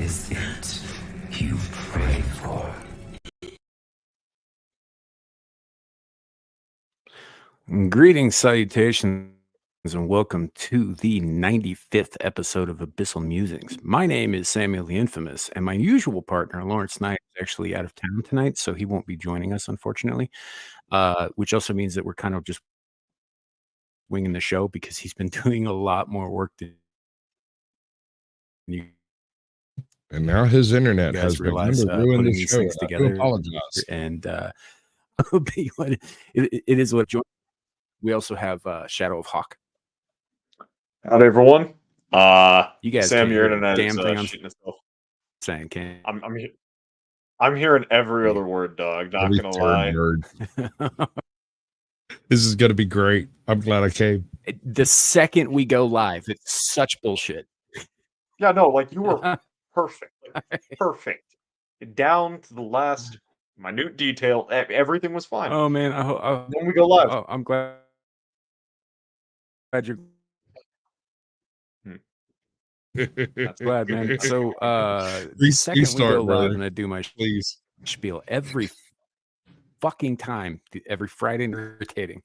is it you pray for? Greetings, salutations, and welcome to the 95th episode of Abyssal Musings. My name is Samuel the Infamous, and my usual partner, Lawrence Knight, is actually out of town tonight, so he won't be joining us, unfortunately, which also means that we're kind of just winging the show because he's been doing a lot more work than you And now his internet guys has begun realize, to ruin putting the these show. things I do together. apologize. And it is what we also have Shadow of Hawk. Howdy, everyone. You guys Sam, can't your hear a internet damn is thing I'm shitting itself. saying, can I'm hearing every other word, dog. Not Every gonna third lie. word. This is going to be great. I'm glad I came. The second we go live, it's such bullshit. Yeah, no, like you were perfect, perfect, down to the last minute detail. Everything was fine. Oh man, Then we go live. Oh, I'm glad you're That's glad, man. So the second we Restart, go live, brother. I'm gonna do my Please. spiel every fucking time, every Friday and irritating.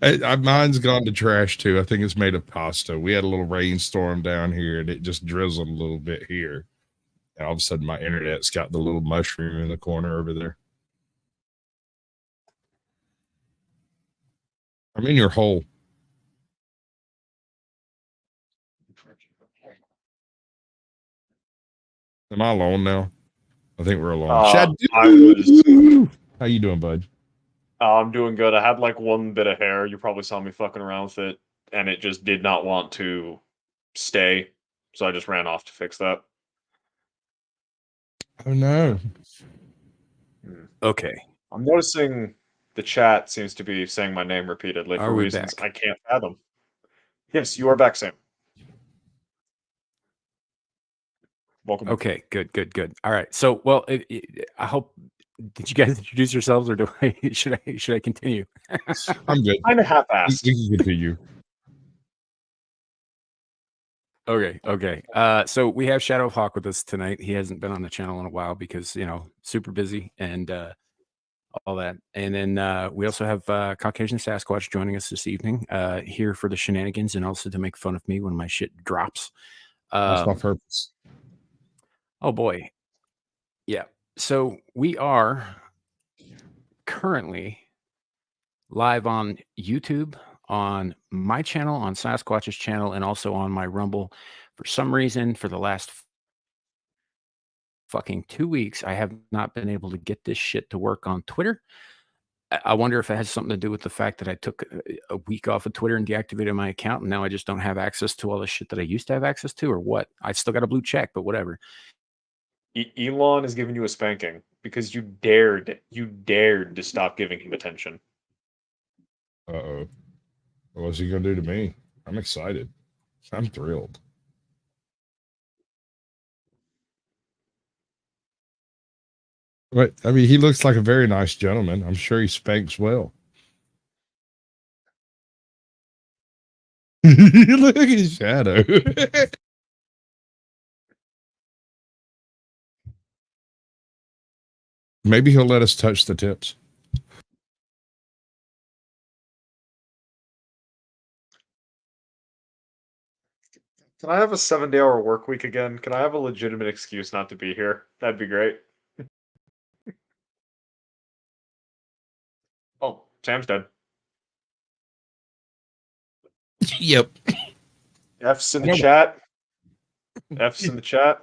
Mine's gone to trash too. I think it's made of pasta. We had a little rainstorm down here and it just drizzled a little bit here. And all of a sudden my internet's got the little mushroom in the corner over there. I'm in your hole. Am I alone now? I think we're alone. How you doing, bud? I'm doing good. I had like one bit of hair. You probably saw me fucking around with it, and it just did not want to stay. So I just ran off to fix that. Oh no. Okay. I'm noticing the chat seems to be saying my name repeatedly Are for we reasons back? I can't fathom. Yes, you are back, Sam. Welcome. Okay, good. All right. So, well, I hope. Did you guys introduce yourselves, or should I continue? I'm good. Kind of half-assed. We can continue. Okay. So we have Shadow of Hawk with us tonight. He hasn't been on the channel in a while because, super busy and all that. And then we also have Caucasian Sasquatch joining us this evening here for the shenanigans and also to make fun of me when my shit drops. That's my purpose. Oh boy. Yeah. So we are currently live on YouTube, on my channel, on Sasquatch's channel, and also on my Rumble. For some reason, for the last fucking 2 weeks, I have not been able to get this shit to work on Twitter. I wonder if it has something to do with the fact that I took a week off of Twitter and deactivated my account, and now I just don't have access to all the shit that I used to have access to, or what. I still got a blue check, but whatever. Elon is giving you a spanking because you dared to stop giving him attention. Uh-oh. What's he going to do to me? I'm excited. I'm thrilled. But, I mean, he looks like a very nice gentleman. I'm sure he spanks well. Look at his shadow. Maybe he'll let us touch the tips. Can I have a 7-day work week again? Can I have a legitimate excuse not to be here? That'd be great. Oh, Sam's dead. Yep. F's in the chat. F's in the chat.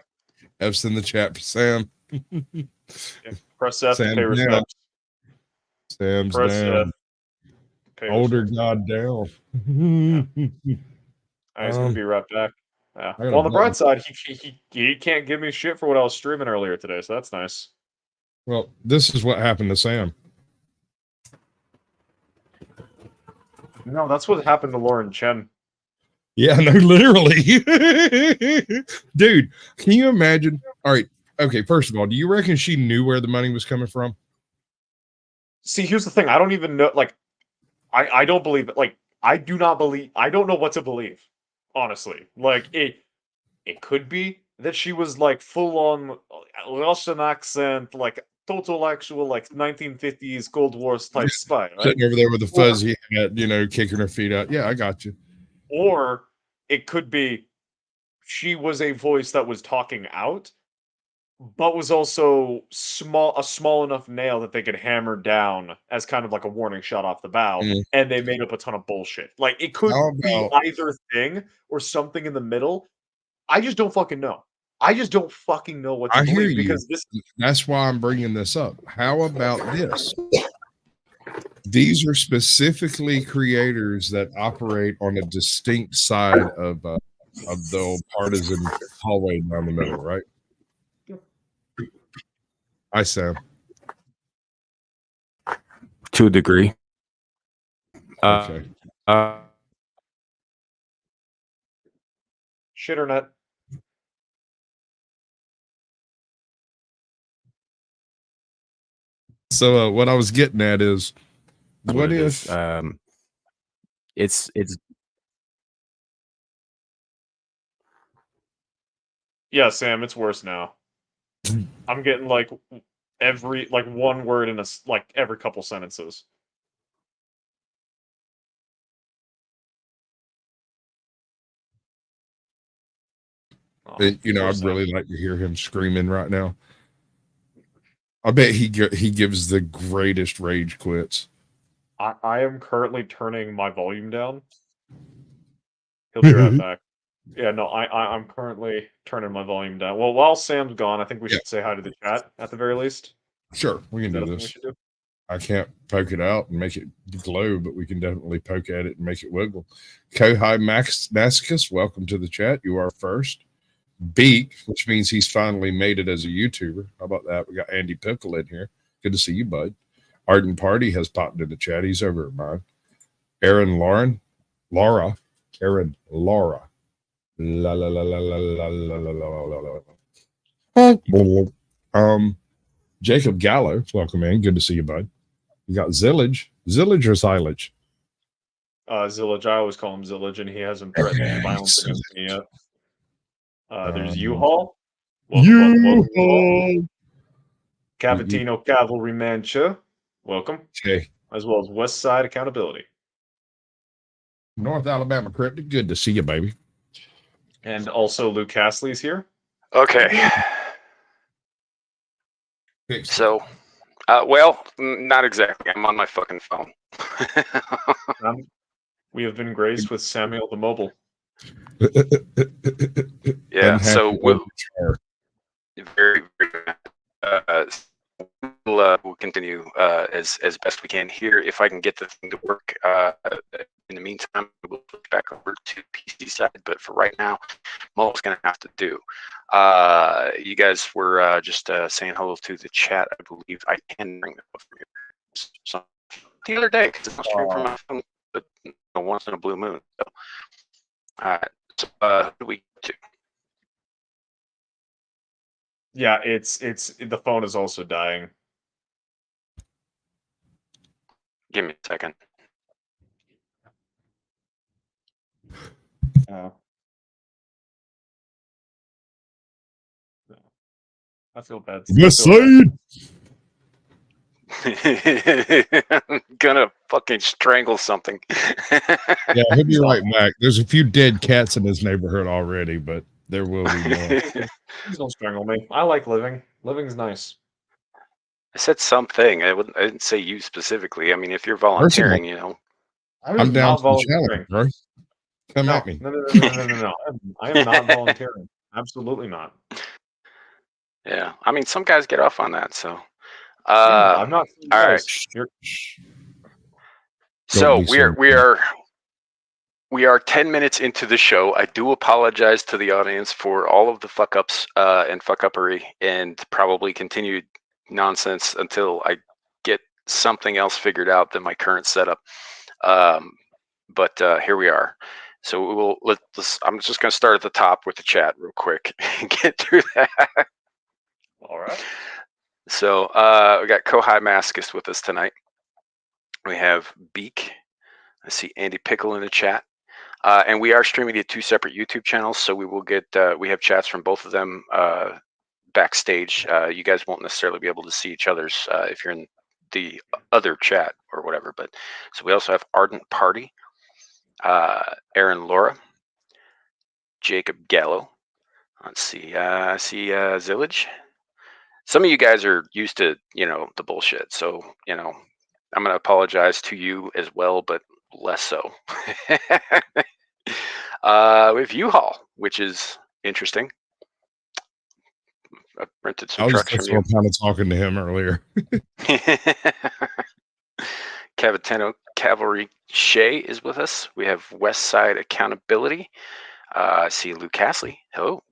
F's in the chat for Sam. Yeah, press F to Sam's pay respect. Sam's Press down. F. Pay Older respect. God down. He's gonna be right back. Yeah. I got Well, on the a bright side, he can't give me shit for what I was streaming earlier today, so that's nice. Well, this is what happened to Sam. No, that's what happened to Lauren Chen. Yeah, no, literally. Dude, can you imagine? All right. Okay, first of all, do you reckon she knew where the money was coming from? See, here's the thing. I don't even know. Like, I don't believe it. Like, I do not believe. I don't know what to believe. Honestly, like It could be that she was like full on Russian accent, like total actual like 1950s Cold War type spy, right? Sitting over there with a fuzzy hat, kicking her feet out. Yeah, I got you. Or it could be she was a voice that was talking out, but was also a small enough nail that they could hammer down as kind of like a warning shot off the bow, Mm. and they made up a ton of bullshit. Like it could How be about- either thing or something in the middle. I just don't fucking know. I just don't fucking know what to I hear believe you. because this. That's why I'm bringing this up. How about this? These are specifically creators that operate on a distinct side of the old partisan hallway down the middle, right? Hi, Sam. To a degree. Okay. Shitternet. So what I was getting at is, what it if is. It's Yeah, Sam, it's worse now. I'm getting like every like one word in like every couple sentences. Oh, poor I'd Sam. really like to hear him screaming right now. I bet he gives the greatest rage quits. I am currently turning my volume down. He'll be right back. Yeah, no, I'm currently turning my volume down. Well, while Sam's gone, I think we should say hi to the chat at the very least. Sure, we can Is that do a thing we this. should do? I can't poke it out and make it glow, but we can definitely poke at it and make it wiggle. Kohai Mascus, welcome to the chat. You are first. Beak, which means he's finally made it as a YouTuber. How about that? We got Andy Pickle in here. Good to see you, bud. Arden Party has popped in the chat. He's over at mine. Aaron Laura. Aaron Laura. La la la la la la la la la la la. Jacob Gallo, welcome in. Good to see you, bud. You got Zillage. Zillage or Silage? Zillage. I always call him Zillage, and he hasn't threatened any violence against me yet. There's U-Haul. Welcome. Cavatino Cavalryman Cha. Welcome. Okay. As well as West Side Accountability. North Alabama Cryptic. Good to see you, baby. And also Luke Castley's here. Okay. So, well, not exactly. I'm on my fucking phone. We have been graced with Samuel the Mobile. Yeah, so we'll very, we'll continue as best we can here. If I can get the thing to work, in the meantime, we'll switch back over to PC side. But for right now, Mo's going to have to do. You guys were just saying hello to the chat. I believe I can bring them up from here. So, the other day, because it's stream from my phone, but once in a blue moon. So, all right. So, who do we get to? Yeah, it's the phone is also dying. Give me a second. I feel bad. Yes, side. I'm gonna fucking strangle something. Yeah, he'll be right back. There's a few dead cats in his neighborhood already, but there will be more. Please don't strangle me. I like living. Living's nice. I said something. I didn't say you specifically. I mean, if you're volunteering, you know. I'm down for the challenge, bro. Come at me. No. I am not volunteering. Absolutely not. Yeah, I mean, some guys get off on that, so. I'm not. All right. So we are 10 minutes into the show. I do apologize to the audience for all of the fuck ups and fuck uppery and probably continued nonsense until I get something else figured out than my current setup. But here we are. So let's. I'm just going to start at the top with the chat real quick and get through that. All right. So we got Kohai Mascus with us tonight. We have Beak. I see Andy Pickle in the chat. And we are streaming to 2 separate YouTube channels, so we will get we have chats from both of them backstage. You guys won't necessarily be able to see each other's if you're in the other chat or whatever. But so we also have Ardent Party, Aaron Laura, Jacob Gallo. Let's see, I see Zillage. Some of you guys are used to, the bullshit. So, I'm going to apologize to you as well, but less so. We have U-Haul, which is interesting. I rented some trucks from you. kind of talking to him earlier. Cavatano Cavalry Shea is with us. We have West Side Accountability. I see Lou Castley. Hello.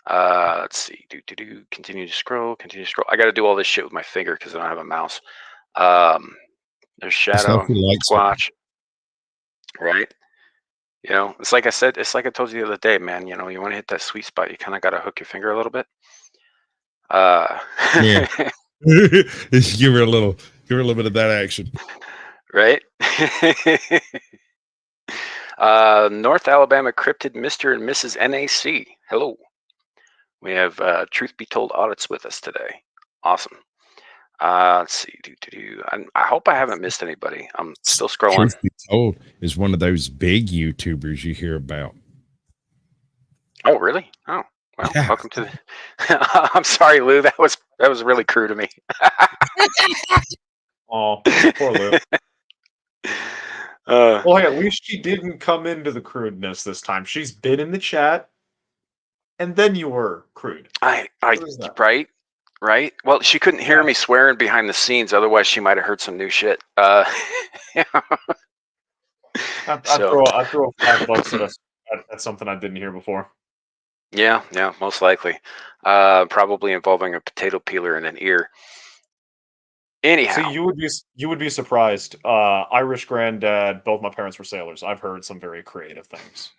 Let's see. Continue to scroll. I got to do all this shit with my finger because I don't have a mouse. There's Shadow, Squatch. Right? It's like I said. It's like I told you the other day, man. You want to hit that sweet spot. You kind of got to hook your finger a little bit. Yeah. give her a little bit of that action. Right? North Alabama Cryptid Mr. and Mrs. NAC. Hello. We have Truth Be Told Audits with us today. Awesome. Let's see. I hope I haven't missed anybody. I'm still scrolling. Truth Be Told is one of those big YouTubers you hear about. Oh, really? Oh, well, yeah. Welcome to the... I'm sorry, Lou. That was really crude of me. Oh, poor Lou. Well, hey, at least she didn't come into the crudeness this time. She's been in the chat, and then you were crude. Right. Well, she couldn't hear me swearing behind the scenes. Otherwise, she might have heard some new shit. I'd throw $5 at something I didn't hear before. Yeah, most likely. Probably involving a potato peeler in an ear. Anyhow, see, you would be surprised. Irish granddad. Both my parents were sailors. I've heard some very creative things.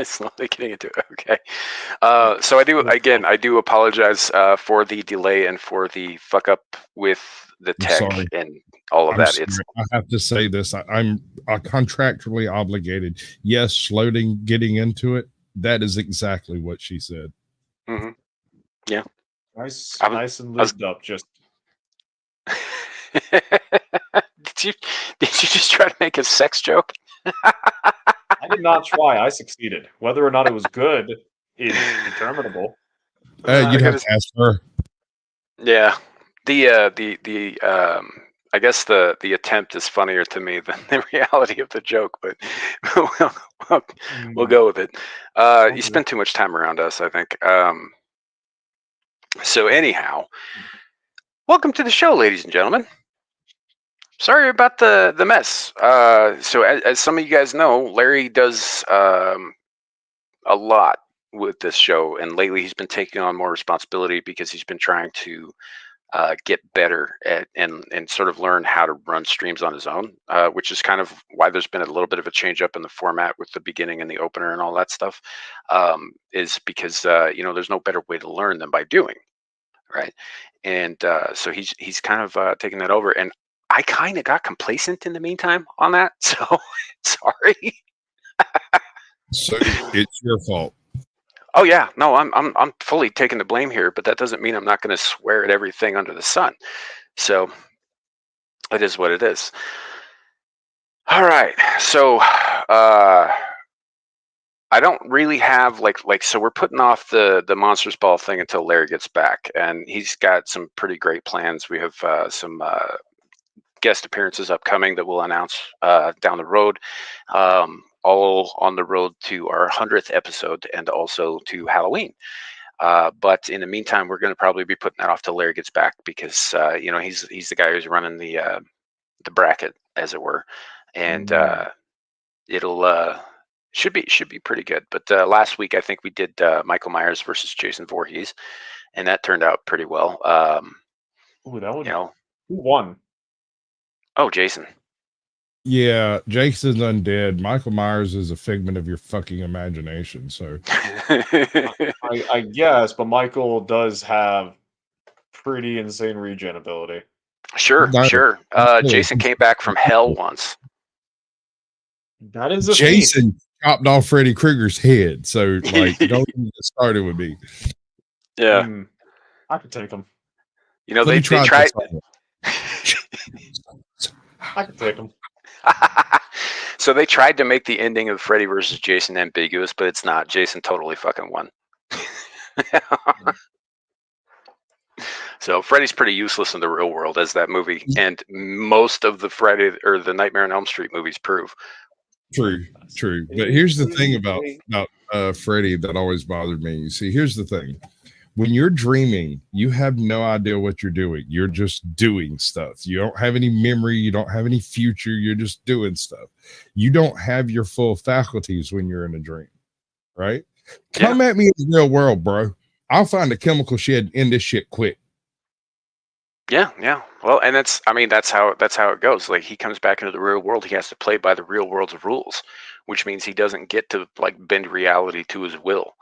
Slowly getting into it. Okay. So I do apologize for the delay and for the fuck up with the tech and all of that. I have to say this. I'm contractually obligated. Yes, getting into it. That is exactly what she said. Mm-hmm. Yeah. Nice and lubed up. Just. Did you just try to make a sex joke? I did not try. I succeeded. Whether or not it was good is determinable. You'd have to ask her. Yeah. I guess the attempt is funnier to me than the reality of the joke, but we'll go with it. You spend too much time around us, I think. So anyhow, welcome to the show, ladies and gentlemen. Sorry about the mess. So as some of you guys know, Larry does a lot with this show, and lately he's been taking on more responsibility because he's been trying to get better at and sort of learn how to run streams on his own, which is kind of why there's been a little bit of a change up in the format with the beginning and the opener and all that stuff, is because there's no better way to learn than by doing, right? And so he's kind of taking that over, and I kind of got complacent in the meantime on that, so sorry. So it's your fault. Oh yeah, no, I'm fully taking the blame here, but that doesn't mean I'm not going to swear at everything under the sun. So it is what it is. All right, so I don't really have like so we're putting off the Monsters Ball thing until Larry gets back, and he's got some pretty great plans. We have some guest appearances upcoming that we'll announce down the road. All on the road to our 100th episode and also to Halloween. But in the meantime, we're going to probably be putting that off till Larry gets back because he's the guy who's running the bracket, as it were, and it'll should be pretty good. But last week I think we did Michael Myers versus Jason Voorhees, and that turned out pretty well. Ooh, that would who won? Oh, Jason. Yeah, Jason's undead. Michael Myers is a figment of your fucking imagination. So, I guess, but Michael does have pretty insane regen ability. Sure, No, sure. absolutely. Jason came back from hell once. That is a feat. Jason chopped off Freddy Krueger's head. So, like, don't even get started with me. Yeah. I could take him. You know, Let they me try tried. this. I could take him. So they tried to make the ending of Freddy versus Jason ambiguous, but it's not. Jason totally fucking won. So Freddy's pretty useless in the real world, as that movie and most of the Friday or the Nightmare on Elm Street movies prove. True. But here's the thing about Freddy that always bothered me. You see, here's the thing. When you're dreaming, you have no idea what you're doing. You're just doing stuff. You don't have any memory. You don't have any future. You're just doing stuff. You don't have your full faculties when you're in a dream, right? Come at me in the real world, bro. I'll find a chemical shed and end this shit quick. Yeah. Well, and that's how it goes. Like, he comes back into the real world, he has to play by the real world's rules, which means he doesn't get to like bend reality to his will.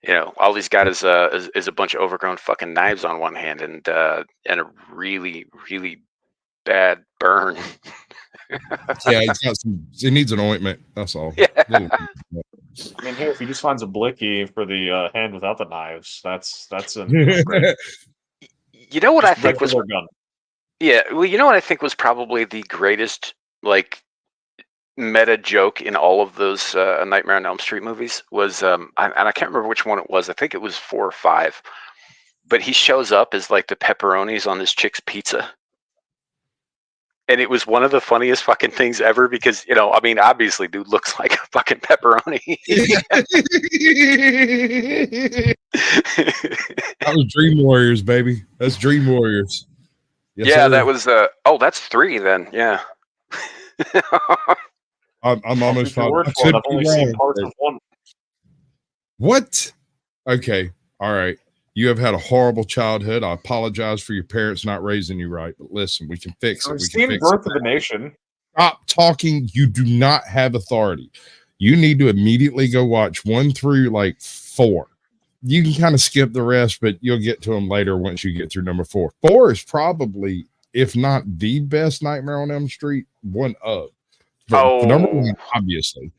You know, all he's got is a bunch of overgrown fucking knives on one hand and a really, really bad burn. Yeah, he needs an ointment. That's all. Yeah. I mean, here, if he just finds a blicky for the hand without the knives, that's great. You know what Just I think was regular gun. Yeah, well, you know what I think was probably the greatest like meta joke in all of those Nightmare on Elm Street movies was and I can't remember which one it was. I think it was 4 or 5. But he shows up as like the pepperonis on this chick's pizza. And it was one of the funniest fucking things ever because, you know, I mean, obviously dude looks like a fucking pepperoni. That was Dream Warriors, baby. That's Dream Warriors. Yes, yeah, sir. that was that's 3 then. Yeah. I'm almost Your word for it. I've only seen parts of 1. What? Okay. All right. You have had a horrible childhood. I apologize for your parents not raising you right, but listen, we can fix it. I've We seen can fix Birth it. of a Nation. Stop talking. You do not have authority. You need to immediately go watch 1 through like 4. You can kind of skip the rest, but you'll get to them later once you get through number 4. 4 is probably, if not the best Nightmare on Elm Street, one of. But number 1, obviously.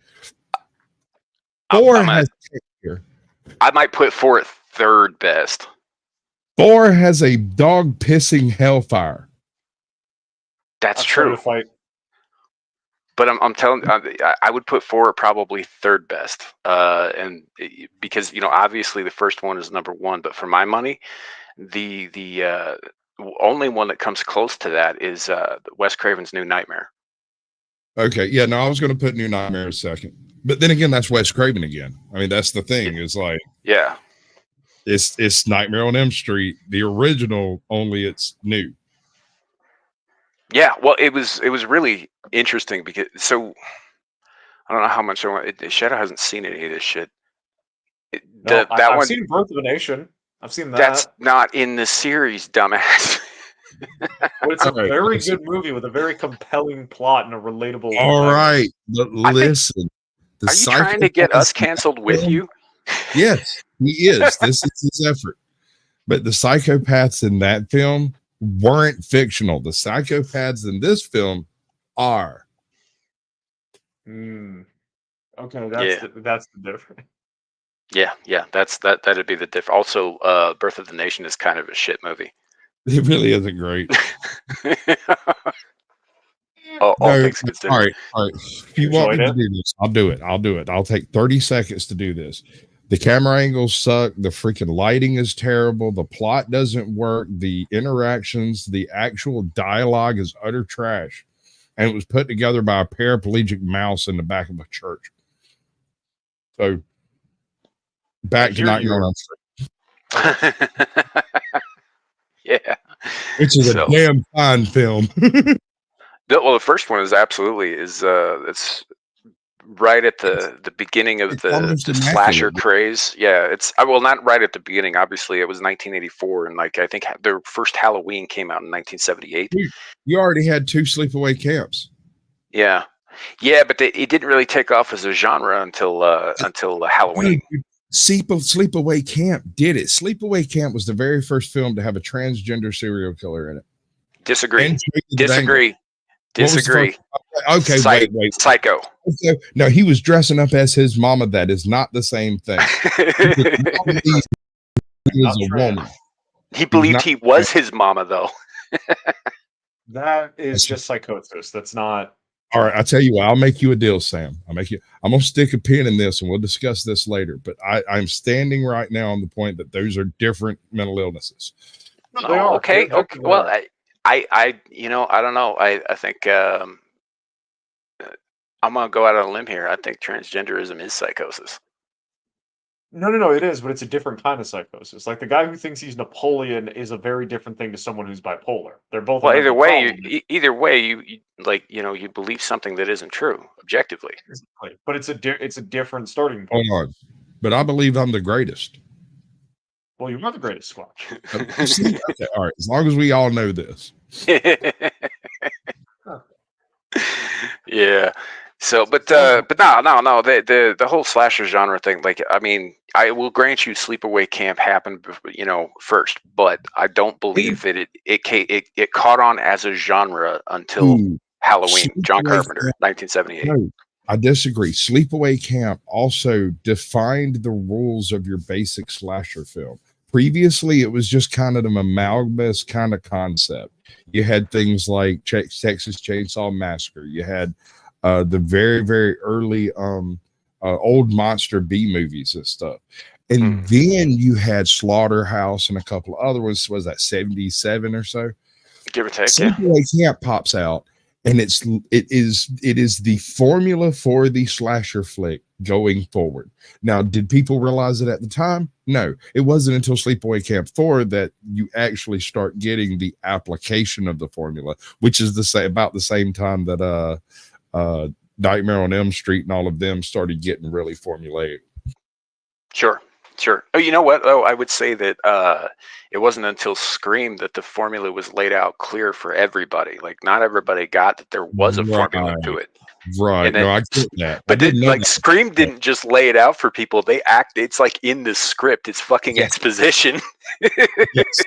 4 has here. I might put 4 at 3rd best. 4 has a dog pissing hellfire. That's true. But I'm telling, I would put 4 at probably 3rd best, and because, you know, obviously the first one is number 1, but for my money, the only one that comes close to that is Wes Craven's New Nightmare. Okay, yeah, no, I was going to put New Nightmare second, but then again, that's Wes Craven again. I mean, that's the thing. Is like, yeah, it's Nightmare on Elm Street, the original, only it's new. Yeah, well, it was really interesting because I don't know how much I want. Shadow hasn't seen any of this shit. I've seen Birth of a Nation. I've seen that. That's not in the series, dumbass. But it's a very good movie with a very compelling plot and a relatable. All right, but listen. Are you trying to get us canceled with you? Yes, he is. This is his effort. But the psychopaths in that film weren't fictional. The psychopaths in this film are. Okay, that's the difference. Yeah, that'd be the difference. Also, Birth of the Nation is kind of a shit movie. It really isn't great. All things considered. All right. If you want me to do this, I'll do it. I'll take 30 seconds to do this. The camera angles suck. The freaking lighting is terrible. The plot doesn't work. The interactions, the actual dialogue is utter trash. And it was put together by a paraplegic mouse in the back of a church. So, back to Nightmare on Elm Street. Yeah. Which is a damn fine film. Well, the first one is absolutely it's right at the beginning of the slasher craze. Yeah, it's not right at the beginning. Obviously, it was 1984, and like I think their first Halloween came out in 1978. Dude, you already had 2 sleepaway camps. Yeah, but it didn't really take off as a genre until Halloween. Dude, Sleepaway Camp did it. Sleepaway Camp was the very first film to have a transgender serial killer in it. Disagree. And Disagree. Disagree. Okay, wait. Psycho. Okay. No, he was dressing up as his mama. That is not the same thing. He was a woman. He believed he was his mama, though. That is just psychosis. That's not. All right, I tell you what, I'll make you a deal, Sam. I'm gonna stick a pin in this and we'll discuss this later. But I'm standing right now on the point that those are different mental illnesses. No, they are. Okay. Well, I don't know. I think I'm gonna go out on a limb here. I think transgenderism is psychosis. No, it is, but it's a different kind of psychosis. Like the guy who thinks he's Napoleon is a very different thing to someone who's bipolar. They're both. Well, either way, you believe something that isn't true objectively. But it's a different starting point. Hold on, but I believe I'm the greatest. Well, you're not the greatest, Squatch. Okay, all right. As long as we all know this. Yeah. So, but no. The whole slasher genre thing. Like, I mean, I will grant you, Sleepaway Camp happened, first, but I don't believe that it caught on as a genre until Halloween. John Carpenter, 1978. No, I disagree. Sleepaway Camp also defined the rules of your basic slasher film. Previously, it was just kind of an amalgamous kind of concept. You had things like Texas Chainsaw Massacre. You had the very, very early old monster B movies and stuff. And then you had Slaughterhouse and a couple of other ones. Was that 77 or so? Give or take. Sleepaway Camp pops out, and it is the formula for the slasher flick going forward. Now, did people realize it at the time? No, it wasn't until Sleepaway Camp 4 that you actually start getting the application of the formula, which is about the same time that Nightmare on Elm Street and all of them started getting really formulaic. Sure. Oh, you know what? Oh, I would say that it wasn't until Scream that the formula was laid out clear for everybody. Like, not everybody got that there was a formula to it. Right. Then, no, I get that. But Scream didn't just lay it out for people. It's like in the script. It's fucking exposition. Yes.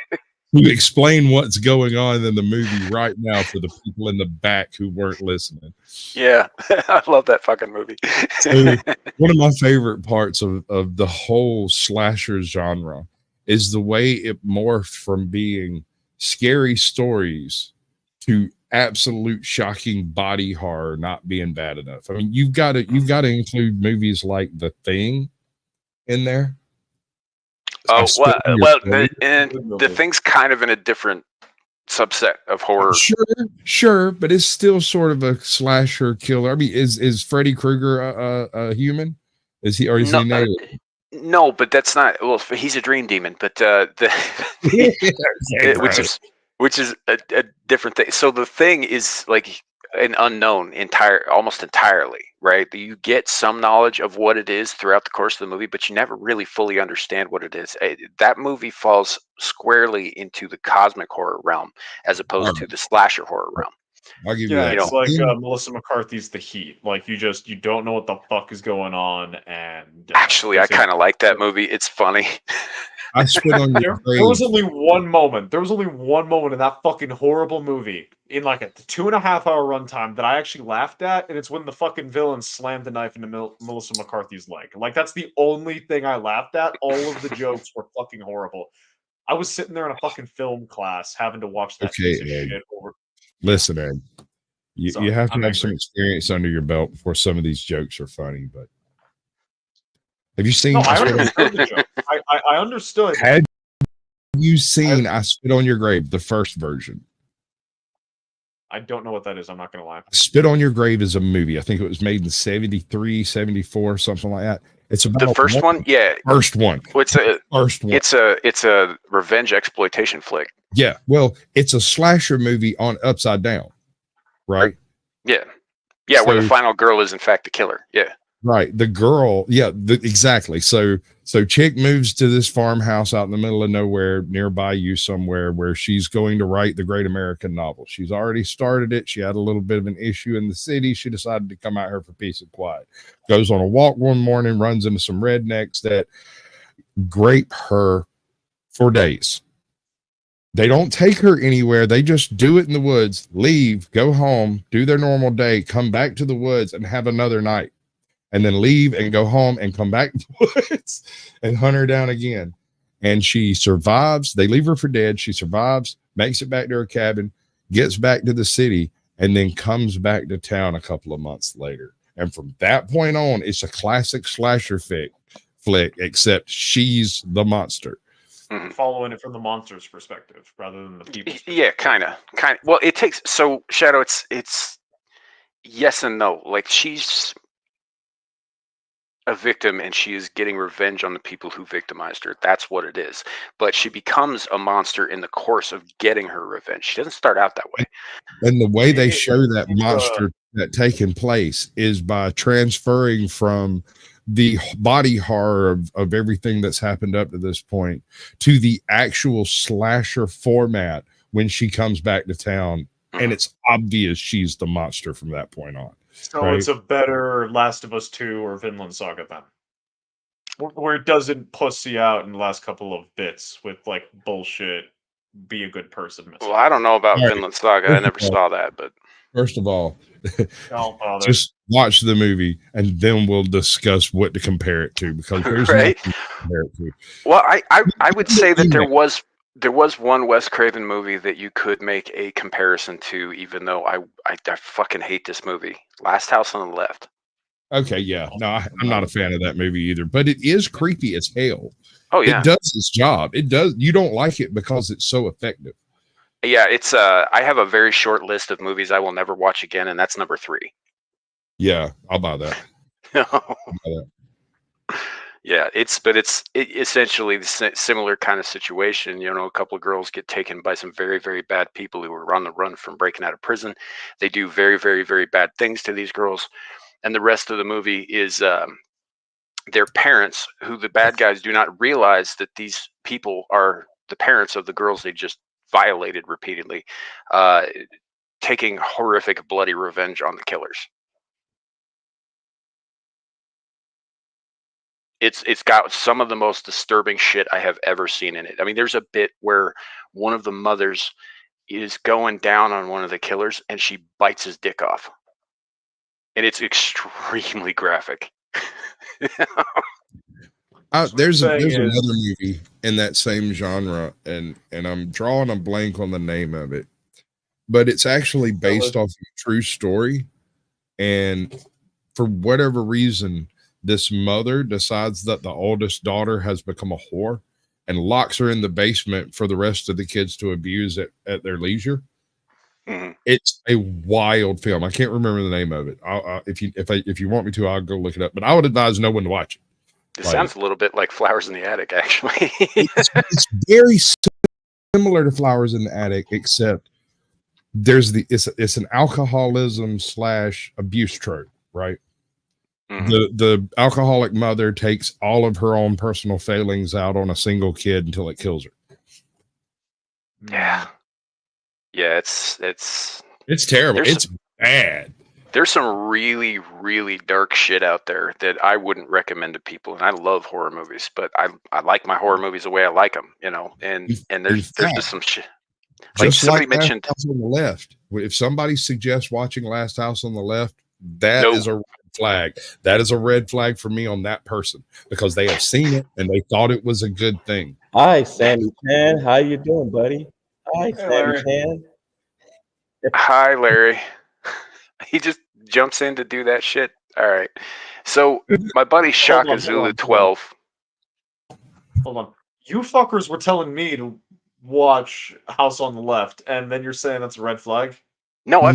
To explain what's going on in the movie right now for the people in the back who weren't listening. Yeah, I love that fucking movie. So, one of my favorite parts of the whole slasher genre is the way it morphed from being scary stories to absolute shocking body horror not being bad enough. I mean, you've got to include movies like The Thing in there. Oh, well, the Thing's kind of in a different subset of horror. Sure, but it's still sort of a slasher killer. I mean, is Freddy Krueger a human? Is he, or is he an alien? No, but that's not. Well, he's a dream demon, but which is a different thing. So The Thing is like an unknown almost entirely, right? You get some knowledge of what it is throughout the course of the movie, but you never really fully understand what it is. That movie falls squarely into the cosmic horror realm as opposed to the slasher horror realm. I'll give you that. It's like Melissa McCarthy's The Heat. Like you don't know what the fuck is going on. And actually, I kind of like that movie. It's funny. I spit on your grave. There was only one moment. There was only one moment in that fucking horrible movie in like a 2.5-hour runtime that I actually laughed at, and it's when the fucking villain slammed the knife into Melissa McCarthy's leg. Like that's the only thing I laughed at. All of the jokes were fucking horrible. I was sitting there in a fucking film class having to watch that piece of shit over. Listen, Ed, you have to have some experience under your belt before some of these jokes are funny. But have you seen? No, I understood the joke. I understood. Had you seen I Spit on Your Grave, the first version? I don't know what that is. I'm not going to lie. Spit on Your Grave is a movie. I think it was made in 73, 74, something like that. It's about the first one. Yeah. First one. What's a first one? It's a revenge exploitation flick. Yeah. Well, it's a slasher movie on upside down. Right? Yeah. Yeah, so, where the final girl is in fact the killer. Yeah. Right. The girl, yeah, exactly. So chick moves to this farmhouse out in the middle of nowhere nearby you somewhere where she's going to write the great American novel. She's already started it. She had a little bit of an issue in the city. She decided to come out here for peace and quiet. Goes on a walk one morning, runs into some rednecks that grape her for days. They don't take her anywhere. They just do it in the woods, leave, go home, do their normal day, come back to the woods and have another night. And then leave and go home and come back to the woods and hunt her down again. And she survives. They leave her for dead. She survives, makes it back to her cabin, gets back to the city, and then comes back to town a couple of months later. And from that point on, it's a classic slasher flick, except she's the monster. Following it from the monster's perspective rather than the people's. Yeah, kind of. Well, it takes so Shadow. It's yes and no. Like she's a victim and she is getting revenge on the people who victimized her. That's what it is. But she becomes a monster in the course of getting her revenge. She doesn't start out that way. And the way they show that monster that taking place is by transferring from the body horror of everything that's happened up to this point to the actual slasher format when she comes back to town. And it's obvious she's the monster from that point on. So right? It's a better Last of Us 2 or Vinland Saga then. Where it doesn't pussy out in the last couple of bits with like bullshit, be a good person message. Well, I don't know about Vinland Saga. I never saw that, but first of all, don't bother. Just watch the movie and then we'll discuss what to compare it to, because there's right? nothing to compare it to. Well, I would say that there was one Wes Craven movie that you could make a comparison to, even though I fucking hate this movie. Last House on the Left. Okay, yeah. No, I'm not a fan of that movie either, but it is creepy as hell. Oh, yeah. It does its job. It does. You don't like it because it's so effective. Yeah, it's I have a very short list of movies I will never watch again, and that's number 3. Yeah, I'll buy that. Yeah, it's essentially the similar kind of situation. You know, a couple of girls get taken by some very, very bad people who are on the run from breaking out of prison. They do very, very, very bad things to these girls. And the rest of the movie is their parents, who the bad guys do not realize that these people are the parents of the girls they just violated repeatedly, taking horrific, bloody revenge on the killers. It's got some of the most disturbing shit I have ever seen in it. I mean, there's a bit where one of the mothers is going down on one of the killers and she bites his dick off. And it's extremely graphic. There's another movie in that same genre, and I'm drawing a blank on the name of it, but it's actually based off a true story. And for whatever reason, this mother decides that the oldest daughter has become a whore and locks her in the basement for the rest of the kids to abuse at their leisure. Mm-hmm. It's a wild film. I can't remember the name of it. If you want me to, I'll go look it up. But I would advise no one to watch it. It sounds a little bit like Flowers in the Attic, actually. it's very similar to Flowers in the Attic, except it's an alcoholism / abuse trope, right? Mm-hmm. The alcoholic mother takes all of her own personal failings out on a single kid until it kills her. Yeah. Yeah, it's terrible. It's bad. There's some really, really dark shit out there that I wouldn't recommend to people. And I love horror movies, but I like my horror movies the way I like them, you know. And there's just some shit. Like somebody mentioned Last House on the Left. If somebody suggests watching Last House on the Left, that is a red flag. That is a red flag for me on that person, because they have seen it and they thought it was a good thing. Hi, Sammy Chan. How you doing, buddy? Hi, Sammy Chan. Hi, Larry. He just jumps in to do that shit. All right. So my buddy Shaka Zulu 12. Hold on. You fuckers were telling me to watch House on the Left, and then you're saying that's a red flag? No, I've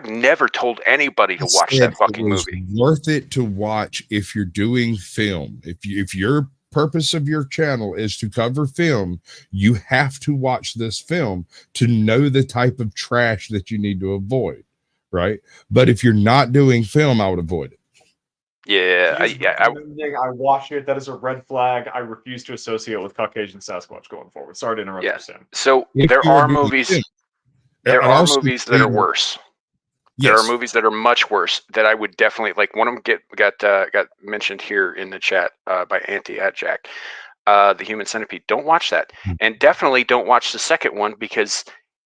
never told anybody to watch that fucking movie. Worth it to watch if you're doing film. If your purpose of your channel is to cover film, you have to watch this film to know the type of trash that you need to avoid, right? But if you're not doing film, I would avoid it. Yeah, He is recommending I watch it. That is a red flag. I refuse to associate with Caucasian Sasquatch going forward. Sorry to interrupt yeah. you, Sam. So If there you're are a good movies. kid. There And are also, movies that are worse. There are yes, movies that are much worse that I would definitely like. One of them got mentioned here in the chat by Auntie at Jack. The Human Centipede. Don't watch that, and definitely don't watch the second one because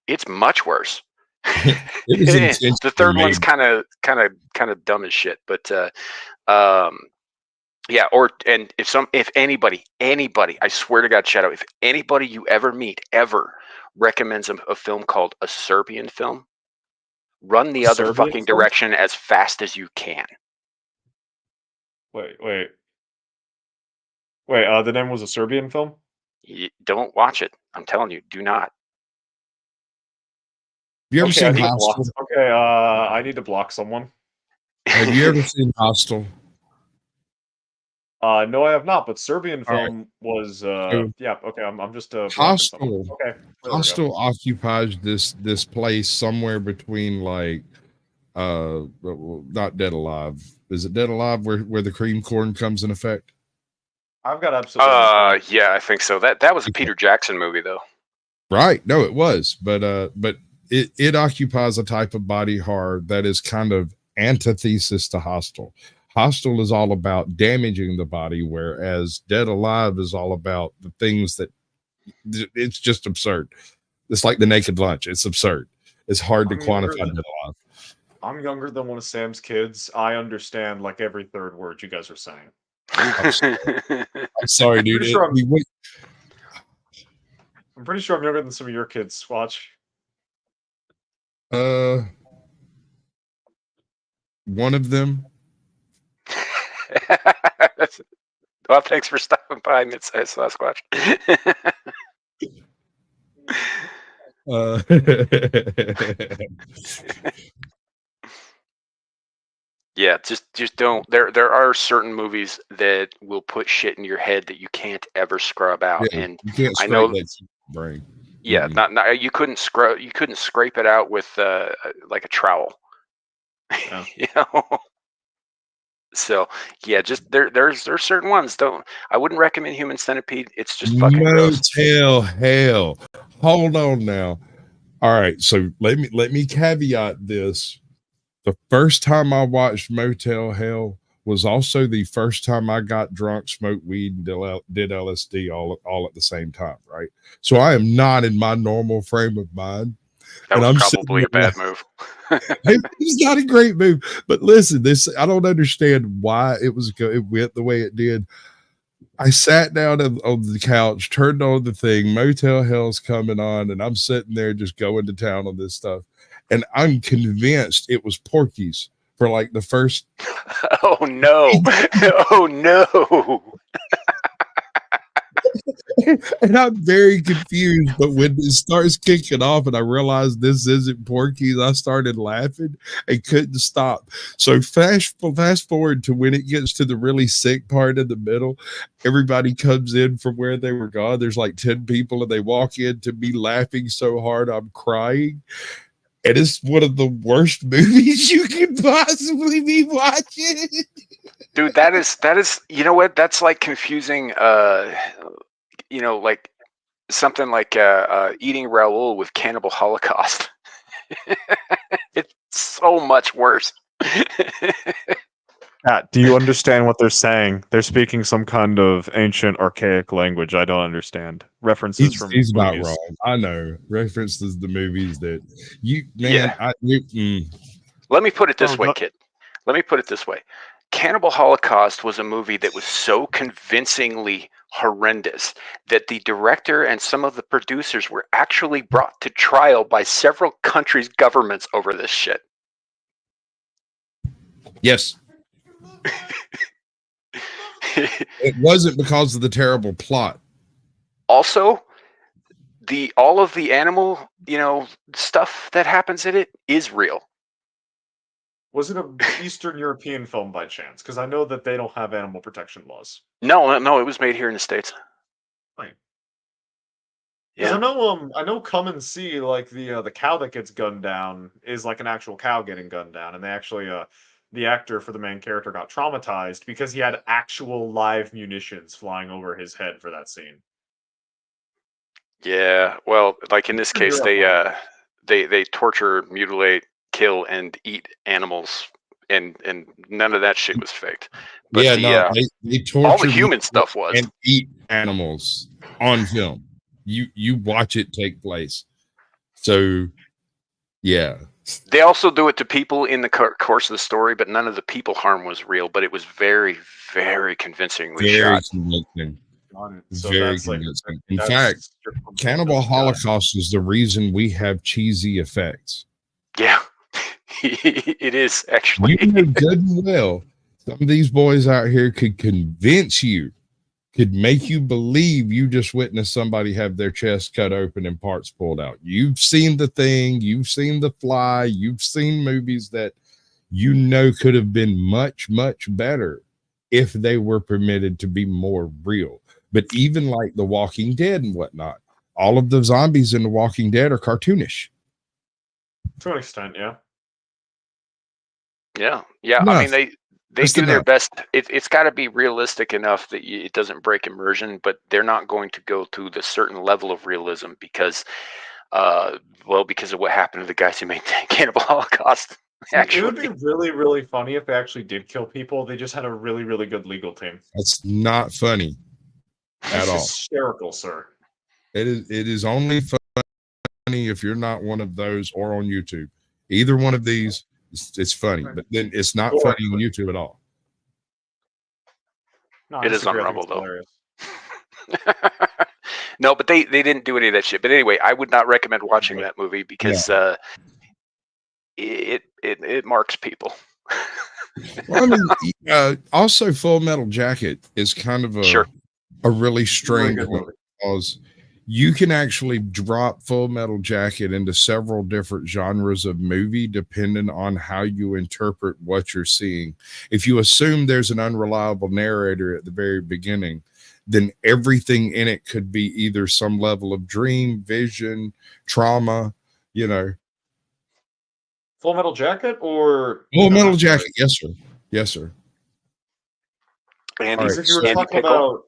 it's much worse. it was intentionally The third one's made. kind of dumb as shit, but yeah. And if anybody, I swear to God, Shadow, if anybody you ever meet ever recommends a film called a Serbian film, run the other Serbian fucking film? direction as fast as you can. Wait. The name was a Serbian film? Don't watch it. I'm telling you, do not. Have you ever Okay, I seen need to block. Hostel? Okay, I need to block someone. Have you ever seen Hostel? No, I have not. But Serbian All right. film was. So Yeah. Okay, I'm just blocking someone. Okay. There we go. Hostel occupies this place somewhere between like well, not Dead Alive. Is it Dead Alive where the cream corn comes in effect? I've got absolutely. No clue. Yeah, I think so. That was a Peter Jackson movie though. Right. No, it was. But it occupies a type of body horror that is kind of antithesis to Hostel. Hostel is all about damaging the body, whereas Dead Alive is all about the things that it's just absurd. It's like the Naked Lunch. It's absurd. It's hard to quantify Dead Alive. I'm younger than one of Sam's kids. I understand like every third word you guys are saying. I'm sorry, dude. I'm pretty sure I'm younger than some of your kids. Watch. One of them. Well, thanks for stopping by, Midsize Sasquatch. Yeah, just don't. There are certain movies that will put shit in your head that you can't ever scrub out, Yeah, and you can't I scrape know. that brain. Yeah, not you couldn't scrape it out with like a trowel. Yeah. You know. So yeah, just there's certain ones. I wouldn't recommend Human Centipede. It's just fucking gross. Motel Hell. Hold on now. All right, so let me caveat this. The first time I watched Motel Hell was also the first time I got drunk, smoked weed, and did LSD all at the same time, right? So I am not in my normal frame of mind. That was probably a bad move. It was not a great move, but listen, I don't understand why it went the way it did. I sat down on the couch, turned on the thing, Motel Hell's coming on, and I'm sitting there just going to town on this stuff. And I'm convinced it was Porky's for like the first. Oh no. Oh no. And I'm very confused, but when it starts kicking off and I realized this isn't Porky's, I started laughing and couldn't stop. So fast forward to when it gets to the really sick part in the middle. Everybody comes in from where they were gone. There's like 10 people and they walk in to me laughing so hard I'm crying. And it's one of the worst movies you can possibly be watching. Dude, that is you know what? That's like confusing like something like eating Raoul with Cannibal Holocaust. It's so much worse. Pat, do you understand what they're saying? They're speaking some kind of ancient, archaic language I don't understand. References from He's not movies. wrong. I know references the movies that Let me put it this way, kid. Let me put it this way. Cannibal Holocaust was a movie that was so convincingly horrendous that the director and some of the producers were actually brought to trial by several countries' governments over this shit. Yes. It wasn't because of the terrible plot. Also, all of the animal, stuff that happens in it is real. Was it an Eastern European film by chance? Because I know that they don't have animal protection laws. No, it was made here in the States. Right. Yeah. I know Come and See, like the cow that gets gunned down is like an actual cow getting gunned down, and they actually the actor for the main character got traumatized because he had actual live munitions flying over his head for that scene. Yeah, well, like in this Pretty case, horrifying. they torture, mutilate, kill, and eat animals, and none of that shit was faked. But Yeah, the no, they all the torture human people stuff was. and eat animals on film. You watch it take place. So, yeah. They also do it to people in the course of the story, but none of the people harm was real. But it was very, very convincingly Very shot. convincing. So Very that's like convincing. In that's fact, stripped from Cannibal filters, got it. Holocaust is the reason we have cheesy effects. Yeah, it is actually. You know good and well some of these boys out here could convince you, could make you believe you just witnessed somebody have their chest cut open and parts pulled out. You've seen The Thing, you've seen The Fly, you've seen movies that you know could have been much, much better if they were permitted to be more real. But even like The Walking Dead and whatnot, all of the zombies in The Walking Dead are cartoonish. To an extent, yeah. Yeah. I Enough. mean, they Just do their enough. best. It's got to be realistic enough that it doesn't break immersion, but they're not going to go to the certain level of realism because, because of what happened to the guys who made Cannibal Holocaust. It would Actually, be really, really funny if they actually did kill people. They just had a really, really good legal team. That's not funny at It's all. hysterical, sir. It is only funny if you're not one of those or on YouTube. Either one of these, it's funny, but then it's not Or- funny on YouTube at all. No, it is on disagree. I think Rumble it's though. hilarious. No, but they didn't do any of that shit. But anyway, I would not recommend watching that movie because it marks people. Well, I mean, also Full Metal Jacket is kind of Sure. a really strange good one movie. because you can actually drop Full Metal Jacket into several different genres of movie depending on how you interpret what you're seeing. If you assume there's an unreliable narrator at the very beginning, then everything in it could be either some level of dream, vision, trauma, you know. Full Metal Jacket or Full No, Metal not Jacket, yes, sir. Yes, sir. Andy, All right, if you were so- Andy talking Pickle. about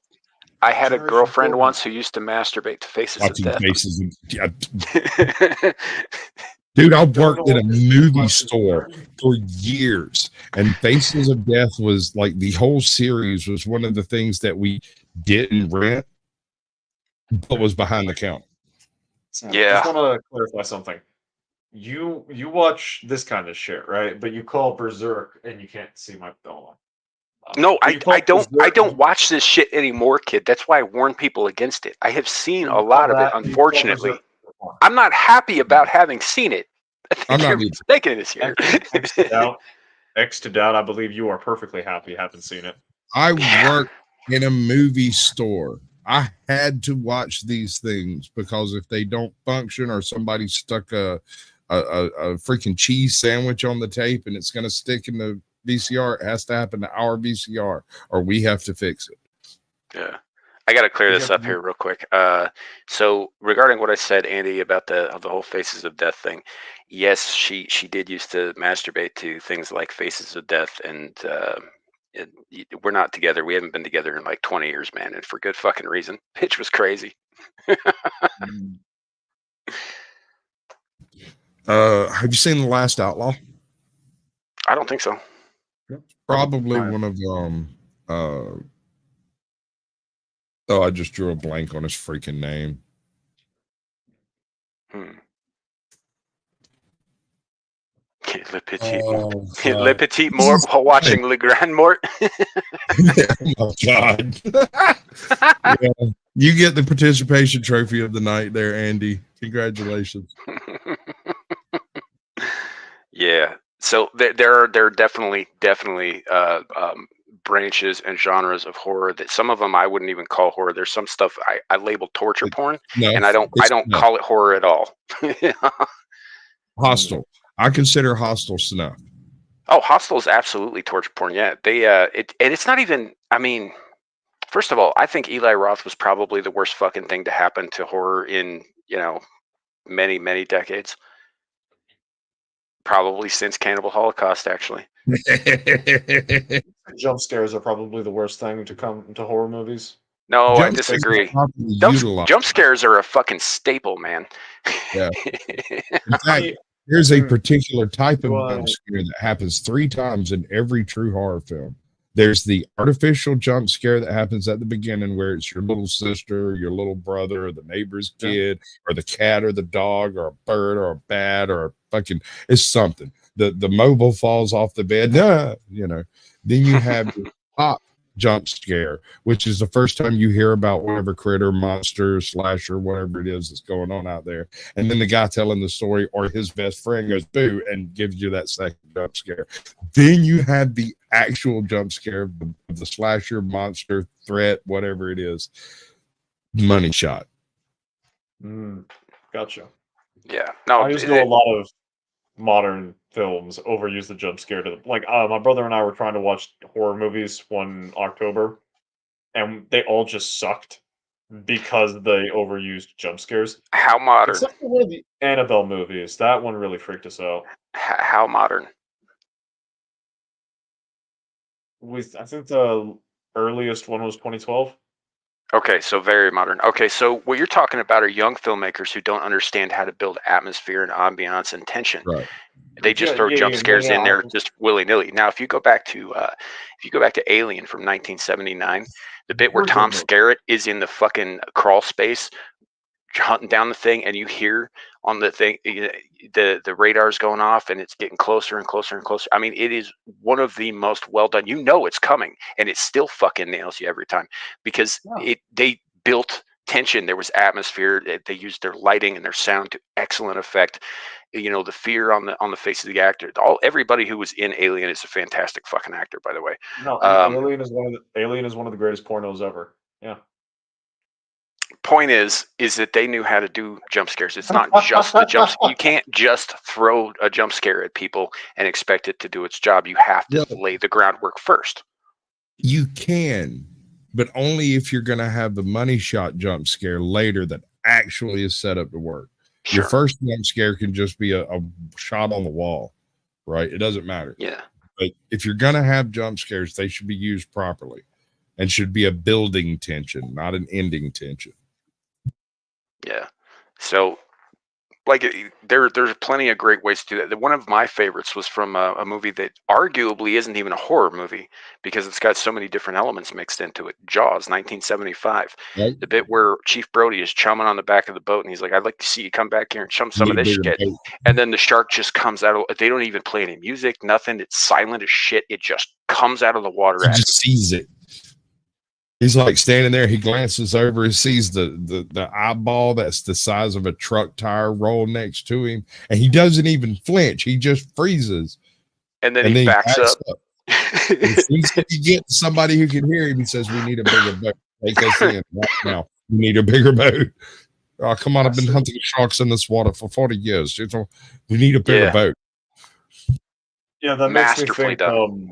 I had a Generation girlfriend 4. once who used to masturbate to Faces Watching of Death. faces. Dude, I worked at a movie store for years, and Faces of Death was like the whole series was one of the things that we didn't rent, but was behind the counter. Yeah. Just want to clarify something. You watch this kind of shit, right? But you call Berserk, and you can't see my hold on. No, You call I Berserk- don't watch this shit anymore, kid. That's why I warn people against it. I have seen you a call lot of it, that- you call unfortunately. Berserk porn. I'm not happy about having seen it. I I'm think not you're either. mistaken this year. X to doubt. I believe you are perfectly happy having seen it. I Yeah. worked in a movie store. I had to watch these things because if they don't function or somebody stuck a freaking cheese sandwich on the tape and it's going to stick in the VCR, it has to happen to our VCR or we have to fix it. Yeah. I got to clear You this have up to- here real quick. So regarding what I said, Andy, about the whole Faces of Death thing, yes, she did used to masturbate to things like Faces of Death, and we're not together. We haven't been together in like 20 years, man, and for good fucking reason. Bitch was crazy. Have you seen The Last Outlaw? I don't think so. Probably one of I just drew a blank on his freaking name. Le Petit Mort. Oh, Le Petit Mort while watching Le Grand Mort. oh God. Yeah. You get the participation trophy of the night there, Andy. Congratulations. Yeah. So there are definitely branches and genres of horror that some of them I wouldn't even call horror. There's some stuff I label torture porn, No, and I don't no. call it horror at all. Hostile. I consider Hostile snuff. Oh, Hostel is absolutely torture porn. Yeah, and it's not even. I mean, first of all, I think Eli Roth was probably the worst fucking thing to happen to horror in many decades. Probably since Cannibal Holocaust, actually. Jump scares are probably the worst thing to come to horror movies. No, I Jump scares are disagree. properly Jump utilized. scares are a fucking staple, man. Yeah. In fact, See, there's a Mm. particular type of Do I- jump scare that happens 3 times in every true horror film. There's the artificial jump scare that happens at the beginning where it's your little sister, or your little brother, or the neighbor's Yeah. kid, or the cat or the dog, or a bird or a bat, or a fucking it's something. The mobile falls off the bed. Nah, you know. Then you have the pop jump scare, which is the first time you hear about whatever critter, monster, slasher, whatever it is that's going on out there. And then the guy telling the story or his best friend goes boo and gives you that second jump scare. Then you have the actual jump scare of the slasher, monster, threat, whatever it is. Money shot. Gotcha. Yeah. No, I just know a lot of modern films overuse the jump scare to like my brother and I were trying to watch horror movies one October, and they all just sucked because they overused jump scares. how modern? Except for one of the Annabelle movies. That one really freaked us out. How modern? I think the earliest one was 2012. Okay, so very modern. Okay, so what you're talking about are young filmmakers who don't understand how to build atmosphere and ambiance and tension. Right. They just Yeah, throw yeah, jump yeah, scares yeah, in there I- just willy nilly. Now, if you go back to Alien from 1979, the bit where Original Tom movie. Skerritt is in the fucking crawl space hunting down the thing, and you hear on the thing the radar's going off, and it's getting closer and closer and closer. I mean, it is one of the most well done. You know it's coming, and it still fucking nails you every time because Yeah. they built tension. There was atmosphere. They used their lighting and their sound to excellent effect. You know, the fear on the face of the actor. Everybody who was in Alien is a fantastic fucking actor, by the way. No, Alien is one of the greatest pornos ever. Yeah. Point is that they knew how to do jump scares. It's not just the jump. You can't just throw a jump scare at people and expect it to do its job. You have to lay the groundwork first. You can, but only if you're going to have the money shot jump scare later that actually is set up to work. Sure. Your first jump scare can just be a shot on the wall, right? It doesn't matter. Yeah. But if you're going to have jump scares, they should be used properly and should be a building tension, not an ending tension. Yeah. So, like, there's plenty of great ways to do that. One of my favorites was from a movie that arguably isn't even a horror movie because it's got so many different elements mixed into it. Jaws, 1975. Right? The bit where Chief Brody is chumming on the back of the boat, and he's like, "I'd like to see you come back here and chum some of this shit." And then the shark just comes out of. They don't even play any music, nothing. It's silent as shit. It just comes out of the water. He just sees it. He's like standing there. He glances over and sees the eyeball that's the size of a truck tire roll next to him, and he doesn't even flinch. He just freezes, and then he backs up. As soon as he gets somebody who can hear him, he says, "We need a bigger boat. Take us in right now. We need a bigger boat." Oh, come on! I've been hunting sharks in this water for 40 years. We need a bigger boat. Yeah, that makes me Masterfully think. done.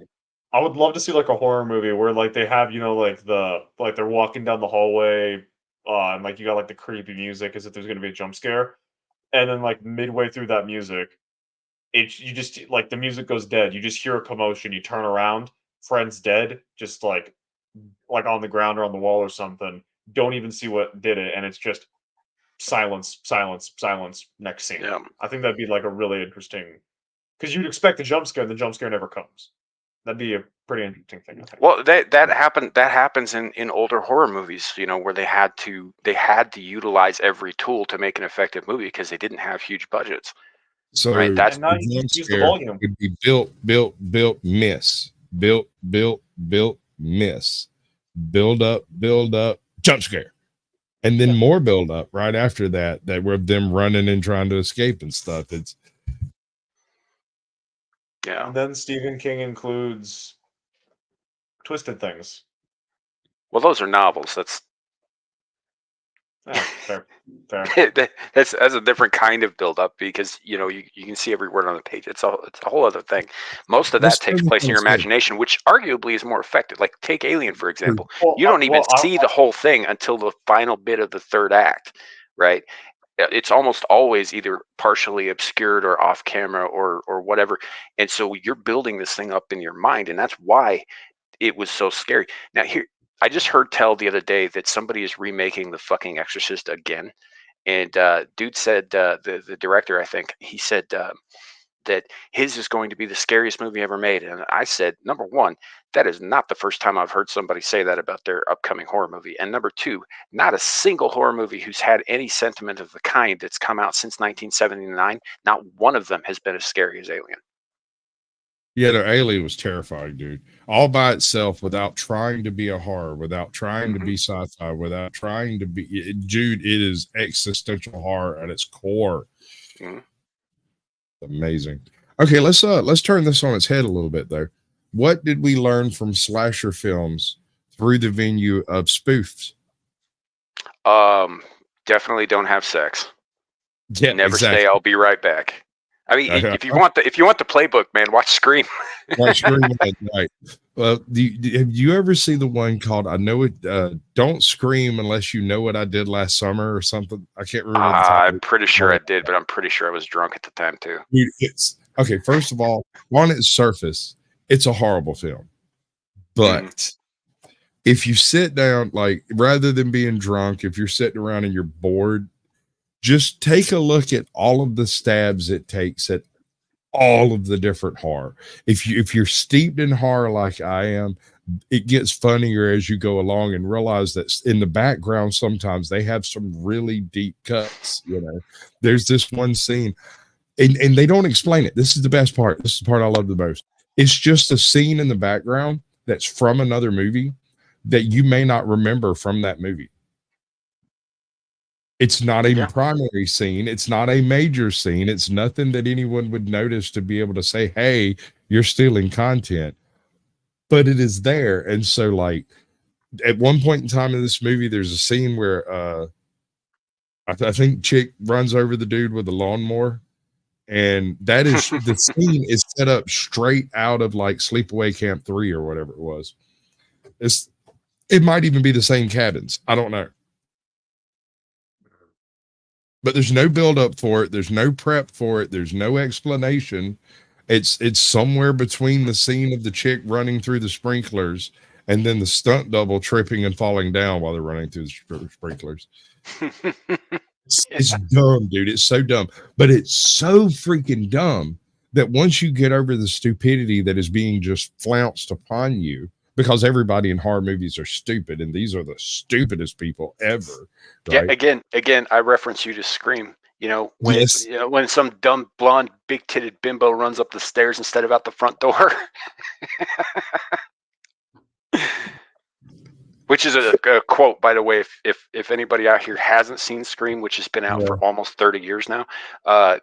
I would love to see like a horror movie where like they have like they're walking down the hallway, and like you got like the creepy music as if there's gonna be a jump scare, and then like midway through that music, you just like the music goes dead. You just hear a commotion. You turn around, friend's dead, just like on the ground or on the wall or something. Don't even see what did it, and it's just silence, silence, silence. Next scene. Yeah. I think that'd be like a really interesting because you'd expect the jump scare, and the jump scare never comes. That'd be a pretty interesting thing, I think. Well, that happens in older horror movies, you know, where they had to utilize every tool to make an effective movie because they didn't have huge budgets. So right, that's and now the you jump use the scare volume. would be built, miss, built, miss, build up, jump scare, and then more build up right after that were them running and trying to escape and stuff. It's And then Stephen King includes Twisted Things. Well, those are novels. That's fair. that's a different kind of build up because you know you can see every word on the page. It's a whole other thing. Most of that takes place in your imagination, which arguably is more effective. Like take Alien for example. You don't even see the whole thing until the final bit of the third act, right? It's almost always either partially obscured or off camera or whatever. And so you're building this thing up in your mind, and that's why it was so scary. Now here, I just heard tell the other day that somebody is remaking the fucking Exorcist again, and dude said the director, I think he said that his is going to be the scariest movie ever made. And I said, number one, that is not the first time I've heard somebody say that about their upcoming horror movie. And number two, not a single horror movie who's had any sentiment of the kind that's come out since 1979, not one of them has been as scary as Alien. Yeah, the Alien was terrifying, dude. All by itself, without trying to be a horror, without trying to be sci-fi, without trying to be, dude, it is existential horror at its core. Mhm. Amazing. Okay, let's turn this on its head a little bit though. What did we learn from slasher films through the venue of spoofs? Definitely don't have sex. Yeah, Never exactly. say I'll be right back. I mean, if you want the playbook, man, watch Scream. Watch Scream, right? Well, have you ever seen the one called "I Know It"? Don't scream unless you know what I did last summer or something. I can't remember. I'm pretty sure I did, but I'm pretty sure I was drunk at the time too. Dude, it's okay. First of all, on its surface, it's a horrible film, but if you sit down, like rather than being drunk, if you're sitting around and you're bored, just take a look at all of the stabs it takes at all of the different horror. If you're steeped in horror like I am, it gets funnier as you go along and realize that in the background sometimes they have some really deep cuts. You know, there's this one scene, and they don't explain it. This is the best part. This is the part I love the most. It's just a scene in the background that's from another movie that you may not remember from that movie. It's not a primary scene. It's not a major scene. It's nothing that anyone would notice to be able to say, hey, you're stealing content. But it is there. And so, like, at one point in time in this movie, there's a scene where I think chick runs over the dude with a lawnmower. And that is the scene is set up straight out of like Sleepaway Camp 3 or whatever it was. It might even be the same cabins. I don't know. But there's no build up for it. There's no prep for it. There's no explanation. It's somewhere between the scene of the chick running through the sprinklers and then the stunt double tripping and falling down while they're running through the sprinklers. It's dumb, dude. It's so dumb. But it's so freaking dumb that once you get over the stupidity that is being just flounced upon you, because everybody in horror movies are stupid, and these are the stupidest people ever. Right? Yeah, again, I reference you to Scream. You know, when some dumb blonde big-titted bimbo runs up the stairs instead of out the front door. Which is a quote, by the way, if anybody out here hasn't seen Scream, which has been out for almost 30 years now, go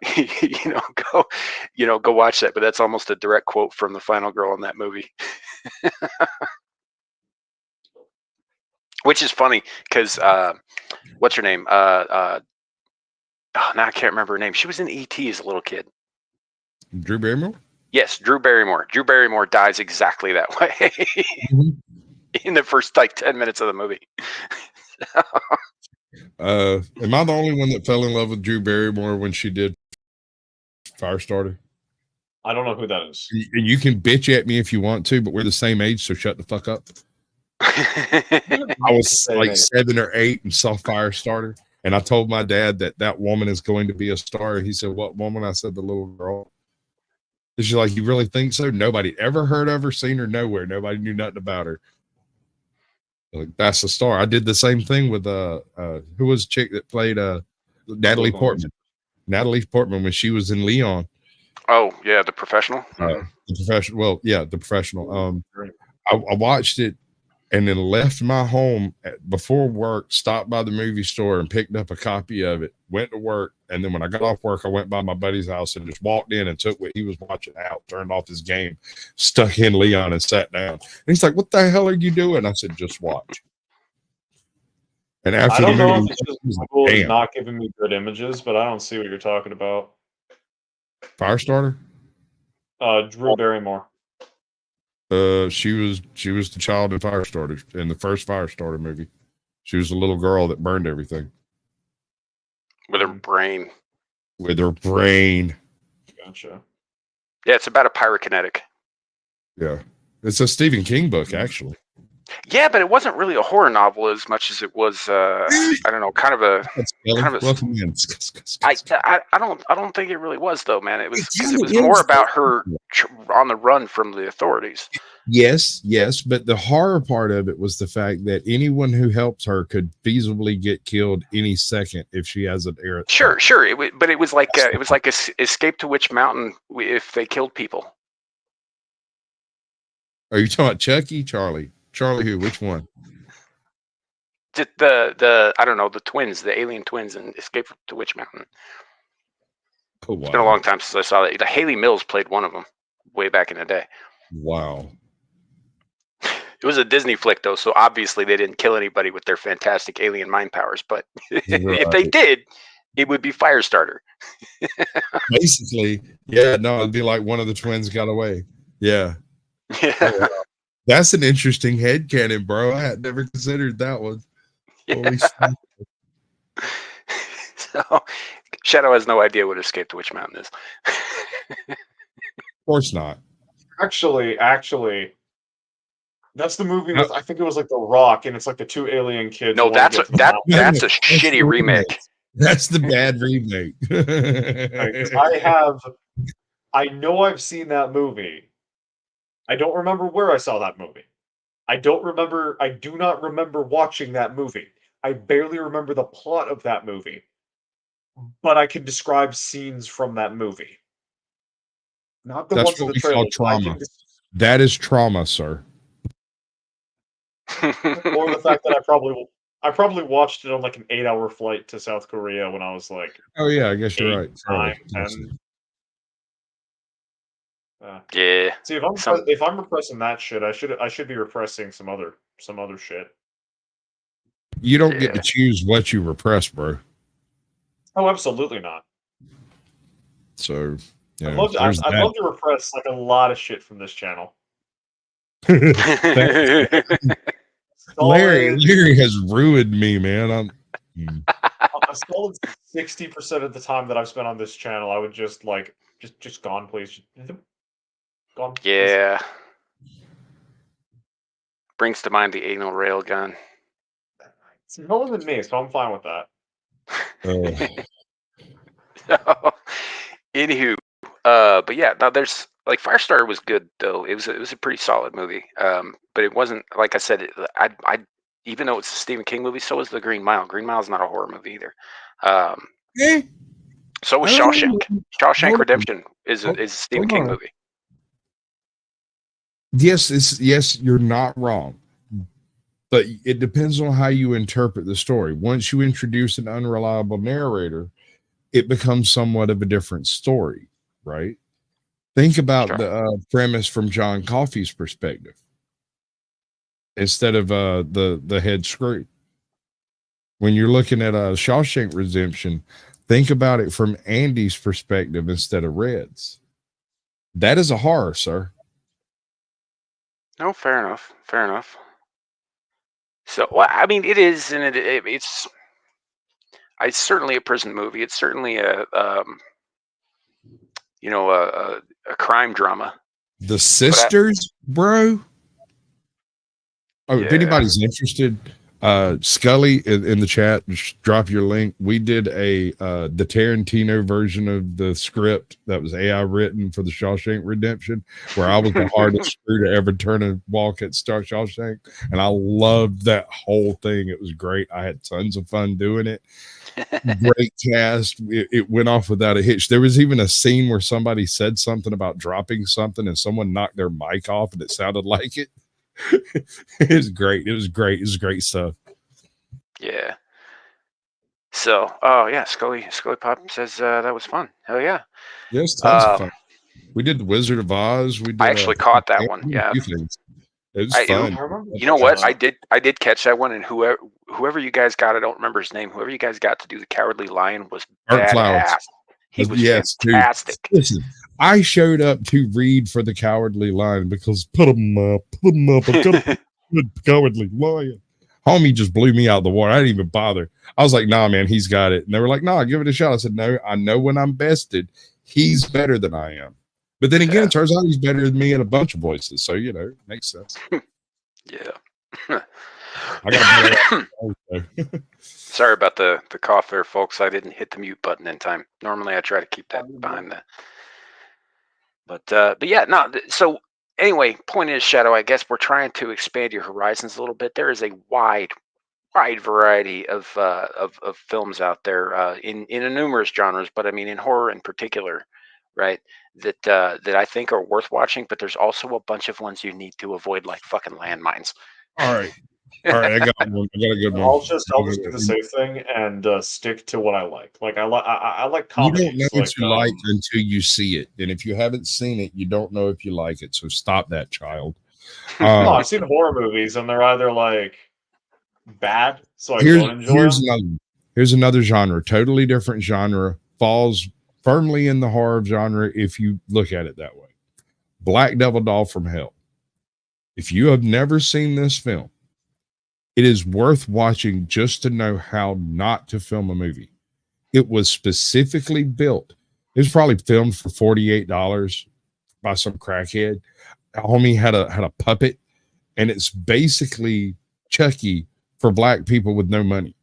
watch that. But that's almost a direct quote from the final girl in that movie. Which is funny because what's her name? Now I can't remember her name. She was in E.T. as a little kid. Drew Barrymore? Yes, Drew Barrymore. Drew Barrymore dies exactly that way. In the first like 10 minutes of the movie. Am I the only one that fell in love with Drew Barrymore when she did Firestarter? I don't know who that is. You can bitch at me if you want to, but we're the same age, so shut the fuck up. I was like 7 or 8 and saw Firestarter, and I told my dad that woman is going to be a star. He said, "What woman?" I said, "The little girl." She's like, "You really think so?" Nobody ever heard of her, seen her nowhere. Nobody knew nothing about her. Like, that's a star. I did the same thing with who was the chick that played Natalie Portman. Natalie Portman when she was in Leon. Oh yeah, The Professional. The Professional. Well, yeah, The Professional. I watched it and then left my home before work, stopped by the movie store and picked up a copy of it, went to work, and then when I got off work, I went by my buddy's house and just walked in and took what he was watching out, turned off his game, stuck in Leon and sat down. And he's like, "What the hell are you doing?" I said, "Just watch." And after I don't know movie, if it's just Google is not giving me good images, but I don't see what you're talking about. Firestarter? Drew Barrymore. She was the child in Firestarter in the first Firestarter movie. She was the little girl that burned everything. with her brain. With her brain. Gotcha. Yeah, it's about a pyrokinetic. Yeah. It's a Stephen King book, actually. Yeah, but it wasn't really a horror novel as much as it was. I don't know, kind of a. Welcome in. I don't think it really was though, man. It was because it was more about her on the run from the authorities. Yes, but the horror part of it was the fact that anyone who helps her could feasibly get killed any second if she has an air. Sure. But it was like Escape to Witch Mountain if they killed people. Are you talking about Chucky, Charlie? Charlie who? Which one? The I don't know, the twins, the alien twins in Escape to Witch Mountain. Oh, wow. It's been a long time since I saw that. Haley Mills played one of them way back in the day. Wow. It was a Disney flick though, so obviously they didn't kill anybody with their fantastic alien mind powers. But if they did, it would be Firestarter. Basically, yeah. No, it'd be like one of the twins got away. Yeah. Yeah. Oh, wow. That's an interesting headcanon, bro. I had never considered that one. Yeah. So, Shadow has no idea what Escape to Witch Mountain is. Of course not. Actually, that's the movie with, I think it was like The Rock, and it's like the two alien kids. No, that's a shitty remake. That's the bad remake. I know I've seen that movie. I don't remember where I saw that movie. I do not remember watching that movie. I barely remember the plot of that movie. But I can describe scenes from that movie. Not the ones in the trailer. Trauma. That is trauma, sir. Or the fact that I probably watched it on like an 8-hour flight to South Korea when I was like, oh yeah, I guess you're right. 9, 10. Yeah. See, if I'm repressing that shit, I should be repressing some other shit. You don't get to choose what you repress, bro. Oh, absolutely not. So I'd love to repress like a lot of shit from this channel. Larry has ruined me, man. A solid 60% of the time that I've spent on this channel, I would just gone, please. Gone. Yeah. Brings to mind the anal rail gun. It's more than me, so I'm fine with that. Anywho, but yeah, now there's like Firestarter was good though. It was a pretty solid movie. But it wasn't, like I said, I even though it's a Stephen King movie, so is the Green Mile. Green Mile's not a horror movie either. So was Shawshank. Shawshank Redemption is a Stephen King movie. Yes, you're not wrong. But it depends on how you interpret the story. Once you introduce an unreliable narrator, it becomes somewhat of a different story, right? Think about the premise from John Coffey's perspective instead of the head screw. When you're looking at Shawshank Redemption, think about it from Andy's perspective instead of Red's. That is a horror, sir. No, fair enough. So, well, I mean, it is, and it's certainly a prison movie. It's certainly a crime drama. The Sisters, bro. Oh, if anybody's interested, Scully in the chat, just drop your link. We did the Tarantino version of the script that was AI written for the Shawshank Redemption, where I was the hardest screw to ever turn and walk at Shawshank, and I loved that whole thing. It was great. I had tons of fun doing it. Great cast. It went off without a hitch. There was even a scene where somebody said something about dropping something, and someone knocked their mic off, and it sounded like it. It was great. It was great stuff. Yeah. So, oh yeah, Scully Pop says that was fun. Hell yeah. Yes, tons of fun. We did the Wizard of Oz. I actually caught that one. Yeah. It was fun. You know what? I did catch that one, and whoever you guys got, I don't remember his name. Whoever you guys got to do the Cowardly Lion was badass. He was fantastic. Dude. Listen, I showed up to read for the Cowardly Lion because put him up. I got a good Cowardly Lion. Homie just blew me out of the water. I didn't even bother. I was like, nah, man, he's got it. And they were like, nah, give it a shot. I said, no, I know when I'm bested, he's better than I am. But then again, it turns out he's better than me in a bunch of voices. So, you know, it makes sense. Yeah. I got Sorry about the cough there, folks. I didn't hit the mute button in time. Normally I try to keep that behind the. But yeah, no. So anyway, point is, Shadow, I guess we're trying to expand your horizons a little bit. There is a wide variety of films out there in numerous genres, but I mean in horror in particular, right? That I think are worth watching. But there's also a bunch of ones you need to avoid, like fucking landmines. All right, I got one. I got a good one. I'll just do the safe thing and stick to what I like. Like I like You comedies. don't know what you like until you see it, and if you haven't seen it, you don't know if you like it. So stop that, child. No, I've seen horror movies, and they're either like bad, so I don't enjoy them. Here's another genre, totally different genre, falls firmly in the horror genre if you look at it that way. Black Devil Doll from Hell. If you have never seen this film, it is worth watching just to know how not to film a movie. It was specifically built. It was probably filmed for $48 by some crackhead. Homie had a puppet, and it's basically Chucky for black people with no money.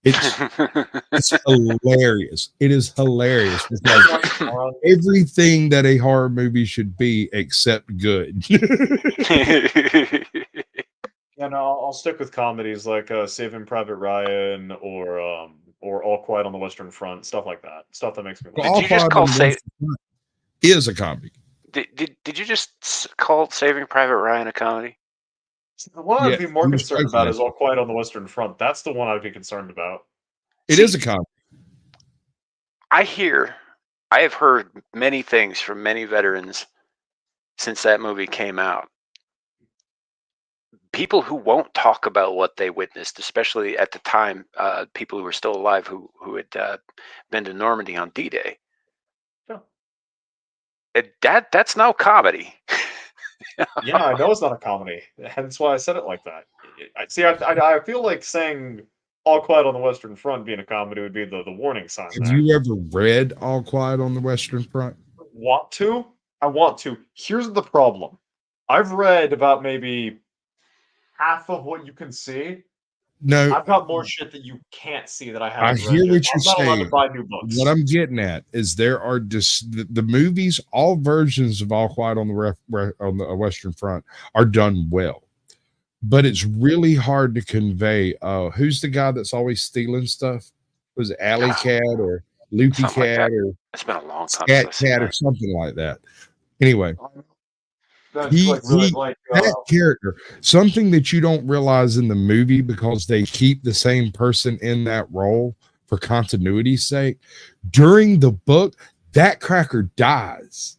It's hilarious. It is hilarious. It's like everything that a horror movie should be except good. Yeah, no, I'll stick with comedies like Saving Private Ryan or All Quiet on the Western Front, stuff like that. Stuff that makes me laugh. Did you just call is a comedy? Did you just call Saving Private Ryan a comedy? The one I'd be more concerned about is All Quiet on the Western Front. That's the one I'd be concerned about. It is a comedy. I have heard many things from many veterans since that movie came out. People who won't talk about what they witnessed, especially at the time, people who were still alive who had been to Normandy on D-Day. Yeah. That's no comedy. Yeah, I know it's not a comedy. That's why I said it like that. I feel like saying All Quiet on the Western Front being a comedy would be the warning sign. Have you ever read All Quiet on the Western Front? I want to. Here's the problem. I've read about maybe half of what you can see. No, I've got more shit that you can't see that I haven't read. I hear what you're saying. I'm not allowed to buy new books. What I'm getting at is there are just the movies, all versions of All Quiet on the Western Front are done well, but it's really hard to convey. Who's the guy that's always stealing stuff? Was it Alley Cat or Lukey Cat or it's been a long time Scat Cat or something like that? Anyway. That character, something that you don't realize in the movie because they keep the same person in that role for continuity's sake. During the book, that cracker dies,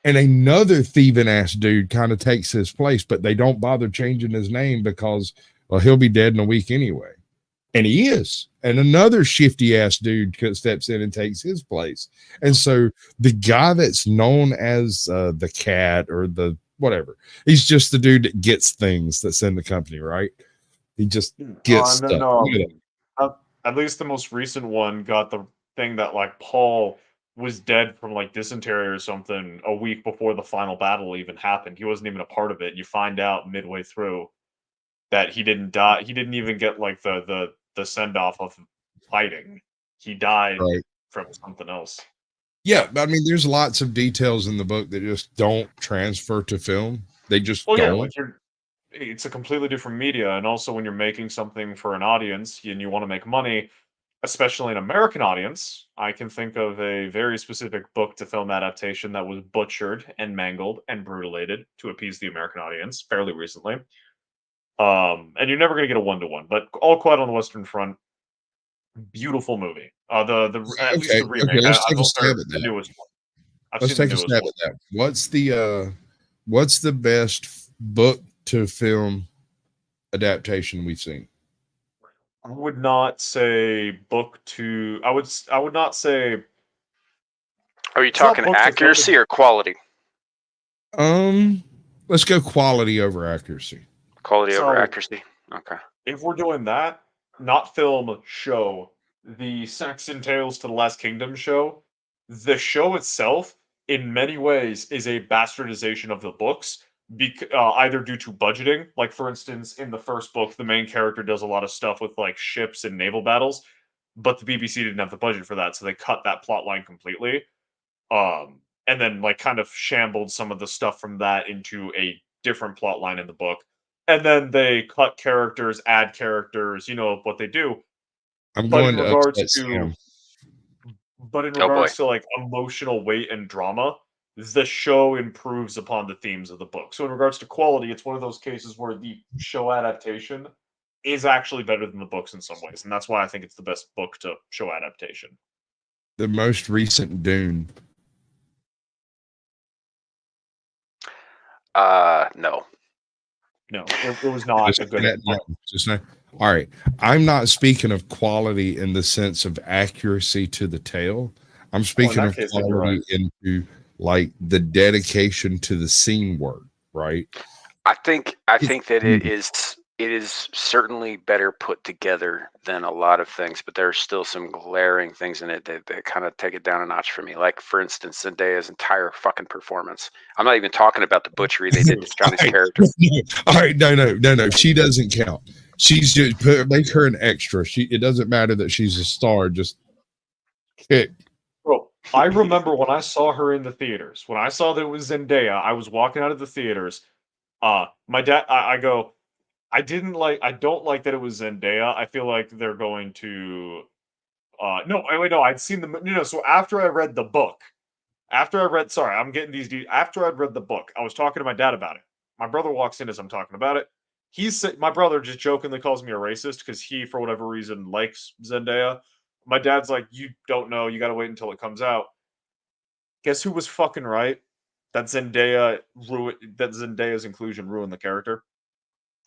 and another thieving ass dude kind of takes his place, but they don't bother changing his name because, well, he'll be dead in a week anyway. And he is. And another shifty ass dude steps in and takes his place. And so the guy that's known as the cat or the whatever, he's just the dude that gets things that's in the company, right? He just gets stuff. At least the most recent one got the thing that like Paul was dead from like dysentery or something a week before the final battle even happened. He wasn't even a part of it. You find out midway through that he didn't die. He didn't even get like the send off of fighting. He died from something else. Yeah, I mean, there's lots of details in the book that just don't transfer to film. They just don't. Yeah, like it's a completely different media, and also when you're making something for an audience and you want to make money, especially an American audience, I can think of a very specific book to film adaptation that was butchered and mangled and brutalated to appease the American audience fairly recently. And you're never going to get a one-to-one, but All Quiet on the Western Front, beautiful movie. At least the remake. Let's take a stab at that. The newest one. Let's take a stab at that. What's the best book to film adaptation we've seen? I would not say book to. I would not say. Are you talking accuracy or quality? Let's go quality over accuracy. Quality over accuracy. Okay. if we're doing that, not film, show, the Saxon Tales to the Last Kingdom show, the show itself, in many ways, is a bastardization of the books, either due to budgeting, like for instance, in the first book, the main character does a lot of stuff with like ships and naval battles, but the BBC didn't have the budget for that, so they cut that plot line completely. And then like kind of shambled some of the stuff from that into a different plot line in the book. And then they cut characters, add characters, what they do. I'm But in going to regards upset to Sam. but in Oh boy. regards to like emotional weight and drama, the show improves upon the themes of the book. So in regards to quality, it's one of those cases where the show adaptation is actually better than the books in some ways, and that's why I think it's the best book to show adaptation. The most recent Dune. No. No, it was not a good. All right. I'm not speaking of quality in the sense of accuracy to the tale. I'm speaking of quality into like the dedication to the scene work, right? I think that it is certainly better put together than a lot of things, but there are still some glaring things in it that kind of take it down a notch for me. Like, for instance, Zendaya's entire fucking performance. I'm not even talking about the butchery they did to Johnny's character. All right, no. She doesn't count. She's just make her an extra. It doesn't matter that she's a star. Just kick. Bro, I remember when I saw her in the theaters. When I saw that it was Zendaya, I was walking out of the theaters. My dad, I go, I don't like that it was Zendaya. I feel like they're going to, no, I'd seen so after I read the book, after I'd read the book, I was talking to my dad about it. My brother walks in as I'm talking about it. My brother just jokingly calls me a racist because he, for whatever reason, likes Zendaya. My dad's like, you don't know, you gotta wait until it comes out. Guess who was fucking right? That Zendaya's inclusion ruined the character.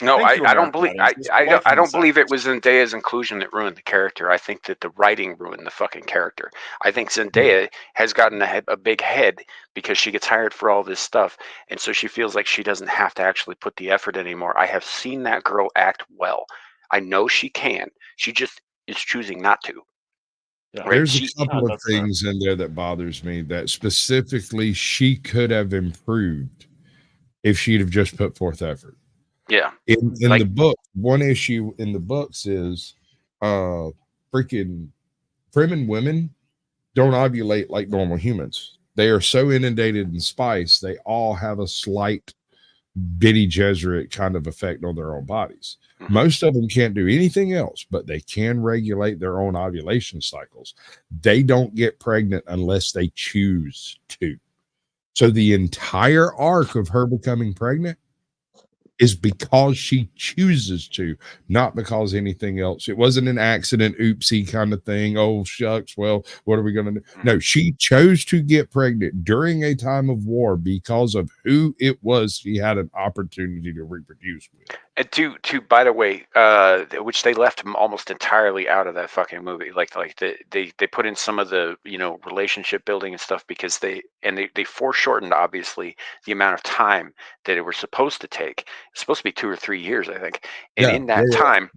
No, Thank you, I don't American believe audience. I don't believe it was Zendaya's inclusion that ruined the character. I think that the writing ruined the fucking character. I think Zendaya has gotten a big head because she gets hired for all this stuff, and so she feels like she doesn't have to actually put the effort anymore. I have seen that girl act well. I know she can. She just is choosing not to. Yeah. Right? There's a couple of things in there that bothers me that specifically she could have improved if she'd have just put forth effort. Yeah. In the book, one issue in the books is freaking Fremen women don't ovulate like normal humans. They are so inundated in spice, they all have a slight Bene Gesserit kind of effect on their own bodies. Mm-hmm. Most of them can't do anything else, but they can regulate their own ovulation cycles. They don't get pregnant unless they choose to. So the entire arc of her becoming pregnant is because she chooses to, not because anything else. It wasn't an accident, oopsie kind of thing. Oh, shucks. Well, what are we going to do? No, she chose to get pregnant during a time of war because of who it was she had an opportunity to reproduce with. And by the way, which they left almost entirely out of that fucking movie. Like they put in some of the relationship building and stuff because they foreshortened obviously the amount of time that it was supposed to take. It's supposed to be 2 or 3 years, I think. And in that time,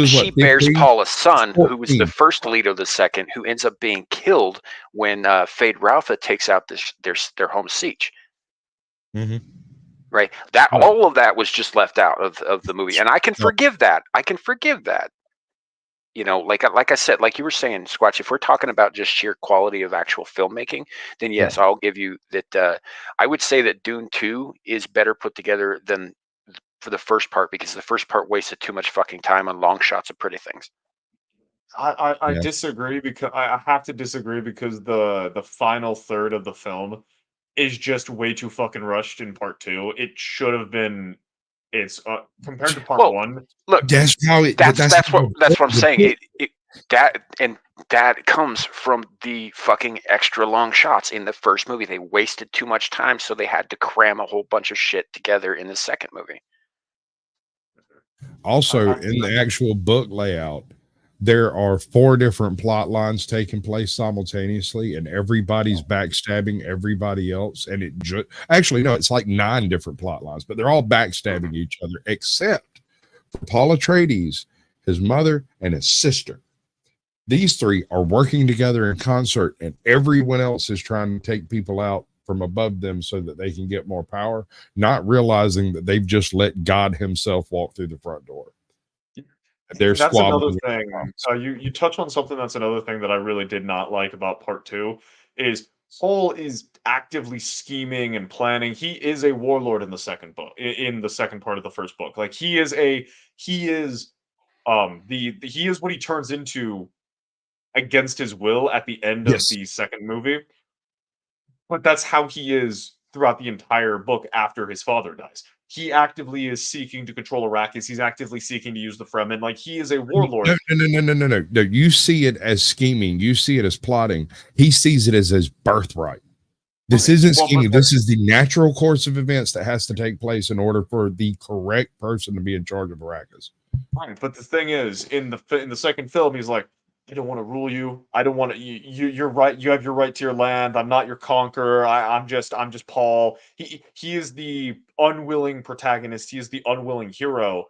she bears Paula's son, 14. Who was the first lead of the second, who ends up being killed when Fade Ralpha takes out their home siege. Mm-hmm. Right, all of that was just left out of the movie, and I can forgive that. Like I said, like you were saying, Squatch. If we're talking about just sheer quality of actual filmmaking, then yes, I'll give you that. I would say that Dune 2 is better put together than for the first part because the first part wasted too much fucking time on long shots of pretty things. I disagree because I have to disagree because the final third of the film is just way too fucking rushed in part 2. It should have been. It's compared to part 1. Look, that's what I'm saying. That comes from the fucking extra long shots in the first movie. They wasted too much time, so they had to cram a whole bunch of shit together in the second movie. Also, in the actual book layout, there are 4 different plot lines taking place simultaneously, and everybody's backstabbing everybody else. And it's like 9 different plot lines, but they're all backstabbing each other, except Paul Atreides, his mother, and his sister. These three are working together in concert, and everyone else is trying to take people out from above them so that they can get more power, not realizing that they've just let God himself walk through the front door. They're That's another squabbling. thing. You touch on something that's another thing that I really did not like about part two is Paul is actively scheming and planning. He is a warlord in the second book, in the second part of the first book. Like he is he is what he turns into against his will at the end of Yes. the second movie. But that's how he is throughout the entire book after his father dies. He actively is seeking to control Arrakis. He's actively seeking to use the Fremen. Like he is a warlord. No. You see it as scheming. You see it as plotting. He sees it as his birthright. This isn't scheming. This is the natural course of events that has to take place in order for the correct person to be in charge of Arrakis. Right, but the thing is, in the second film, he's like, I don't want to rule you. I don't want to. You're right. You have your right to your land. I'm not your conqueror. I'm just Paul. He is the unwilling protagonist. He is the unwilling hero.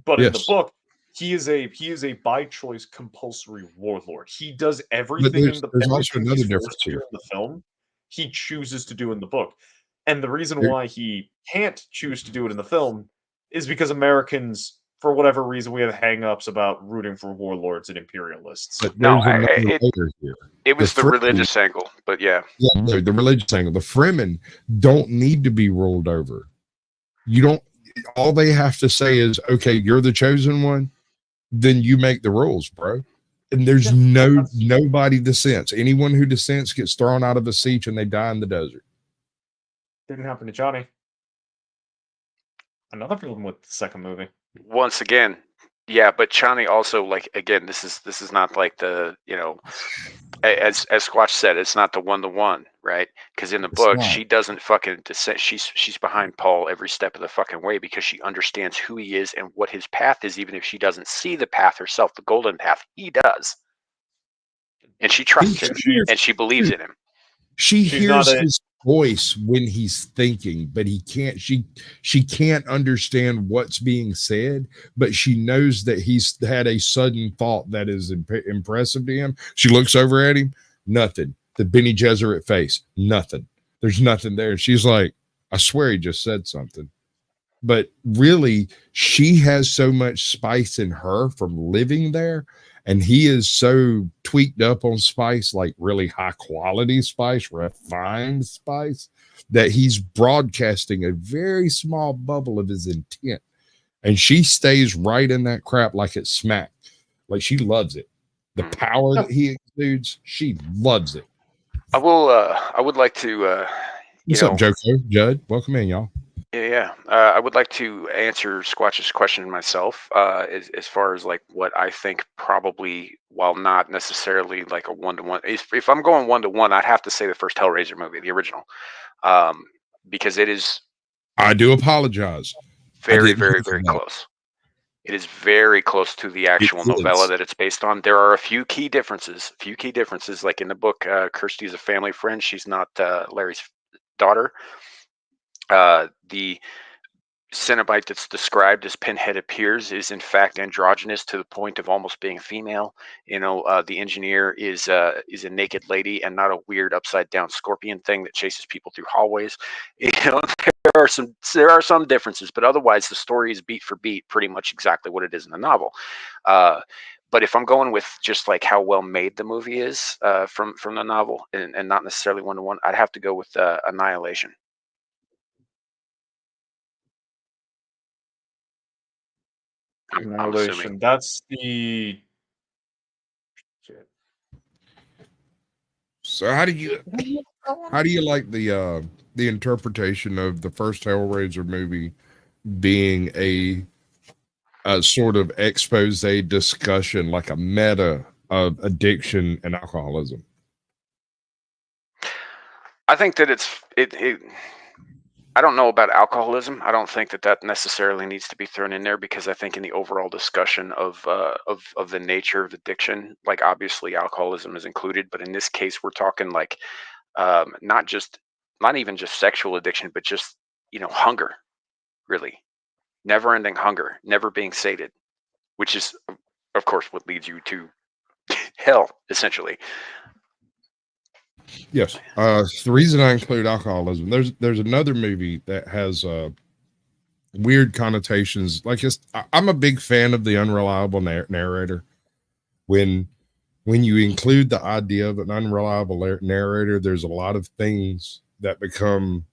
But in the Yes. book, he is a by choice compulsory warlord. He does But everything there's also everything another he's difference forced to do here. in the film. He chooses to do in the book, and the reason There- why he can't choose to do it in the film is because Americans, for whatever reason, we have hang-ups about rooting for warlords and imperialists. But No, there's another layer here. it was the Fremen- religious angle, but yeah. the religious angle. The Fremen don't need to be ruled over. You don't. All they have to say is, "Okay, you're the chosen one. Then you make the rules, bro." And there's nobody dissents. Anyone who dissents gets thrown out of the siege and they die in the desert. Didn't happen to Johnny. Another problem with the second movie. Once again, yeah, but Chani also, like, again, this is not like the, as Squatch said, it's not the one-to-one, right? Because in the It's book, not. she doesn't fucking dissent. She's behind Paul every step of the fucking way because she understands who he is and what his path is, even if she doesn't see the path herself, the golden path. He does, and she trusts him, and she believes in him. She She's not hears a- his voice when he's thinking, but he can't. She can't understand what's being said, but she knows that he's had a sudden thought that is impressive to him. She looks over at him, nothing. The Bene Gesserit face, nothing. There's nothing there. She's like, I swear he just said something. But really, she has so much spice in her from living there, and he is so tweaked up on spice, like really high quality spice, refined spice, that he's broadcasting a very small bubble of his intent. And she stays right in that crap like it's smack. Like she loves it. The power that he exudes, she loves it. I would like to, What's up, Joko? Judd, welcome in, y'all. Yeah. I would like to answer Squatch's question myself, as far as like what I think probably, while not necessarily like a one-to-one. If I'm going one-to-one, I'd have to say the first Hellraiser movie, the original, because it is I do apologize. very, very, very close. It is very close to the actual novella that it's based on. There are a few key differences. Like in the book, Kirsty is a family friend. She's not Larry's daughter. The Cenobite that's described as Pinhead appears is in fact androgynous to the point of almost being female. The engineer is a naked lady and not a weird upside down scorpion thing that chases people through hallways. There are some differences, but otherwise the story is beat for beat pretty much exactly what it is in the novel. But if I'm going with just like how well made the movie is from the novel and not necessarily one-to-one, I'd have to go with Annihilation. I'm assuming. That's the. So how do you like the interpretation of the first Hellraiser movie being a sort of expose discussion, like a meta of addiction and alcoholism? I think that I don't know about alcoholism. I don't think that necessarily needs to be thrown in there because I think in the overall discussion of the nature of addiction, like obviously alcoholism is included, but in this case we're talking like not even just sexual addiction, but just hunger, really. never-ending hunger, never being sated, which is, of course, what leads you to hell, essentially. Yes. The reason I include alcoholism, there's another movie that has weird connotations. Like I'm a big fan of the unreliable narrator. When you include the idea of an unreliable narrator, there's a lot of things that become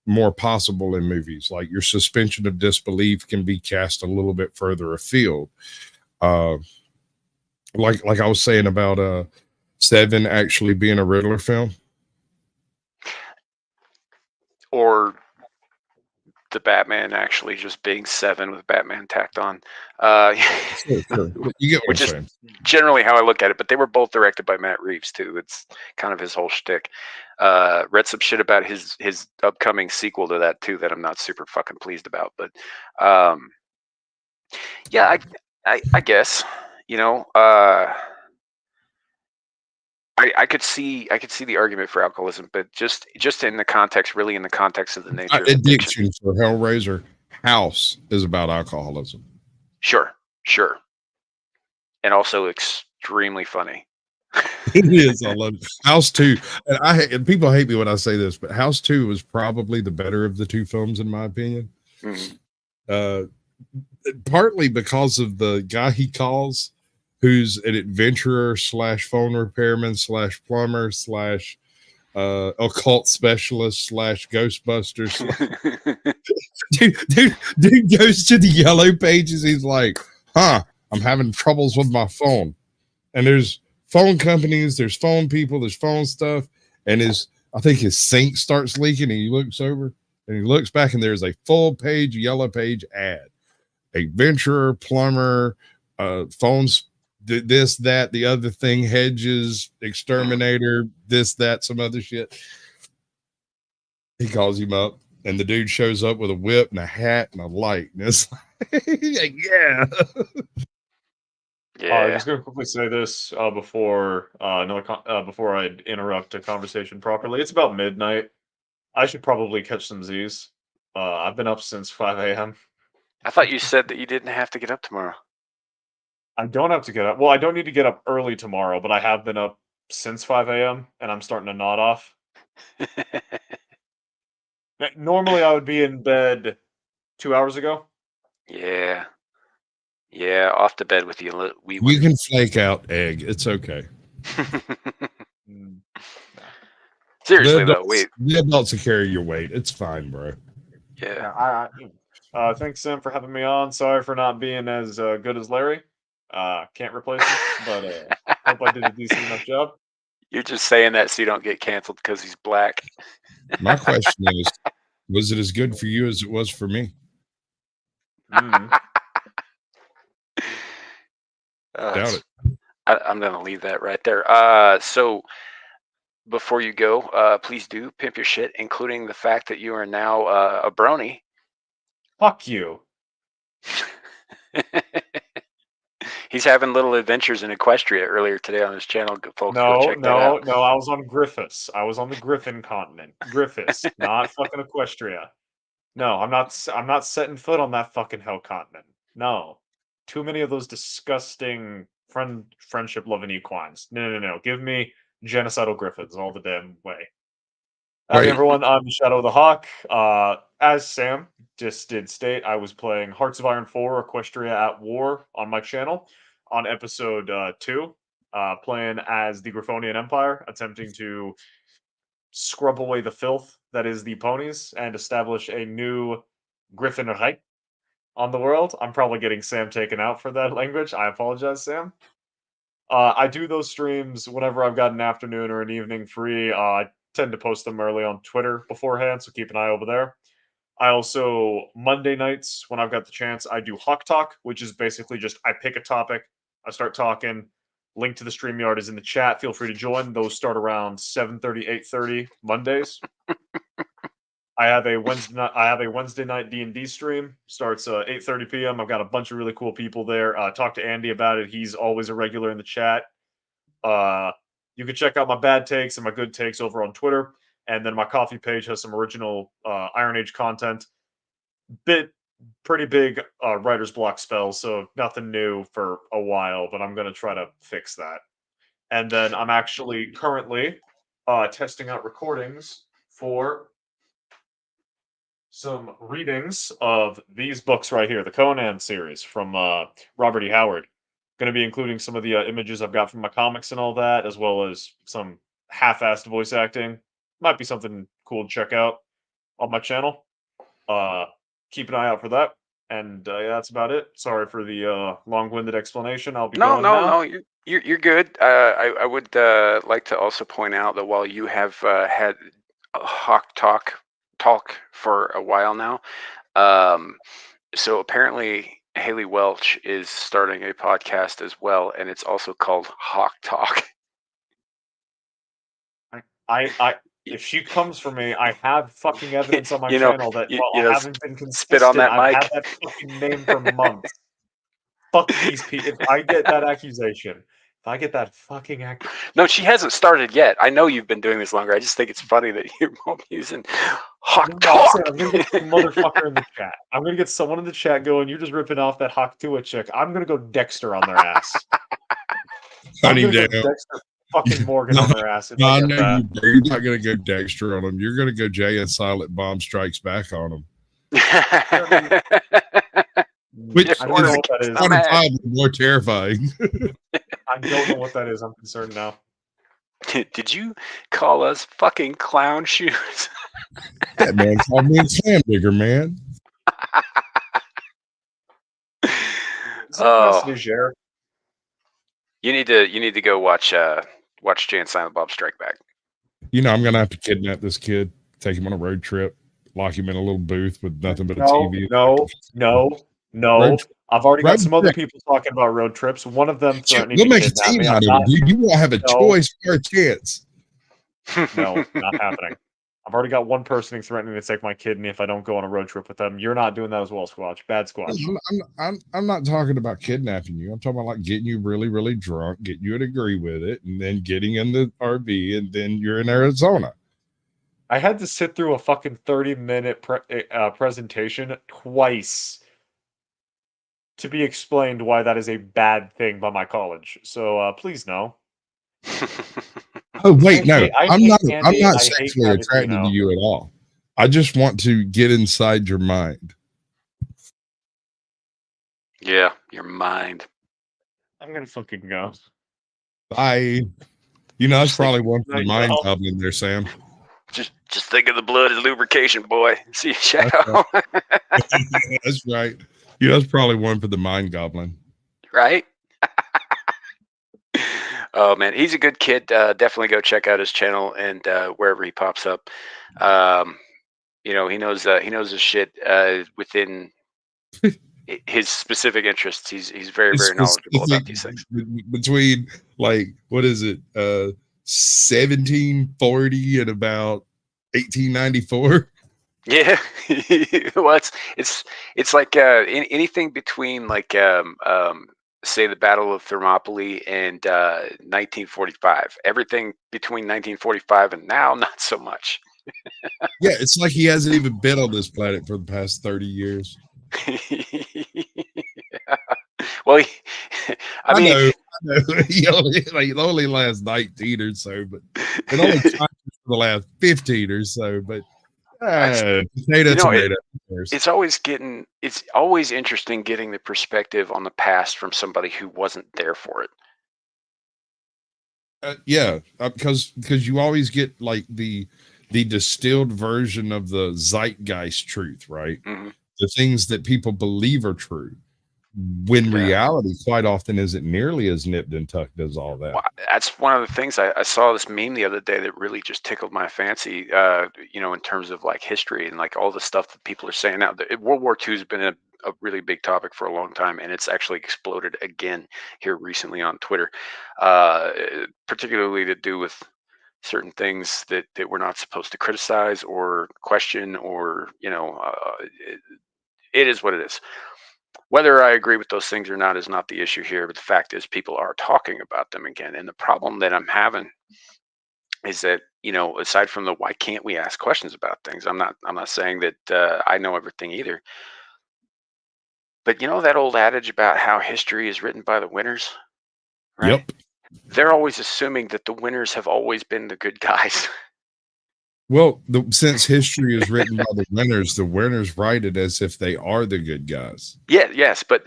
more possible in movies. Like your suspension of disbelief can be cast a little bit further afield. Like I was saying about Seven actually being a Riddler film. Or the Batman actually just being Seven with Batman tacked on. Sure. You get what which I'm is saying. generally how I look at it, but they were both directed by Matt Reeves too. It's kind of his whole shtick. Read some shit about his upcoming sequel to that too that I'm not super fucking pleased about. But yeah, I guess, you know, I could see the argument for alcoholism, but just in the context, really in the context of the nature of addiction. Addiction for Hellraiser. House is about alcoholism. Sure. And also extremely funny. It is. I love it. House 2. And people hate me when I say this, but House 2 was probably the better of the two films, in my opinion. Mm-hmm. Partly because of the guy he calls, who's an adventurer / phone repairman / plumber / occult specialist / Ghostbusters. dude goes to the yellow pages. He's like, I'm having troubles with my phone. And there's phone companies, there's phone people, there's phone stuff. And I think his sink starts leaking, and he looks over and he looks back, and there's a full page, yellow page ad. Adventurer, plumber, phones, this, that, the other thing, hedges, exterminator, this, that, some other shit. He calls him up, and the dude shows up with a whip and a hat and a light. And it's like, yeah. I'm just gonna quickly say this before before I interrupt a conversation properly. It's about midnight. I should probably catch some Z's. I've been up since 5 a.m. I thought you said that you didn't have to get up tomorrow. I don't have to get up. Well, I don't need to get up early tomorrow, but I have been up since 5 a.m. and I'm starting to nod off. Normally, I would be in bed 2 hours ago. Yeah, off to bed with you. You can flake out egg. It's okay. Seriously though, wait. The adults will carry your weight. It's fine, bro. Yeah. Thanks, Sam, for having me on. Sorry for not being as good as Larry. Can't replace him, but hope I did a decent enough job. You're just saying that so you don't get canceled because he's black. My question is, was it as good for you as it was for me? Doubt it. I'm going to leave that right there. So before you go, please do pimp your shit, including the fact that you are now a brony. Fuck you. He's having little adventures in Equestria earlier today on his channel. Folks, go check that out. No, I was on Griffiths. I was on the Griffin continent. Griffiths, not fucking Equestria. No, I'm not setting foot on that fucking hell continent. No. Too many of those disgusting friendship loving equines. No. Give me genocidal griffins all the damn way. Howdy everyone, I'm Shadow the Hawk. As Sam just did state, I was playing Hearts of Iron 4 Equestria at War on my channel on episode 2, playing as the Griffonian Empire, attempting to scrub away the filth that is the ponies and establish a new Griffin Reich on the world. I'm probably getting Sam taken out for that language. I apologize, Sam. I do those streams whenever I've got an afternoon or an evening free. I tend to post them early on Twitter beforehand, so keep an eye over there. I also, Monday nights, when I've got the chance, I do Hawk Talk, which is basically just I pick a topic, I start talking. Link to the StreamYard is in the chat. Feel free to join. Those start around 7:30, 8:30 Mondays. I have a Wednesday night D&D stream. Starts 8:30 p.m. I've got a bunch of really cool people there. Talk to Andy about it. He's always a regular in the chat. You can check out my bad takes and my good takes over on Twitter. And then my coffee page has some original Iron Age content. Bit pretty big writer's block spell, so nothing new for a while, but I'm going to try to fix that. And then I'm actually currently testing out recordings for some readings of these books right here, the Conan series from Robert E. Howard. Going to be including some of the images I've got from my comics and all that, as well as some half-assed voice acting. Might be something cool to check out on my channel. Keep an eye out for that. And yeah, that's about it. Sorry for the long-winded explanation. I'll be No, going no, now. no. You're good. I would like to also point out that while you have had a Hawk talk for a while now, so apparently Haley Welch is starting a podcast as well, and it's also called Hawk Talk. If she comes for me, I have fucking evidence on my You know, channel that you while I know, haven't been spit on consistent, that I've had mic. that fucking name for months. Fuck these people. If I get that accusation, if I get that fucking accusation. No, she hasn't started yet. I know you've been doing this longer. I just think it's funny that you're using Hawk Talk. I'm gonna get some motherfucker in the chat. I'm gonna get someone in the chat going, you're just ripping off that Hawk Tua chick. I'm gonna go Dexter on their ass. I'm Honey gonna go down. Dexter fucking Morgan on their ass if No, I I get know that. you, bro. You're not going to go Dexter on them. You're going to go Jay and Silent Bomb Strikes Back on them. Which Just I don't order know the what that kids is. I'm at. quantifiably more terrifying. I don't know what that is. I'm concerned now. Did you call us fucking clown shoes? That man called me a clam digger, man. Oh, Niger. you need to go watch Jay and Silent Bob Strike Back. You know, I'm going to have to kidnap this kid, take him on a road trip, lock him in a little booth with nothing but a TV. No. I've already got Road some other trip. people talking about road trips. One of them threatening We'll to make a kidnap team me. out of it, dude. You won't have a choice or a chance. No, not happening. I've already got one person threatening to take my kidney if I don't go on a road trip with them. You're not doing that as well, Squatch. Bad Squatch. I'm not talking about kidnapping you. I'm talking about like getting you really, really drunk, getting you to agree with it, and then getting in the RV, and then you're in Arizona. I had to sit through a fucking 30-minute presentation twice to be explained why that is a bad thing by my college. So please no. Oh wait, no, I'm not I hate sexually Candy, attracted to you at all. I just want to get inside your mind. Yeah, your mind. I'm gonna fucking go. Bye. You know, that's Just think- probably one for the Night, mind y'all. goblin there, Sam. Just think of the blood as lubrication, boy. See, Shadow. That's right. You know, that's probably one for the mind goblin. Right? Oh man, he's a good kid. Definitely go check out his channel and wherever he pops up. You know, he knows his shit within his specific interests. He's very, very knowledgeable about these things. Between like, what is it, 1740 and about 1894. Yeah, well, it's like anything between like say the Battle of Thermopylae and 1945. Everything between 1945 and now, not so much. Yeah, it's like he hasn't even been on this planet for the past 30 years. Yeah. Well, I mean, know. He only lasts 19 or so, but it only for the last 15 or so. But tomato. It's always interesting getting the perspective on the past from somebody who wasn't there for it. Because you always get like the distilled version of the zeitgeist truth, right? Mm-hmm. The things that people believe are true, when reality quite often isn't nearly as nipped and tucked as all that. Well, that's one of the things I saw this meme the other day that really just tickled my fancy, you know, in terms of like history and like all the stuff that people are saying now. World War II has been a really big topic for a long time, and it's actually exploded again here recently on Twitter, particularly to do with certain things that we're not supposed to criticize or question, or, you know, it is what it is. Whether I agree with those things or not is not the issue here, but the fact is people are talking about them again. And the problem that I'm having is that, you know, aside from the why can't we ask questions about things, I'm not saying that I know everything either. But you know that old adage about how history is written by the winners, right? Yep. They're always assuming that the winners have always been the good guys. Well, since history is written by the winners write it as if they are the good guys. Yeah, yes, but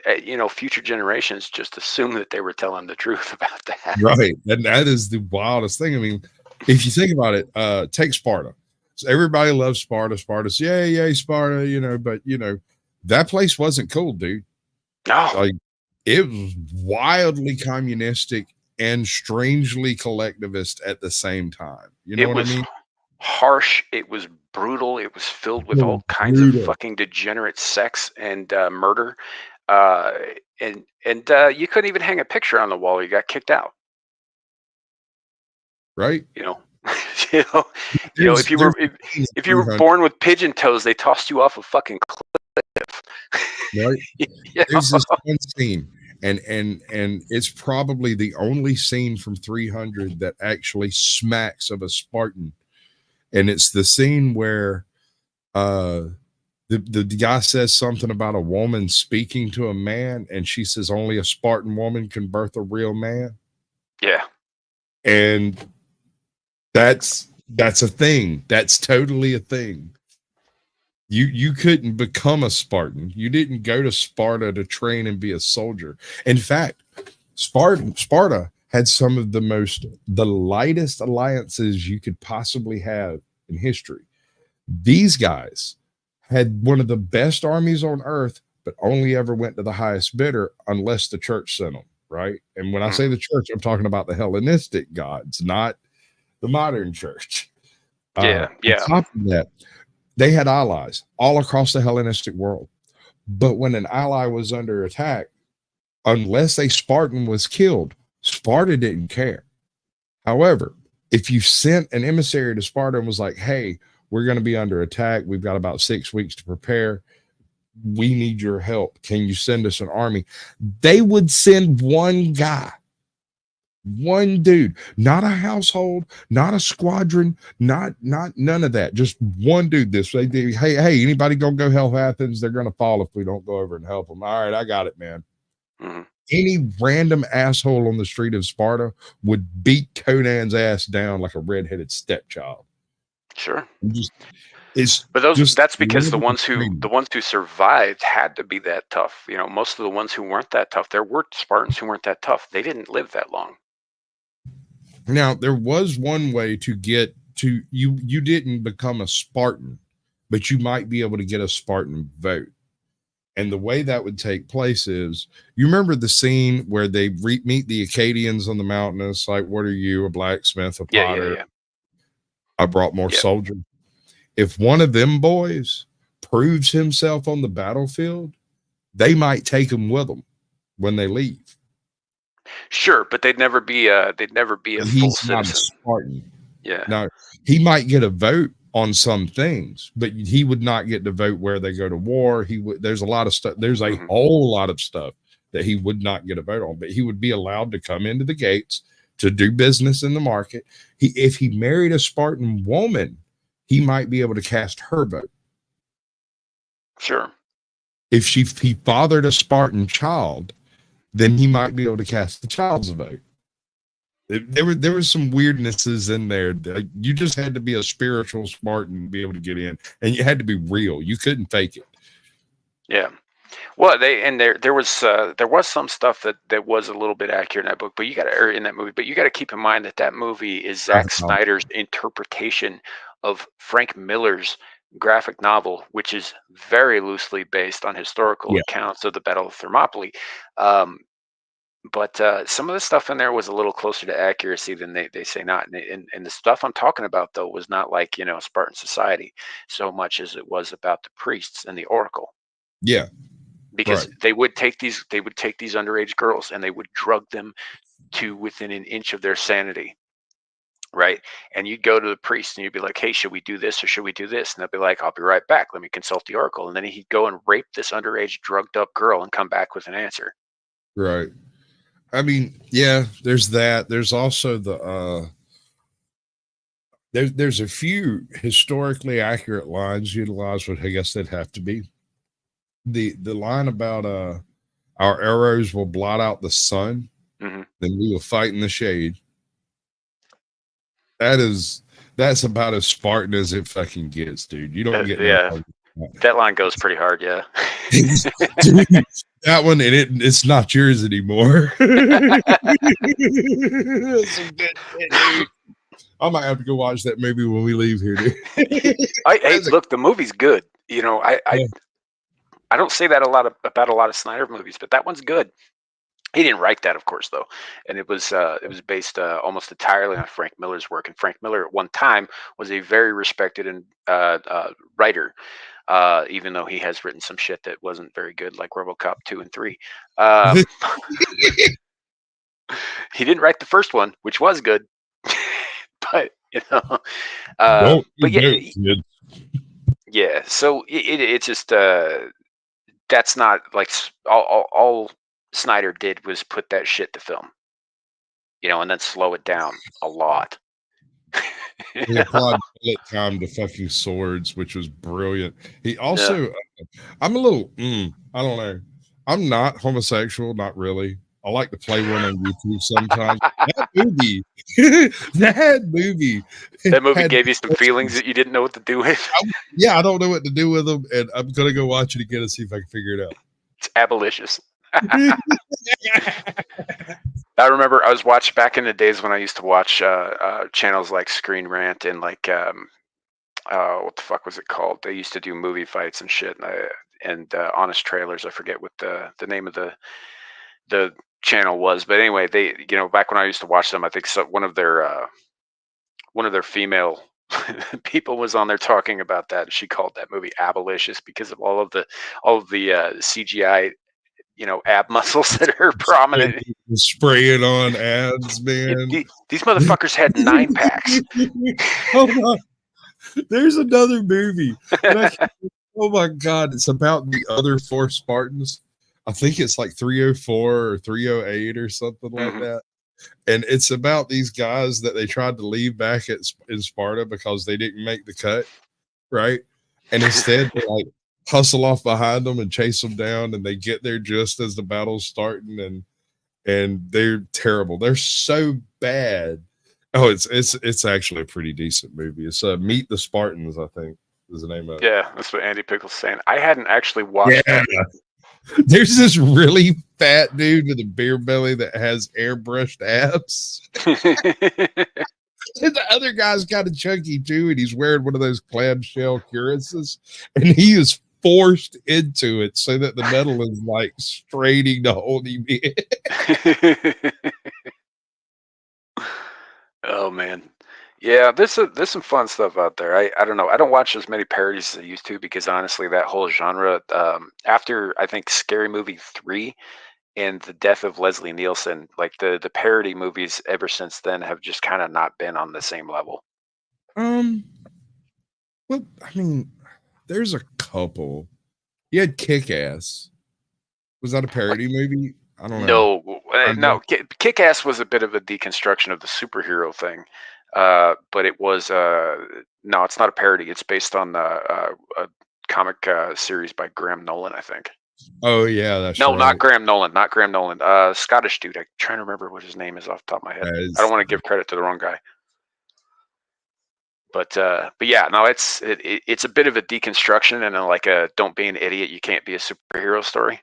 future generations just assume that they were telling the truth about that. Right. And that is the wildest thing. I mean, if you think about it, take Sparta. So everybody loves Sparta. Sparta's yay, Sparta, but that place wasn't cool, dude. No. Like, it was wildly communistic and strangely collectivist at the same time. You know what I mean? Harsh, it was brutal, it was filled with all kinds of fucking degenerate sex and murder, and you couldn't even hang a picture on the wall or you got kicked out, right? If you were born with pigeon toes, they tossed you off a fucking cliff. Right. There's this one scene, and it's probably the only scene from 300 that actually smacks of a Spartan. And it's the scene where the guy says something about a woman speaking to a man, and she says only a Spartan woman can birth a real man. Yeah. And that's a thing. That's totally a thing. You couldn't become a Spartan. You didn't go to Sparta to train and be a soldier. In fact, Sparta had some of the lightest alliances you could possibly have in history. These guys had one of the best armies on earth, but only ever went to the highest bidder unless the church sent them, right? And when I say the church, I'm talking about the Hellenistic gods, not the modern church. Yeah. On top of that, they had allies all across the Hellenistic world. But when an ally was under attack, unless a Spartan was killed, Sparta didn't care. However, if you sent an emissary to Sparta and was like, hey, we're going to be under attack, we've got about 6 weeks to prepare, we need your help, can you send us an army? They would send one guy, one dude, not a household, not a squadron, not none of that, just one dude. Hey, anybody gonna go help Athens? They're gonna fall if we don't go over and help them. All right, I got it, man. Any random asshole on the street of Sparta would beat Conan's ass down like a redheaded stepchild. Sure. That's because the ones who survived had to be that tough. Most of the ones who weren't that tough, there were Spartans who weren't that tough. They didn't live that long. Now, there was one way to get to you didn't become a Spartan, but you might be able to get a Spartan vote. And the way that would take place is, you remember the scene where they meet the Acadians on the mountain. And it's like, what are you, a blacksmith, a potter? Yeah. I brought more soldiers. If one of them boys proves himself on the battlefield, they might take him with them when they leave. Sure, but they'd never be a full citizen. Not a Spartan. Yeah. Now, he might get a vote on some things, but he would not get to vote where they go to war. There's a lot of stuff. There's a whole lot of stuff that he would not get a vote on, but he would be allowed to come into the gates to do business in the market. If he married a Spartan woman, he might be able to cast her vote. Sure. If he fathered a Spartan child, then he might be able to cast the child's vote. There were some weirdnesses in there. You just had to be a spiritual Spartan to be able to get in, and you had to be real. You couldn't fake it. Yeah. Well, there was some stuff that was a little bit accurate in that book, but in that movie. But you got to keep in mind that movie is Zack Snyder's interpretation of Frank Miller's graphic novel, which is very loosely based on historical accounts of the Battle of Thermopylae. But some of the stuff in there was a little closer to accuracy than they say not. And the stuff I'm talking about, though, was not like, Spartan society so much as it was about the priests and the oracle. Yeah. Because they would take these underage girls and they would drug them to within an inch of their sanity. Right. And you'd go to the priest and you'd be like, hey, should we do this or should we do this? And they'll be like, I'll be right back. Let me consult the oracle. And then he'd go and rape this underage drugged up girl and come back with an answer. Right. I mean, yeah, there's that. There's also there's a few historically accurate lines utilized, but I guess they'd have to be. the line about our arrows will blot out the sun, Mhm. then we will fight in the shade. That's about as Spartan as it fucking gets, dude. You don't get no Yeah, harder than that line goes pretty hard. Yeah. that. Dude, that one, and it's not yours anymore. That's some good shit, dude. I might have to go watch that maybe when we leave here, dude. Hey, look, the movie's good. You know, I don't say that about a lot of Snyder movies, but that one's good. He didn't write that, of course, though, and it was based almost entirely on Frank Miller's work. And Frank Miller, at one time, was a very respected and writer, even though he has written some shit that wasn't very good, like RoboCop 2 and 3. He didn't write the first one, which was good, but Don't but yeah, kid. yeah. So it's just that's not like all Snyder did was put that shit to film, and then slow it down a lot. He applied bullet time to fucking swords, which was brilliant. He also, I'm a little, I don't know. I'm not homosexual, not really. I like to play one on YouTube sometimes. That movie, that movie gave you some feelings that you didn't know what to do with. I don't know what to do with them, and I'm gonna go watch it again and see if I can figure it out. It's abolitious. I remember I was watching back in the days when I used to watch channels like Screen Rant and like what the fuck was it called? They used to do movie fights and shit, and Honest Trailers. I forget what the name of the channel was, but anyway, they back when I used to watch them, I think one of their female people was on there talking about that, and she called that movie abolitious because of all of the CGI ab muscles that are prominent. Spraying on ads, man. These motherfuckers had 9 packs. Hold on. There's another movie. Oh my God. It's about the other 4 Spartans. I think it's like 304 or 308 or something like that. And it's about these guys that they tried to leave back in Sparta because they didn't make the cut. Right. And instead they like hustle off behind them and chase them down, and they get there just as the battle's starting, and they're terrible. They're so bad. Oh, it's actually a pretty decent movie. It's Meet the Spartans, I think, is the name of it. Yeah, that's what Andy Pickle's saying. I hadn't actually watched it. There's this really fat dude with a beer belly that has airbrushed abs. And the other guy's kind of chunky too, and he's wearing one of those clamshell cuirasses, and he is forced into it so that the metal is like straining to hold him in. Oh man, yeah. There's some fun stuff out there. I don't know. I don't watch as many parodies as I used to because honestly, that whole genre, after I think Scary Movie 3 and the death of Leslie Nielsen, like the parody movies ever since then have just kind of not been on the same level. Well, I mean, there's a couple. You had Kick-Ass. Was that a parody movie? I don't know. No. Kick-Ass was a bit of a deconstruction of the superhero thing, but it was no, it's not a parody. It's based on a comic series by Graham Nolan, I think. Oh yeah, that's no, right. not Graham Nolan. Scottish dude. I'm trying to remember what his name is off the top of my head. I don't want to give credit to the wrong guy. But yeah, no, it's a bit of a deconstruction and like a don't be an idiot, you can't be a superhero story.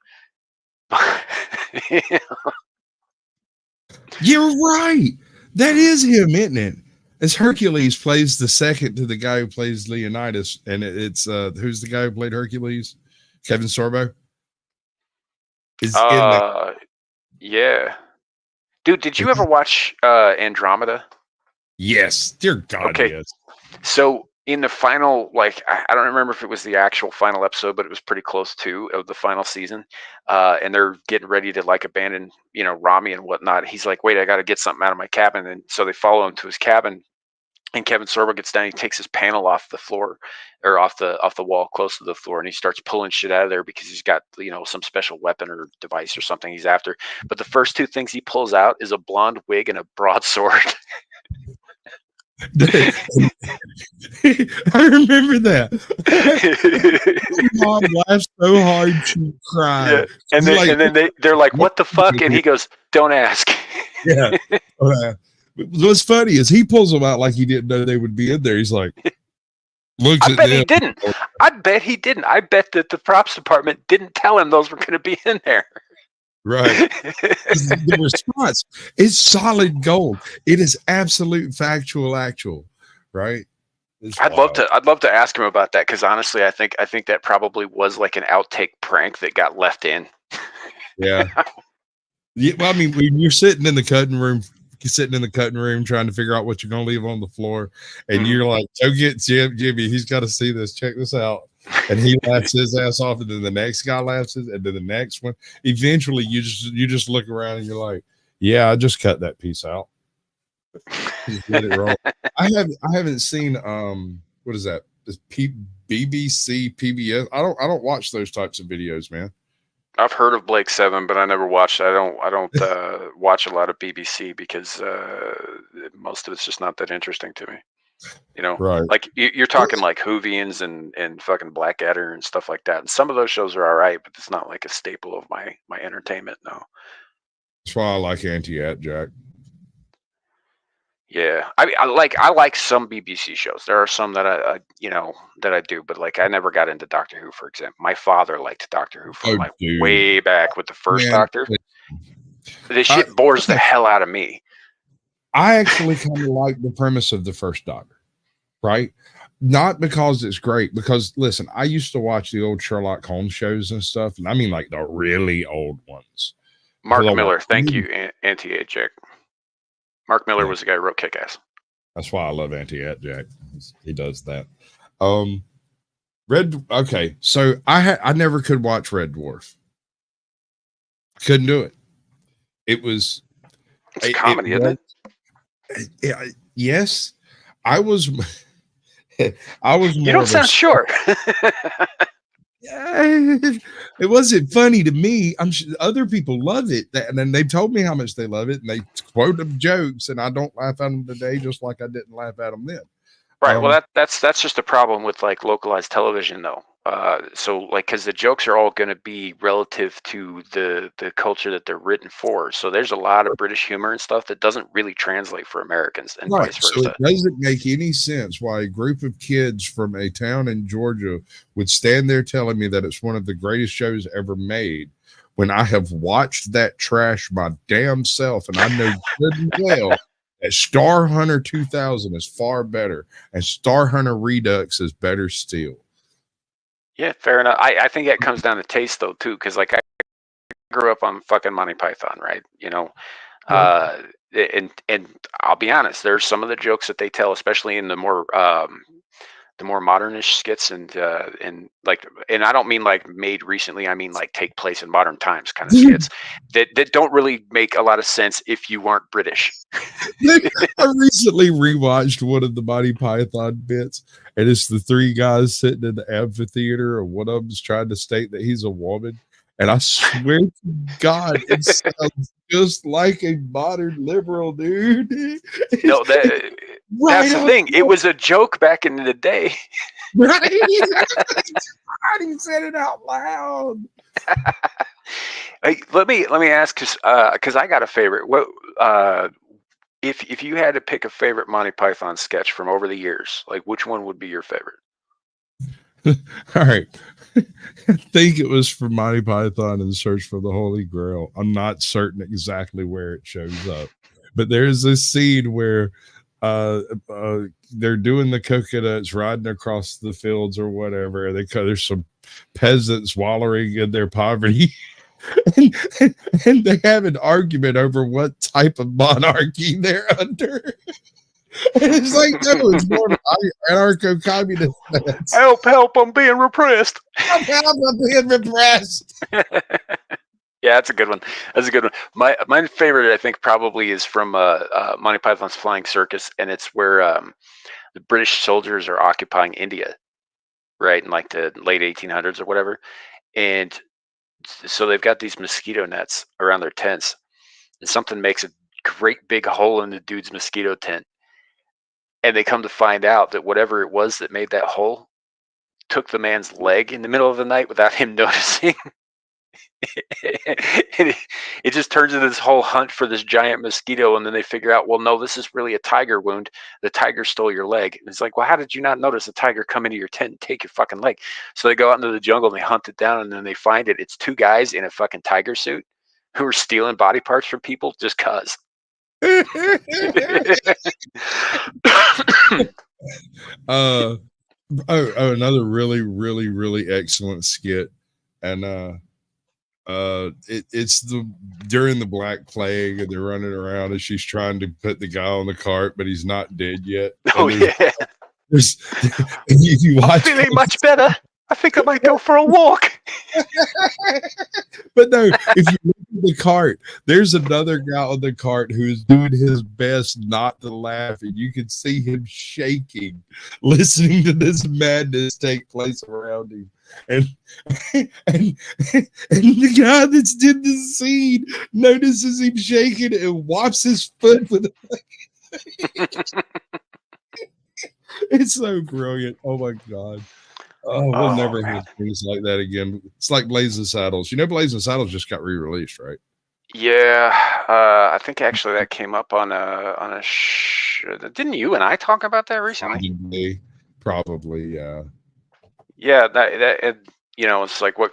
You're right. That is him, isn't it? As Hercules plays the second to the guy who plays Leonidas, and it's who's the guy who played Hercules? Kevin Sorbo. Yeah. Dude, did you ever watch Andromeda? Yes. Dear God, okay. Yes. So in the final, like, I don't remember if it was the actual final episode, but it was pretty close to of the final season. And they're getting ready to like abandon, Rami and whatnot. He's like, wait, I got to get something out of my cabin. And so they follow him to his cabin. And Kevin Sorbo gets down. He takes his panel off the floor, or off the wall close to the floor, and he starts pulling shit out of there because he's got some special weapon or device or something he's after. But the first 2 things he pulls out is a blonde wig and a broadsword. I remember that. Mom laughed so hard she cried. Yeah. And then they're like, "What the fuck?" And he goes, "Don't ask." Yeah. What's funny is he pulls them out like he didn't know they would be in there. He's like, looks I at bet them. he didn't. I bet he didn't. I bet that the props department didn't tell him those were going to be in there. Right. The response is solid gold. It is absolute factual actual. Right. It's I'd wild. love to ask him about that, because honestly, I think that probably was like an outtake prank that got left in. Yeah. Yeah. Well, I mean, when you're sitting in the cutting room trying to figure out what you're going to leave on the floor, and you're like, go get Jimmy. He's got to see this. Check this out. And he laughs his ass off, and then the next guy laughs, and then the next one. Eventually, you just look around and you're like, yeah, I just cut that piece out. Just let it roll. I haven't seen what is that? This BBC, PBS. I don't watch those types of videos, man. I've heard of Blake Seven, but I never watched. I don't watch a lot of BBC because most of it's just not that interesting to me. You know, Right. like you're talking like Whovians and fucking Blackadder and stuff like that. And some of those shows are all right, but it's not like a staple of my entertainment. No. That's why I like Anti-At Jack. Yeah, I like some BBC shows. There are some that I do, but like I never got into Doctor Who, for example. My father liked Doctor Who from way back with the first Doctor. This shit bores the hell out of me. I actually kind of like the premise of the first Doctor, right? Not because it's great, because listen, I used to watch the old Sherlock Holmes shows and stuff, and I mean like the really old ones. Mark Miller, thank you, Anti-At Jack. Mark Miller was the guy who wrote Kick-Ass. That's why I love Anti-At Jack. He does that. Okay, so I never could watch Red Dwarf. Couldn't do it. It's a comedy, isn't it? Yes, I was. I was. You don't sound sure. It wasn't funny to me. I'm sure other people love it, and then they told me how much they love it, and they quote them jokes, and I don't laugh at them today, just like I didn't laugh at them then. Right. Well, that's just a problem with like localized television, though. So like, because the jokes are all going to be relative to the culture that they're written for. So there's a lot of British humor and stuff that doesn't really translate for Americans, and vice versa. So it doesn't make any sense why a group of kids from a town in Georgia would stand there telling me that it's one of the greatest shows ever made, when I have watched that trash my damn self, and I know good and well that Star Hunter 2000 is far better, and Star Hunter Redux is better still. Yeah, fair enough. I think that comes down to taste, though, too, because like I grew up on fucking Monty Python, right? You know, and I'll be honest, there's some of the jokes that they tell, especially in the more modernish skits, and I don't mean like made recently. I mean like take place in modern times kind of skits that don't really make a lot of sense if you aren't British. I recently rewatched one of the Monty Python bits, and it's the three guys sitting in the amphitheater, and one of them's trying to state that he's a woman. And I swear to God, it sounds just like a modern liberal, dude. No, that's the thing. It was a joke back in the day. Right? I didn't say it out loud. Hey, let me ask, because I got a favorite. What if you had to pick a favorite Monty Python sketch from over the years, like which one would be your favorite? All right. I think it was from Monty Python and the Search for the Holy Grail. I'm not certain exactly where it shows up, but there's this scene where they're doing the coconuts, riding across the fields or whatever. There's some peasants wallowing in their poverty. and they have an argument over what type of monarchy they're under. And it's like, no, it's more anarcho-communist. Help, I'm being repressed. Help, I'm being repressed. Yeah, that's a good one. My favorite, I think, probably is from Monty Python's Flying Circus, and it's where the British soldiers are occupying India, right, in like the late 1800s or whatever. And so they've got these mosquito nets around their tents, and something makes a great big hole in the dude's mosquito tent. And they come to find out that whatever it was that made that hole took the man's leg in the middle of the night without him noticing. It just turns into this whole hunt for this giant mosquito, and then they figure out, well, no, this is really a tiger wound. The tiger stole your leg. And it's like, well, how did you not notice a tiger come into your tent and take your fucking leg? So they go out into the jungle and they hunt it down, and then they find it. It's 2 guys in a fucking tiger suit who are stealing body parts from people just cause. Another really, really, really excellent skit, and it's during the Black Plague, and they're running around, and she's trying to put the guy on the cart, but he's not dead yet. Oh yeah, there's if you watch, I'm feeling much better. I think I might go for a walk. But no, if you look at the cart, there's another guy on the cart who's doing his best not to laugh, and you can see him shaking, listening to this madness take place around him. And the guy that's in the scene notices him shaking and whops his foot with It's so brilliant. Oh my god. Oh, we'll never have things like that again. It's like Blazing Saddles. You know, Blazing Saddles just got re-released, right? Yeah, I think actually that came up on a didn't you and I talk about that recently? Probably, yeah. Yeah, that you know, it's like what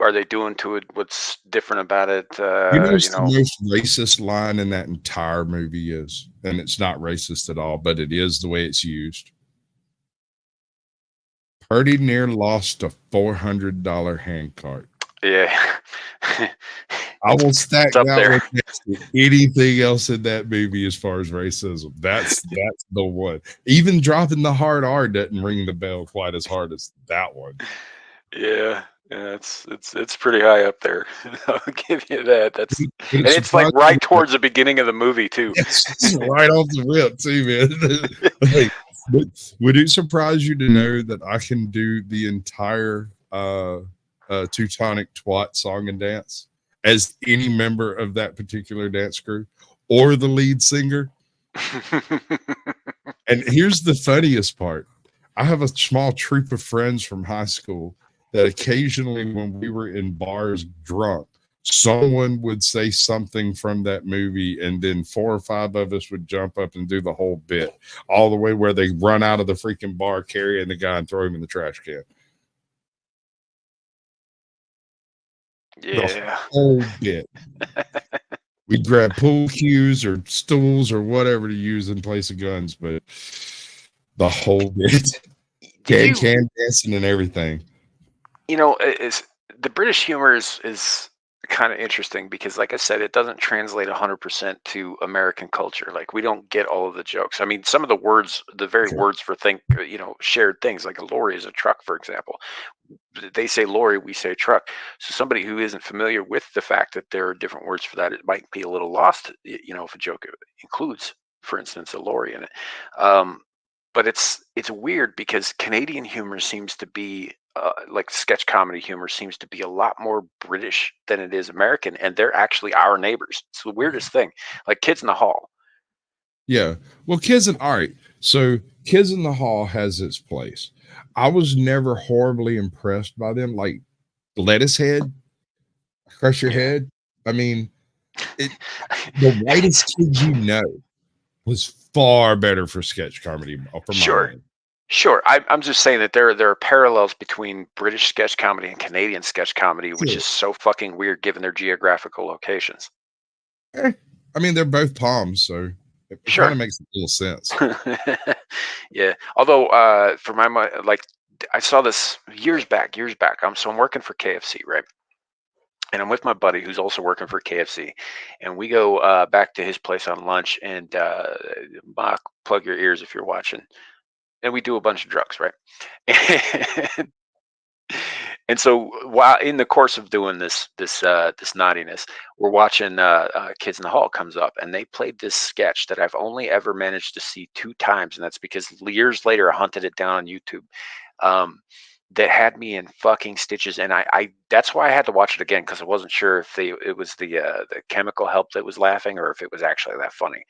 are they doing to it? What's different about it? You know, the most racist line in that entire movie is, and it's not racist at all, but it is the way it's used. Purdy near lost a $400 hand cart. Yeah. I will stack up that there one next to anything else in that movie as far as racism. That's the one. Even dropping the hard R doesn't ring the bell quite as hard as that one. Yeah, it's pretty high up there. I'll give you that. And it's like right towards the beginning of the movie too. It's right off the whip too, man. Like, would it surprise you to know that I can do the entire Teutonic Twat song and dance as any member of that particular dance crew or the lead singer? And here's the funniest part. I have a small troop of friends from high school that occasionally when we were in bars drunk, someone would say something from that movie, and then 4 or 5 of us would jump up and do the whole bit, all the way where they run out of the freaking bar carrying the guy and throw him in the trash can. Yeah. The whole bit. We'd grab pool cues or stools or whatever to use in place of guns, but the whole bit. Can dancing and everything. You know, the British humor is kind of interesting because, like I said, it doesn't translate 100% to American culture. Like, we don't get all of the jokes. I mean, some of the words, the very words for shared things, like a lorry is a truck, for example. They say lorry, we say truck. So somebody who isn't familiar with the fact that there are different words for that, it might be a little lost, if a joke includes, for instance, a lorry in it. But it's weird because Canadian humor seems to be like sketch comedy humor seems to be a lot more British than it is American, and they're actually our neighbors. It's the weirdest thing. Like Kids in the Hall. Yeah. Well, Kids in the Hall has its place. I was never horribly impressed by them. Like Lettuce Head, Crush Your Head. I mean, the Whitest Kid You Know was far better for sketch comedy. Sure. I'm just saying that there are parallels between British sketch comedy and Canadian sketch comedy, which is so fucking weird given their geographical locations. I mean, they're both palms, so it kind of makes a little sense. Yeah. Although, for my mind, like I saw this years back. I'm working for KFC, right? And I'm with my buddy who's also working for KFC, and we go back to his place on lunch. And Mark, plug your ears if you're watching. And we do a bunch of drugs, right? And so while in the course of doing this naughtiness, we're watching Kids in the Hall comes up, and they played this sketch that I've only ever managed to see 2 times, and that's because years later I hunted it down on YouTube. That had me in fucking stitches, and I that's why I had to watch it again, because I wasn't sure if it was the chemical help that was laughing or if it was actually that funny.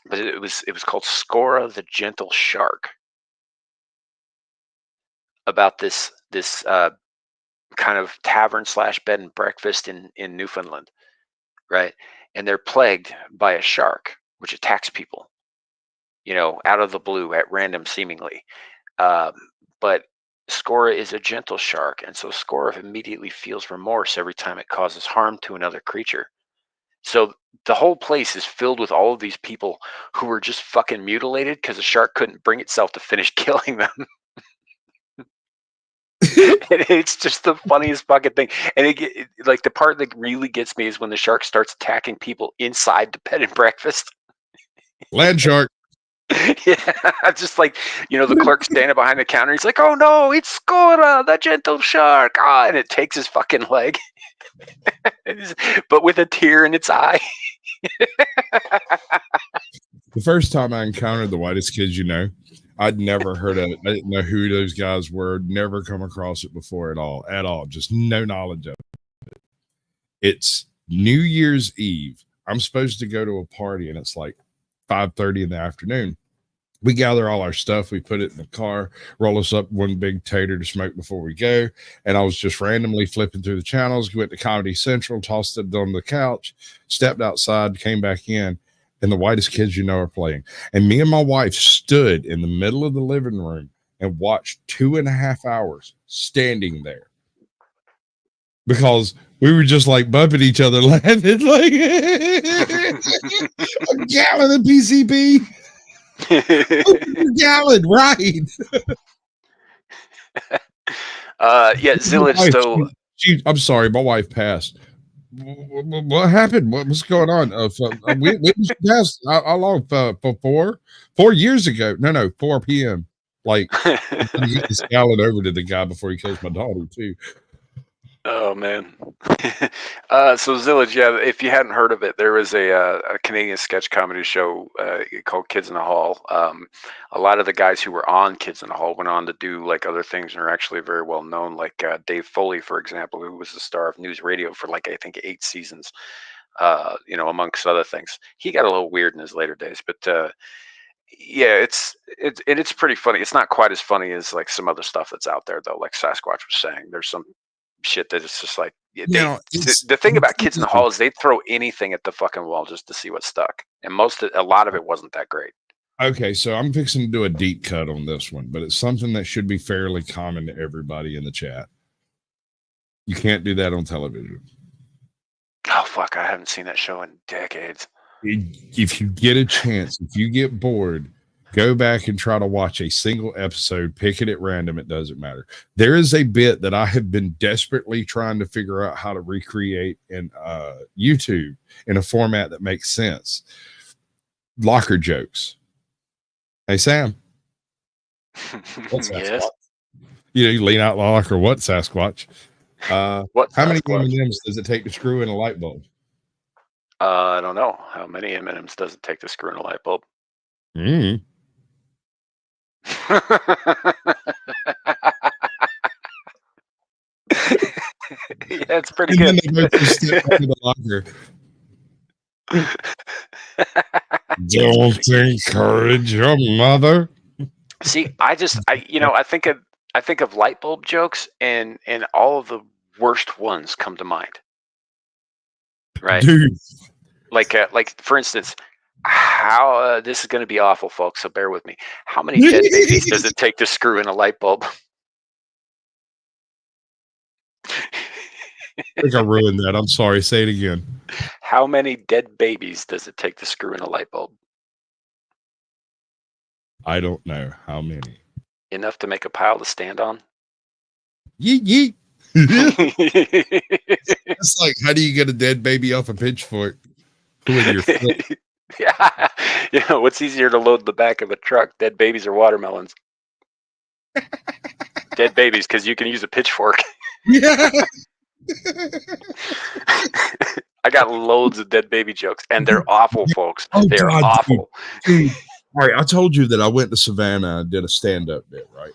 but it was called Skora the Gentle Shark, about this kind of tavern / bed and breakfast in Newfoundland, right? And they're plagued by a shark which attacks people, out of the blue at random seemingly. But Skora is a gentle shark, and so Skora immediately feels remorse every time it causes harm to another creature. So the whole place is filled with all of these people who were just fucking mutilated because the shark couldn't bring itself to finish killing them. And it's just the funniest fucking thing. And like the part that really gets me is when the shark starts attacking people inside the bed and breakfast. Land shark. Yeah, just like, the clerk standing behind the counter. He's like, "Oh no, it's Skora, the gentle shark!" And it takes his fucking leg, but with a tear in its eye. The first time I encountered the whitest kids, I'd never heard of it. I didn't know who those guys were. Never come across it before at all. Just no knowledge of it. It's New Year's Eve. I'm supposed to go to a party, and it's like 5:30 in the afternoon. We gather all our stuff. We put it in the car, roll us up one big tater to smoke before we go. And I was just randomly flipping through the channels, went to Comedy Central, tossed it on the couch, stepped outside, came back in, and the whitest kids are playing. And me and my wife stood in the middle of the living room and watched 2.5 hours standing there because we were just like bumping each other, laughing like a gallon of PCP. Gallon, right? Yeah, Zillage. So I'm sorry, my wife passed. What happened? What's going on? We passed how long? For 4 years ago? No, 4 p.m. Like, I'm get this gallon over to the guy before he kills my daughter too. Oh man. So Zillage, yeah, if you hadn't heard of it, there was a Canadian sketch comedy show called Kids in the Hall. A lot of the guys who were on Kids in the Hall went on to do like other things and are actually very well known, like Dave Foley, for example, who was the star of News Radio for like I think 8 seasons, amongst other things. He got a little weird in his later days, but yeah, it's pretty funny. It's not quite as funny as like some other stuff that's out there though, like Sasquatch was saying. There's some shit that it's just like the thing about Kids in the Hall is they'd throw anything at the fucking wall just to see what stuck, and a lot of it wasn't that great. Okay, so I'm fixing to do a deep cut on this one, but it's something that should be fairly common to everybody in the chat. You can't do that on television. Oh fuck, I haven't seen that show in decades. If you get a chance, if you get bored, go back and try to watch a single episode, pick it at random. It doesn't matter. There is a bit that I have been desperately trying to figure out how to recreate in YouTube in a format that makes sense. Locker jokes. Hey, Sam. What's Yes. You lean out the locker. What, Sasquatch? What? How many M&Ms does it take to screw in a light bulb? I don't know. How many M&Ms does it take to screw in a light bulb? Yeah, it's pretty good. The locker. Don't encourage your mother. See, I think of light bulb jokes, and all of the worst ones come to mind. Right? Dude. Like for instance, how this is going to be awful, folks, so bear with me. How many dead babies does it take to screw in a light bulb? I think I ruined that. I'm sorry. Say it again. How many dead babies does it take to screw in a light bulb? I don't know how many. Enough to make a pile to stand on? Yeet yeet. It's like, how do you get a dead baby off a pitchfork? With your foot? Yeah. What's easier to load the back of a truck, dead babies or watermelons? Dead babies, because you can use a pitchfork. Yeah. I got loads of dead baby jokes, and they're awful, folks. Oh, they're God, awful. Dude. All right, I told you that I went to Savannah and did a stand-up bit, right?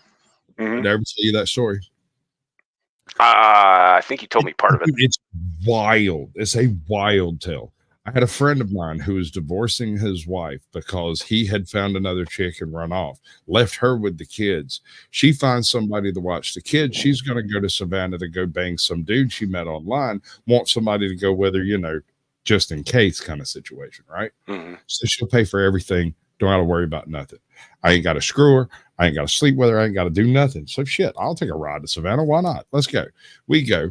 Mm-hmm. Did I ever tell you that story? I think you told me part of it. It's wild. It's a wild tale. I had a friend of mine who was divorcing his wife because he had found another chick and run off, left her with the kids. She finds somebody to watch the kids. She's going to go to Savannah to go bang some dude she met online, want somebody to go with her, just in case kind of situation, right? Mm-hmm. So she'll pay for everything. Don't have to worry about nothing. I ain't got to screw her. I ain't got to sleep with her. I ain't got to do nothing. So shit, I'll take a ride to Savannah. Why not? Let's go. We go.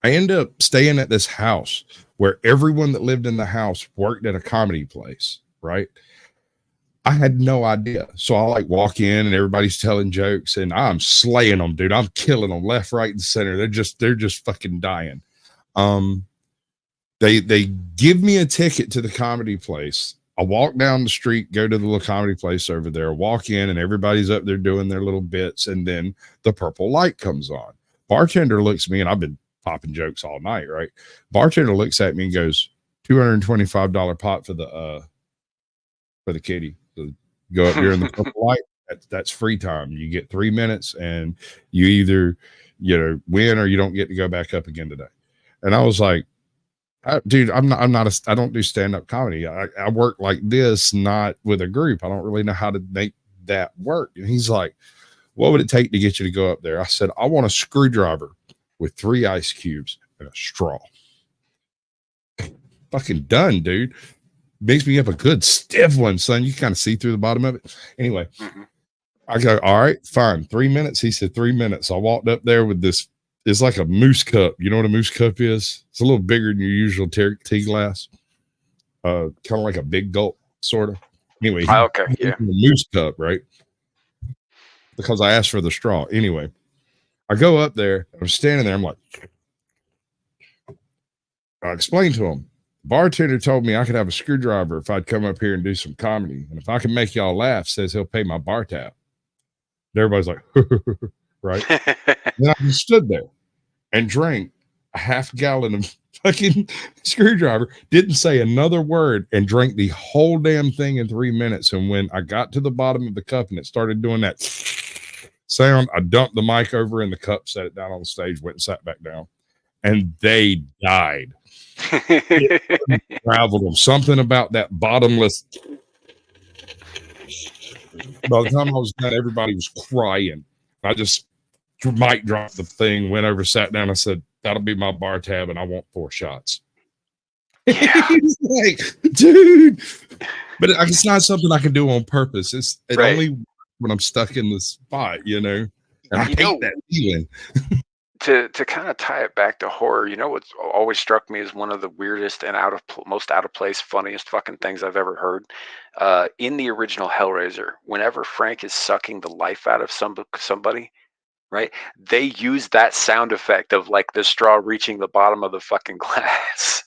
I end up staying at this house where everyone that lived in the house worked at a comedy place, right? I had no idea. So I like walk in and everybody's telling jokes and I'm slaying them, dude. I'm killing them left, right, and center. They're just fucking dying. They give me a ticket to the comedy place. I walk down the street, go to the little comedy place over there, walk in, and everybody's up there doing their little bits, and then the purple light comes on. Bartender looks at me, and I've been popping jokes all night, right? Bartender looks at me and goes, $225 pot for the kitty. So go up during the purple light. That's free time. You get 3 minutes, and you either win or you don't get to go back up again today. And I was like, dude, I don't do stand-up comedy. I work like this, not with a group. I don't really know how to make that work. And he's like, what would it take to get you to go up there? I said, I want a screwdriver with 3 ice cubes and a straw. Fucking done, dude. Makes me up a good stiff one, son. You kind of see through the bottom of it. Anyway, I go, all right, fine. 3 minutes. He said 3 minutes. I walked up there with this. It's like a moose cup. You know what a moose cup is? It's a little bigger than your usual tea glass. Kind of like a big gulp, sort of. Anyway, okay, yeah. A moose cup, right? Because I asked for the straw. Anyway, I go up there. I'm standing there. I'm like, I explained to him. The bartender told me I could have a screwdriver if I'd come up here and do some comedy. And if I can make y'all laugh, says he'll pay my bar tab. And everybody's like, right? Then I just stood there and drank a half gallon of fucking screwdriver, didn't say another word, and drank the whole damn thing in 3 minutes. And when I got to the bottom of the cup and it started doing that sound, I dumped the mic over in the cup, set it down on the stage, went and sat back down. And they died. Traveled them. Something about that bottomless. By the time I was done, everybody was crying. I just mic dropped the thing, went over, sat down. I said, that'll be my bar tab, and I want 4 shots. Yeah. He's like, dude. But it's not something I can do on purpose. It Right. only when I'm stuck in the spot, And I hate that feeling. To kind of tie it back to horror, what's always struck me as one of the weirdest and most out of place, funniest fucking things I've ever heard. In the original Hellraiser, whenever Frank is sucking the life out of somebody, right? They use that sound effect of like the straw reaching the bottom of the fucking glass.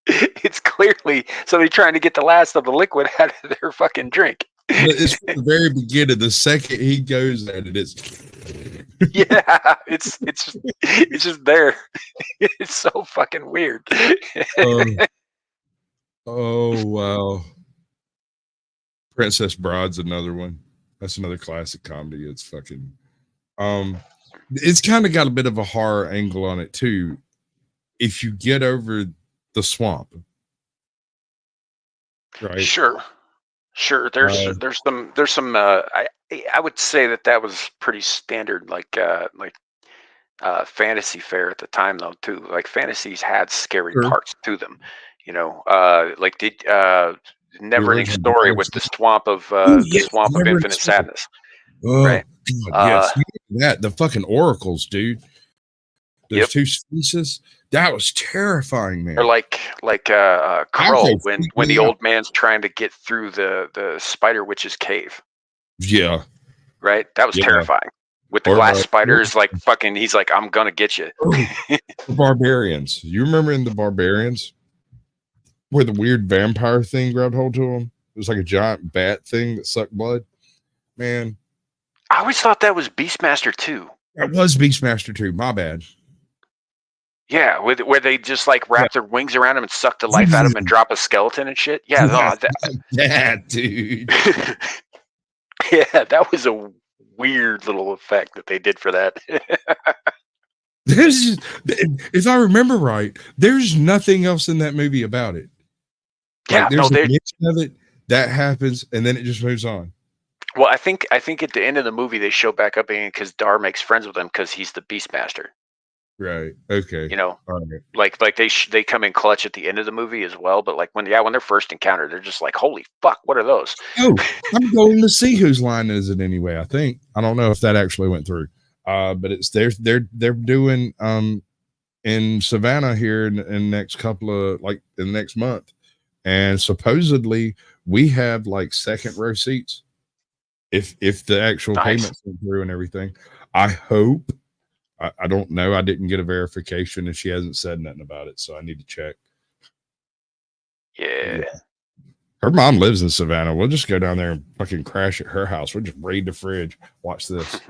It's clearly somebody trying to get the last of the liquid out of their fucking drink. But it's from the very beginning. The second he goes at it, it's yeah, it's just there. It's so fucking weird. Oh wow. Princess Bride's another one. That's another classic comedy. It's fucking it's kind of got a bit of a horror angle on it too. If you get over the swamp. Right. Sure. There's some I would say that was pretty standard like Fantasy Fair at the time though too. Like fantasies had scary parts to them, like did Neverending Story with the swamp of infinite sadness. Oh, right? God, yes. The fucking oracles, dude. Those 2 species. That was terrifying, man. Or like Krull when the old man's trying to get through the spider witch's cave. Yeah. Right? That was terrifying. With the glass spiders, like fucking, he's like, I'm gonna get you. The Barbarians. You remember in the Barbarians where the weird vampire thing grabbed hold to him? It was like a giant bat thing that sucked blood. Man. I always thought that was Beastmaster 2. That was Beastmaster 2. My bad. Yeah, where they just like wrap their wings around him and suck the life out of him and drop a skeleton and shit. Yeah, dude. Yeah, that was a weird little effect that they did for that. There's just, if I remember right, there's nothing else in that movie about it. Like there's a mix of it that happens, and then it just moves on. Well, I think at the end of the movie they show back up again because Dar makes friends with him because he's the Beastmaster. Right. Okay. You know, all right. like they come in clutch at the end of the movie as well. But like when they're first encountered, they're just like, holy fuck, what are those? Oh, I'm going to see whose line is it anyway. I don't know if that actually went through. But it's they're doing in Savannah here in next couple of in the next month, and supposedly we have like second row seats if the actual payments went through and everything. I hope. I don't know. I didn't get a verification, and she hasn't said nothing about it, so I need to check. Yeah. Her mom lives in Savannah. We'll just go down there and fucking crash at her house. We'll just raid the fridge. Watch this.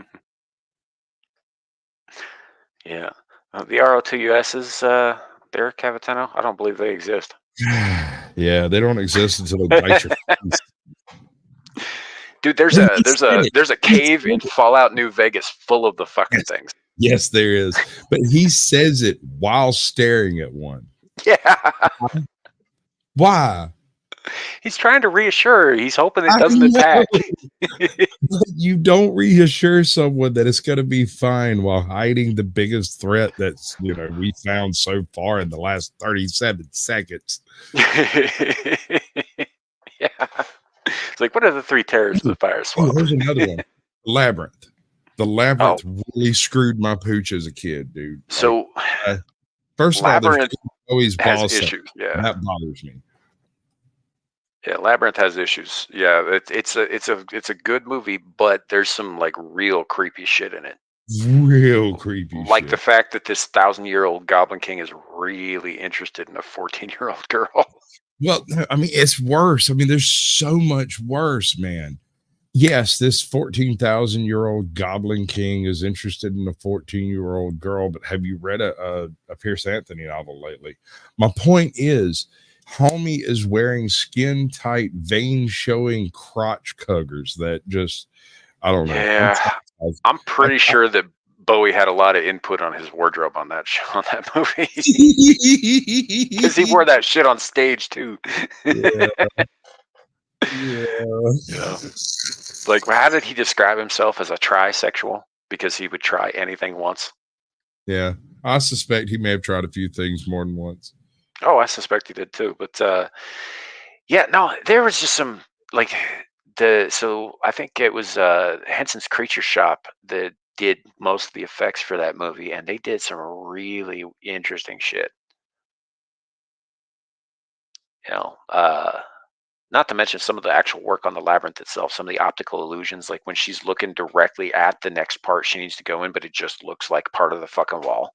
Yeah. The RO2USs, they're Cavitano. I don't believe they exist. Yeah, they don't exist until they bite your face. Dude, there's a cave in Fallout New Vegas full of the fucking things. Yes, there is. But he says it while staring at one. Yeah. Why? He's trying to reassure her. He's hoping it doesn't attack. You don't reassure someone that it's going to be fine while hiding the biggest threat that's, we found so far in the last 37 seconds. Yeah. It's like, what are the three terrors of the fire swamp? Here's another one. Labyrinth. The Labyrinth really screwed my pooch as a kid, dude. So, first of all, Labyrinth always has issues. Yeah, that bothers me. Yeah, Labyrinth has issues. Yeah, it's a good movie, but there's some like real creepy shit in it. Real creepy. Like shit. The fact that this 1,000-year-old Goblin King is really interested in a 14-year-old girl. Well, I mean, it's worse. I mean, there's so much worse, man. Yes, this 14,000-year-old Goblin King is interested in a 14-year-old girl, but have you read a Pierce Anthony novel lately? My point is, homie is wearing skin-tight, vein-showing crotch cuggers that just, I don't know. Yeah, I'm pretty sure that Bowie had a lot of input on his wardrobe on that movie. Because he wore that shit on stage too. Yeah. Like, how did he describe himself as a trisexual? Because he would try anything once. Yeah, I suspect he may have tried a few things more than once. Oh, I suspect he did too. But there was just some so I think it was Henson's Creature Shop that did most of the effects for that movie, and they did some really interesting shit. Not to mention some of the actual work on the labyrinth itself, some of the optical illusions, like when she's looking directly at the next part she needs to go in, but it just looks like part of the fucking wall.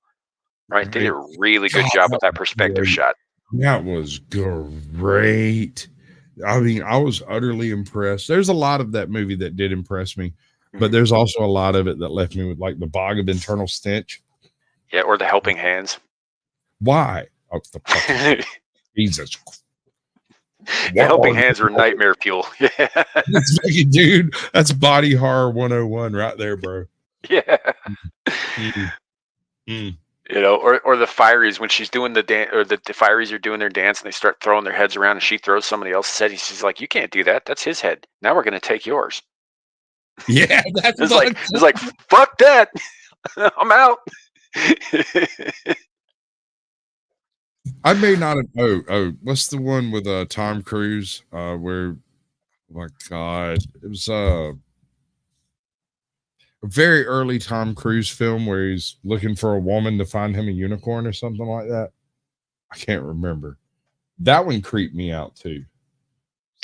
Right? They did a really good job with that perspective shot. That was great. I mean, I was utterly impressed. There's a lot of that movie that did impress me, but there's also a lot of it that left me with like the bog of internal stench. Yeah, or the helping hands. Why? Oh, Jesus. The helping hands are nightmare fuel. Yeah. Dude, that's body horror 101 right there, bro. Yeah. Or the Fireys when she's doing the dance, or the Fireys are doing their dance and they start throwing their heads around and she throws somebody else's head. She's like, you can't do that. That's his head. Now we're going to take yours. Yeah. That's it's like, fuck that. I'm out. I may not have. What's the one with Tom Cruise? Where, oh my God, it was a very early Tom Cruise film where he's looking for a woman to find him a unicorn or something like that. I can't remember. That one creeped me out too.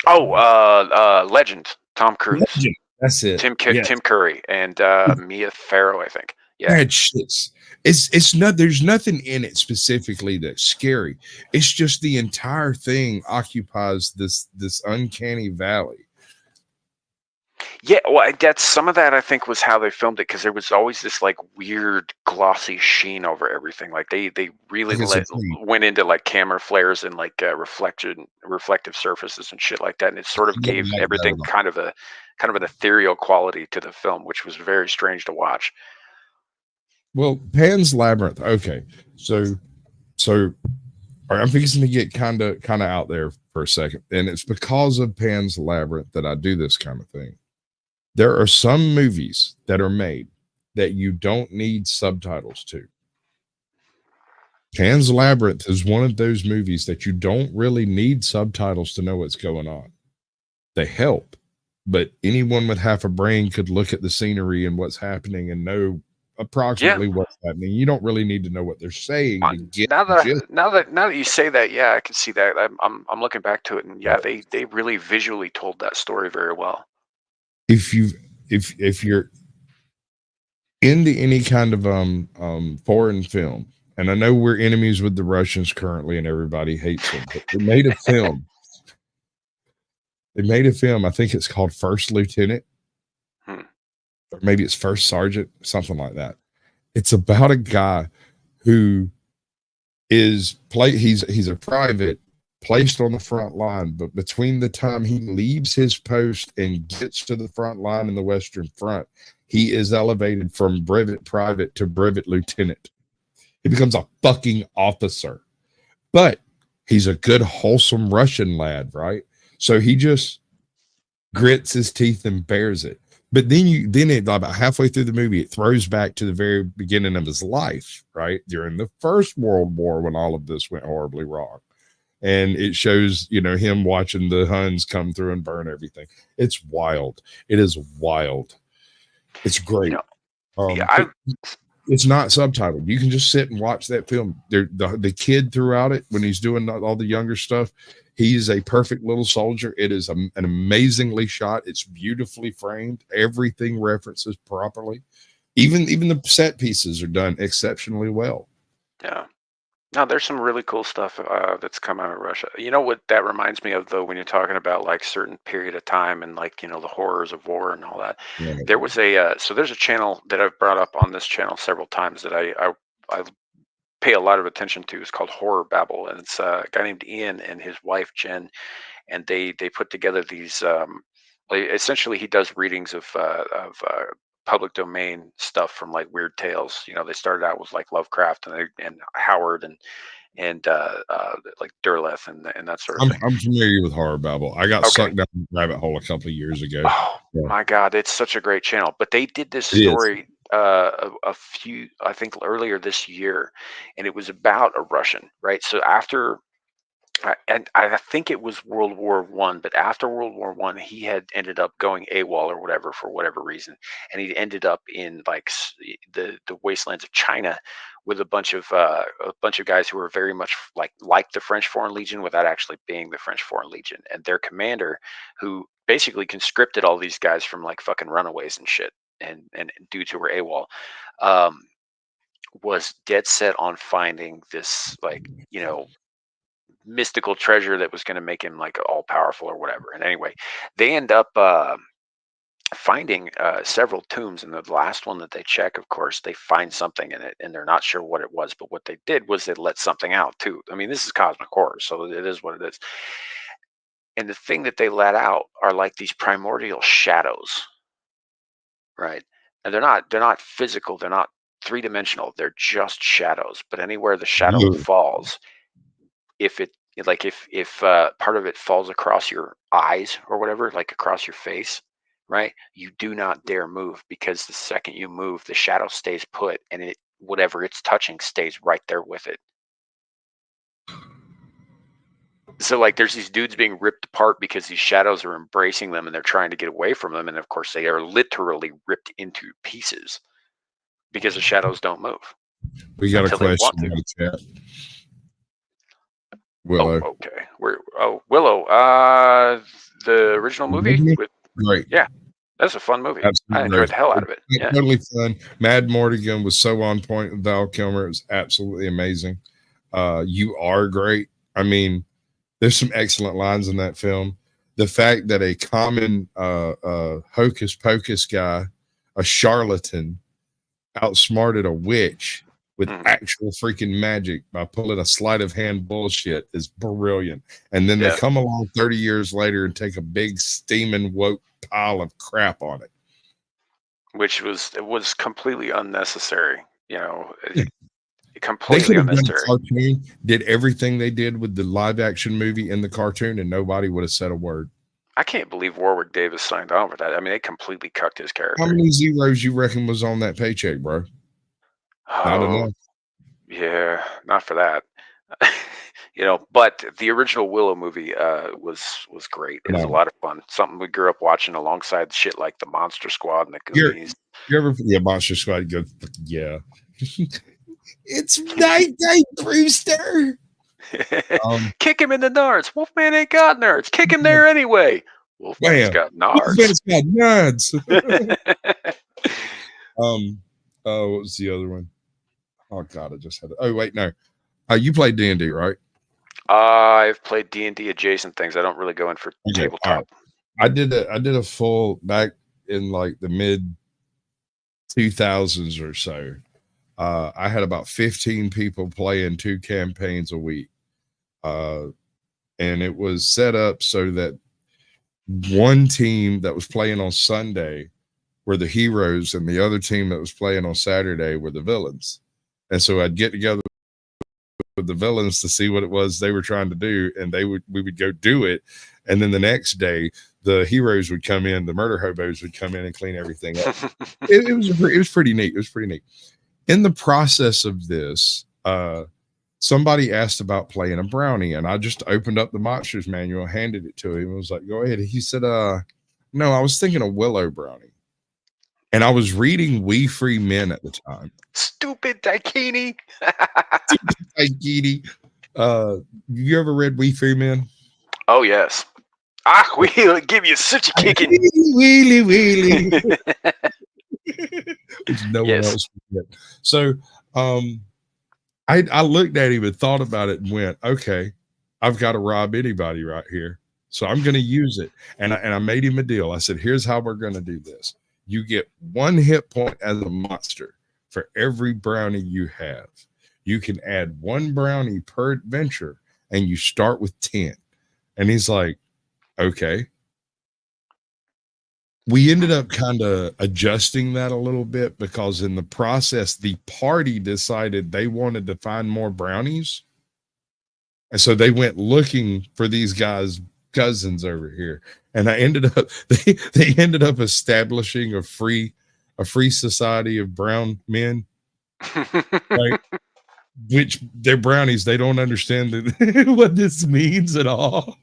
Oh, Legend. Tom Cruise. Legend. That's it. Tim Curry and Mia Farrow, I think. Yeah. Bad shits. It's not. There's nothing in it specifically that's scary. It's just the entire thing occupies this uncanny valley. Yeah, well, that's some of that. I think was how they filmed it because there was always this like weird glossy sheen over everything. Like they really went into like camera flares and like reflective surfaces and shit like that, and it sort of gave everything kind of an ethereal quality to the film, which was very strange to watch. Well, Pan's Labyrinth. Okay, so all right, I'm fixing to get kind of out there for a second, and it's because of Pan's Labyrinth that I do this kind of thing. There are some movies that are made that you don't need subtitles to. Pan's Labyrinth is one of those movies that you don't really need subtitles to know what's going on. They help, but anyone with half a brain could look at the scenery and what's happening and know approximately what's happening. You don't really need to know what they're saying to get now the gist. that you say that, yeah, I can see that. I'm looking back to it, and yeah, they really visually told that story very well. If you're into any kind of foreign film, and I know we're enemies with the Russians currently, and everybody hates them, but they made a film. They made a film. I think it's called First Lieutenant, or maybe it's First Sergeant, something like that. It's about a guy who is he's a private placed on the front line, but between the time he leaves his post and gets to the front line in the Western Front, he is elevated from brevet private to brevet lieutenant. He becomes a fucking officer, but he's a good, wholesome Russian lad, right? So he just grits his teeth and bears it. But then about halfway through the movie, it throws back to the very beginning of his life, right? During the First World War, when all of this went horribly wrong. And it shows, him watching the Huns come through and burn everything. It's wild. It is wild. It's great. It's not subtitled. You can just sit and watch that film. The kid throughout it, when he's doing all the younger stuff, he's a perfect little soldier. It is an amazingly shot. It's beautifully framed. Everything references properly. Even the set pieces are done exceptionally well. Yeah. No, there's some really cool stuff that's come out of Russia. You know what that reminds me of, though, when you're talking about like certain period of time and like, the horrors of war and all that. Yeah. There was so there's a channel that I've brought up on this channel several times that I pay a lot of attention to. It's called Horror Babble, and it's a guy named Ian and his wife Jen, and they put together these. Essentially, he does readings of public domain stuff from like Weird Tales. They started out with like Lovecraft and Howard and like Derleth and that sort of thing. I'm familiar with Horror Babble. I got sucked down the rabbit hole a couple of years ago. Oh my God, it's such a great channel. But they did this story a few, I think, earlier this year, and it was about a Russian, right? So after. And I think it was World War One, but after World War One, he had ended up going AWOL or whatever for whatever reason, and he ended up in like the wastelands of China with a bunch of guys who were very much like the French Foreign Legion without actually being the French Foreign Legion, and their commander, who basically conscripted all these guys from like fucking runaways and shit, and dudes who were AWOL, was dead set on finding this mystical treasure that was going to make him like all powerful or whatever. And anyway, they end up finding several tombs, and the last one that they check, of course, they find something in it, and they're not sure what it was. But what they did was they let something out too. I mean, this is cosmic horror, so it is what it is. And the thing that they let out are like these primordial shadows, right? And they're not physical, they're not three-dimensional, they're just shadows. But anywhere the shadow falls, if part of it falls across your eyes or whatever, like across your face, right, you do not dare move, because the second you move, the shadow stays put, and whatever it's touching stays right there with it. So like there's these dudes being ripped apart because these shadows are embracing them and they're trying to get away from them, and of course they are literally ripped into pieces because the shadows don't move. We got a question in the chat. Willow. Oh, okay. Willow. The original movie with great. Yeah, that's a fun movie. Absolutely I enjoyed the hell out of it. Yeah. Totally fun. Mad Mortigan was so on point with Val Kilmer. It was absolutely amazing. You are great. I mean, there's some excellent lines in that film. The fact that a common hocus pocus guy, a charlatan, outsmarted a witch with actual freaking magic by pulling a sleight of hand bullshit is brilliant. And then they come along 30 years later and take a big steaming woke pile of crap on it, which was completely unnecessary. You know, They completely could have done a unnecessary. cartoon, did everything they did with the live action movie in the cartoon, and nobody would have said a word. I can't believe Warwick Davis signed on for that. I mean, they completely cucked his How character. many zeros you reckon was on that paycheck, bro? Not Oh, enough. yeah, not for that. You know, but the original Willow movie was great. It was a No. lot of fun. Something we grew up watching alongside shit like the Monster Squad and the You're- Goonies. You ever, yeah, Monster Squad goes, yeah. It's Night Night Brewster. Kick him in the nards. Wolfman ain't got nards. Kick him there anyway. Wolfman's Bam. got nards. Wolfman's got nuts. What was the other one? Oh God, I just had it. Oh wait, no. You played D&D, right? I've played D&D adjacent things. I don't really go in for Okay, tabletop. all right. I did a full back in like the mid 2000s or so. I had about 15 people playing 2 campaigns a week. And it was set up so that one team that was playing on Sunday were the heroes and the other team that was playing on Saturday were the villains. And so I'd get together with the villains to see what it was they were trying to do, and we would go do it. And then the next day the heroes would come in, the murder hobos would come in and clean everything up. it was pretty neat. It was pretty neat. In the process of this, somebody asked about playing a brownie, and I just opened up the Monsters Manual, handed it to him, and was like, "Go ahead." He said, "No, I was thinking of Willow Brownie," and I was reading We Free Men at the time. Stupid Daikini. Daikini. You ever read We Free Men? Oh yes. We'll give you such a kicking. Wheelie wheelie. Which no one else would get. So I looked at him and thought about it and went, okay, I've got to rob anybody right here. So I'm going to use it. And I made him a deal. I said, here's how we're going to do this. You get 1 hit point as a monster for every brownie you have. You can add 1 brownie per adventure, and you start with 10. And he's like, okay. We ended up kind of adjusting that a little bit because in the process, the party decided they wanted to find more brownies. And so they went looking for these guys' cousins over here. And they ended up establishing a free society of brown men. Right? Which they're brownies. They don't understand what this means at all.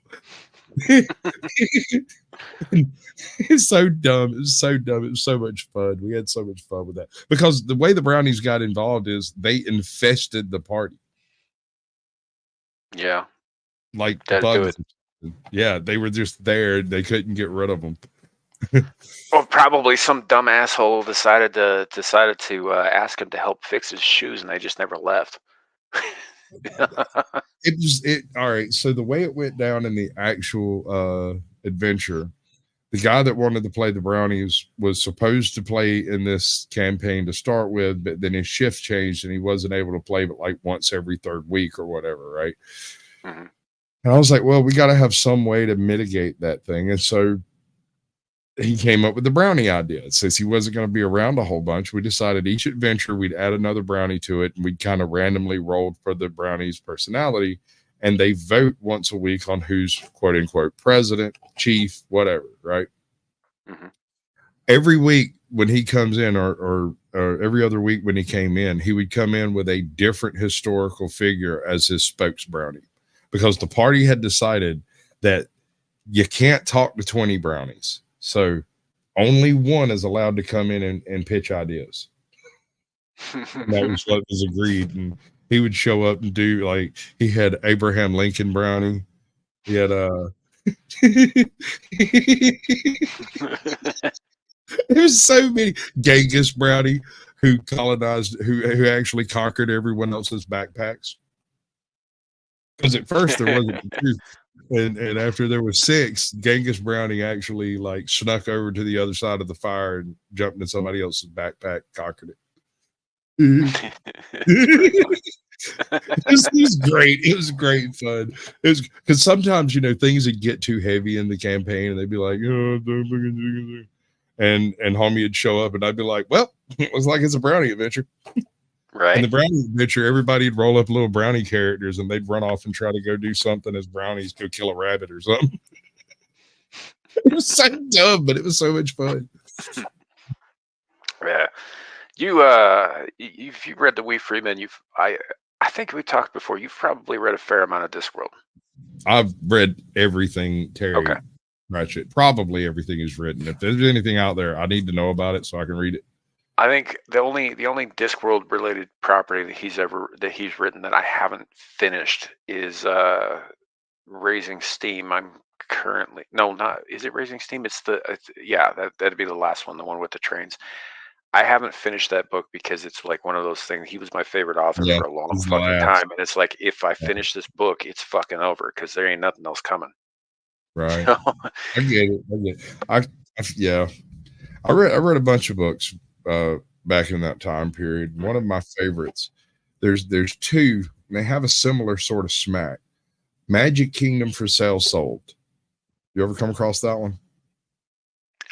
It's so dumb. It was so dumb. It was so much fun. We had so much fun with that because the way the brownies got involved is they infested the party. Yeah, like that'd bugs. Yeah, they were just there. They couldn't get rid of them. Well, probably some dumb asshole decided to ask him to help fix his shoes, and they just never left. All right. So the way it went down in the actual adventure, the guy that wanted to play the brownies was supposed to play in this campaign to start with, but then his shift changed and he wasn't able to play but like once every 3rd week or whatever, right? Mm-hmm. And I was like, well, we got to have some way to mitigate that thing. And so he came up with the brownie idea. Since he wasn't going to be around a whole bunch, we decided each adventure we'd add another brownie to it, and we kind of randomly rolled for the brownie's personality, and they vote once a week on who's quote unquote president, chief, whatever, right? Mm-hmm. Every week when he comes in, or every other week when he came in, he would come in with a different historical figure as his spokes brownie, because the party had decided that you can't talk to 20 brownies. So only one is allowed to come in and pitch ideas. And that was what was agreed. And he would show up and do, like, he had Abraham Lincoln brownie. He had there's so many. Genghis brownie, who colonized, who actually conquered everyone else's backpacks. Because at first there wasn't and after there were 6, Genghis Brownie actually like snuck over to the other side of the fire and jumped in somebody else's backpack, conquered it. It was great. It was great fun. It was because sometimes, you know, things would get too heavy in the campaign and they'd be like, oh, and homie would show up and I'd be like, well, it looks like it's a brownie adventure. Right. In the brownie adventure, everybody'd roll up little brownie characters and they'd run off and try to go do something as brownies, go kill a rabbit or something. It was so dumb, but it was so much fun. Yeah. If you've read the Wee Freeman, I think we talked before. You've probably read a fair amount of Discworld. I've read everything Terry Okay. Pratchett. Probably everything is written. If there's anything out there, I need to know about it so I can read it. I think the only Discworld related property that he's written that I haven't finished is Raising Steam. I'm currently not is it Raising Steam? That'd be the last one, the one with the trains. I haven't finished that book because it's like one of those things. He was my favorite author Yeah, for a long he's the fucking last. time, and it's like if I finish this book, it's fucking over because there ain't nothing else coming. Right. So, I get it. Yeah. I read a bunch of books back in that time period. One of my favorites. There's two, and they have a similar sort of smack. Magic Kingdom for Sale Sold. You ever come across that one?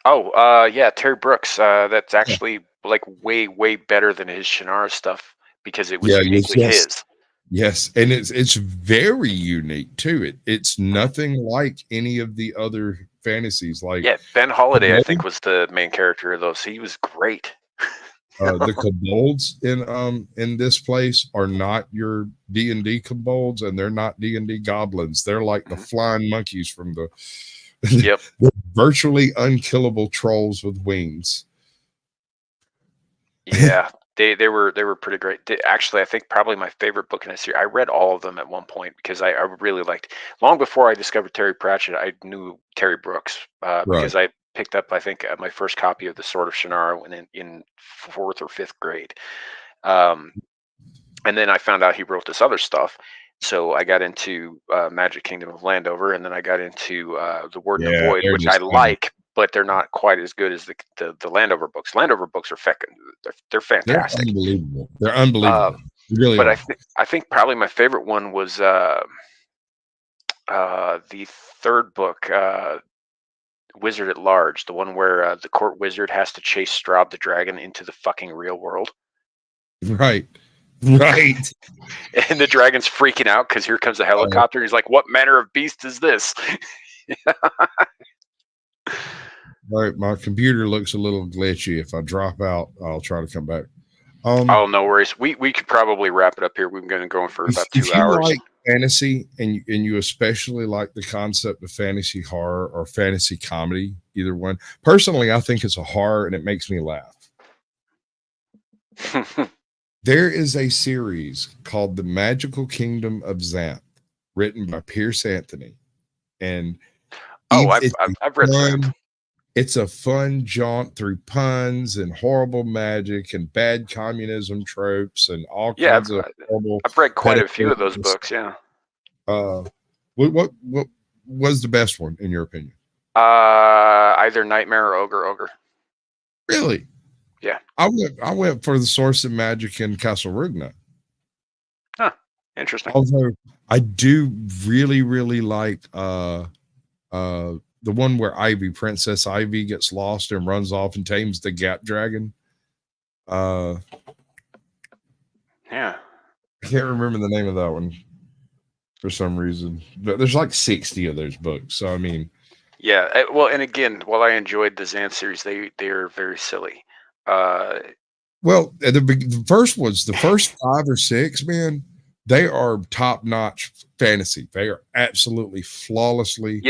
yeah, Terry Brooks. That's actually like way better than his Shannara stuff because it was uniquely his. Yes, and it's very unique too. It's nothing like any of the other fantasies. Like Ben Holiday, I think, was the main character of those. He was great. The kobolds in this place are not your D&D kobolds, and they're not D&D goblins. They're like the flying monkeys from the Yep. the virtually unkillable trolls with wings. Yeah, they were pretty great. Actually, I think probably my favorite book in a series. I read all of them at one point because I really liked. Long before I discovered Terry Pratchett, I knew Terry Brooks because I picked up, I think, my first copy of The Sword of Shannara when in 4th or 5th grade, and then I found out he wrote this other stuff. So I got into Magic Kingdom of Landover, and then I got into The Word and the Void, which I like, but they're not quite as good as the Landover books. Landover books are they're fantastic. They're unbelievable. Really but are. I think probably my favorite one was the 3rd book, Wizard at Large, the one where the court wizard has to chase Straub the dragon into the fucking real world. Right. And the dragon's freaking out because here comes a helicopter. He's like, "What manner of beast is this?" All right, my computer looks a little glitchy. If I drop out, I'll try to come back. Oh, no worries. We could probably wrap it up here. We're going to go for about 2 if you hours. like fantasy, and you especially like the concept of fantasy horror or fantasy comedy, either one. Personally, I think it's a horror, and it makes me laugh. There is a series called The Magical Kingdom of Xanth, written by Pierce Anthony, and I've read Xanth. It's a fun jaunt through puns and horrible magic and bad communism tropes and all kinds of horrible. I've read quite a few of those books. Yeah. What was the best one in your opinion? Either Nightmare or Ogre. Really? Yeah. I went for The Source of Magic in Castle Rugna. Huh. Interesting. Although I do really like the one where Princess Ivy gets lost and runs off and tames the Gap Dragon. Yeah. I can't remember the name of that one for some reason. But there's like 60 of those books. So I mean, yeah. Well, and again, while I enjoyed the Xanth series, they are very silly. Well, the first ones, the first 5 or 6, man, they are top-notch fantasy. They are absolutely flawlessly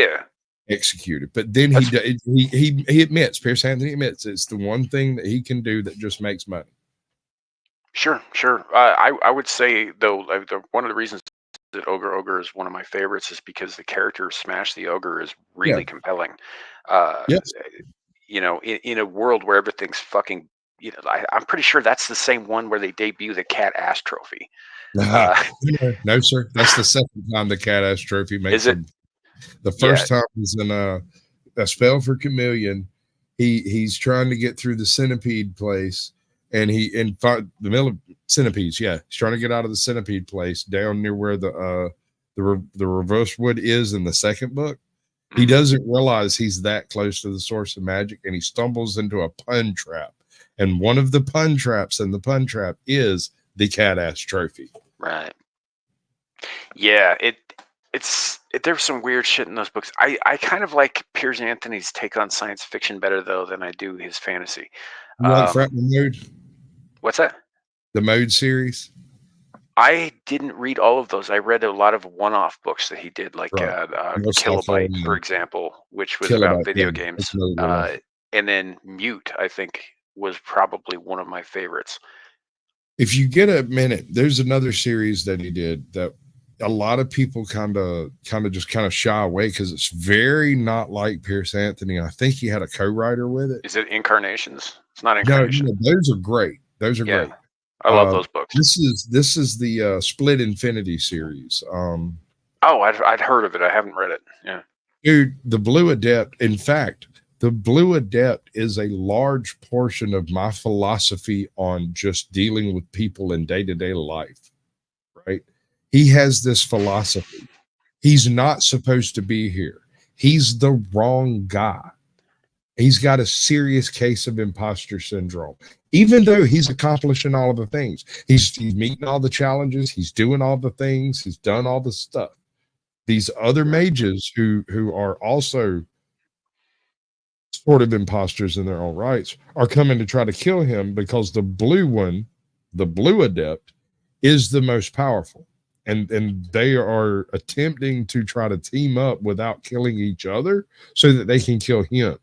executed. But then he admits, Pierce Anthony admits, it's the one thing that he can do that just makes money. Sure. I would say though, like one of the reasons that Ogre is one of my favorites is because the character of Smash the Ogre is really compelling. Yes. You know, in a world where everything's fucking, you know, I'm pretty sure that's the same one where they debut the Cat Ass Trophy. No, sir. That's the second time the Cat Ass Trophy makes it. The first time was in a Spell for Chameleon. He's trying to get through the centipede place, and the middle of centipedes. Yeah, he's trying to get out of the centipede place down near where the reverse wood is in the second book. He doesn't realize he's that close to the source of magic, and he stumbles into a pun trap. And one of the pun traps in the pun trap is the cat-ass trophy. Right. Yeah, there's some weird shit in those books. I kind of like Piers Anthony's take on science fiction better though than I do his fantasy. You like Frightful Mode? What's that? The Mode series? I didn't read all of those. I read a lot of one-off books that he did, like Right. Kilobyte, for example, which was Kilobyte, about video yeah, games. that's another good one. And then Mute, I think, was probably one of my favorites. If you get a minute, there's another series that he did that a lot of people kind of shy away because it's very not like Pierce Anthony. I think he had a co-writer with it. Is it Incarnations? It's not No, Incarnations. those are great. Those are great. I love those books. This is the Split Infinity series. I'd heard of it. I haven't read it. Yeah. Dude, the Blue Adept, in fact, the Blue Adept is a large portion of my philosophy on just dealing with people in day-to-day life, right? He has this philosophy. He's not supposed to be here. He's the wrong guy. He's got a serious case of imposter syndrome. Even though he's accomplishing all of the things, he's meeting all the challenges, he's doing all the things, he's done all the stuff. These other mages who are also sort of imposters in their own rights are coming to try to kill him because the blue one, the Blue Adept, is the most powerful. And they are attempting to try to team up without killing each other so that they can kill him.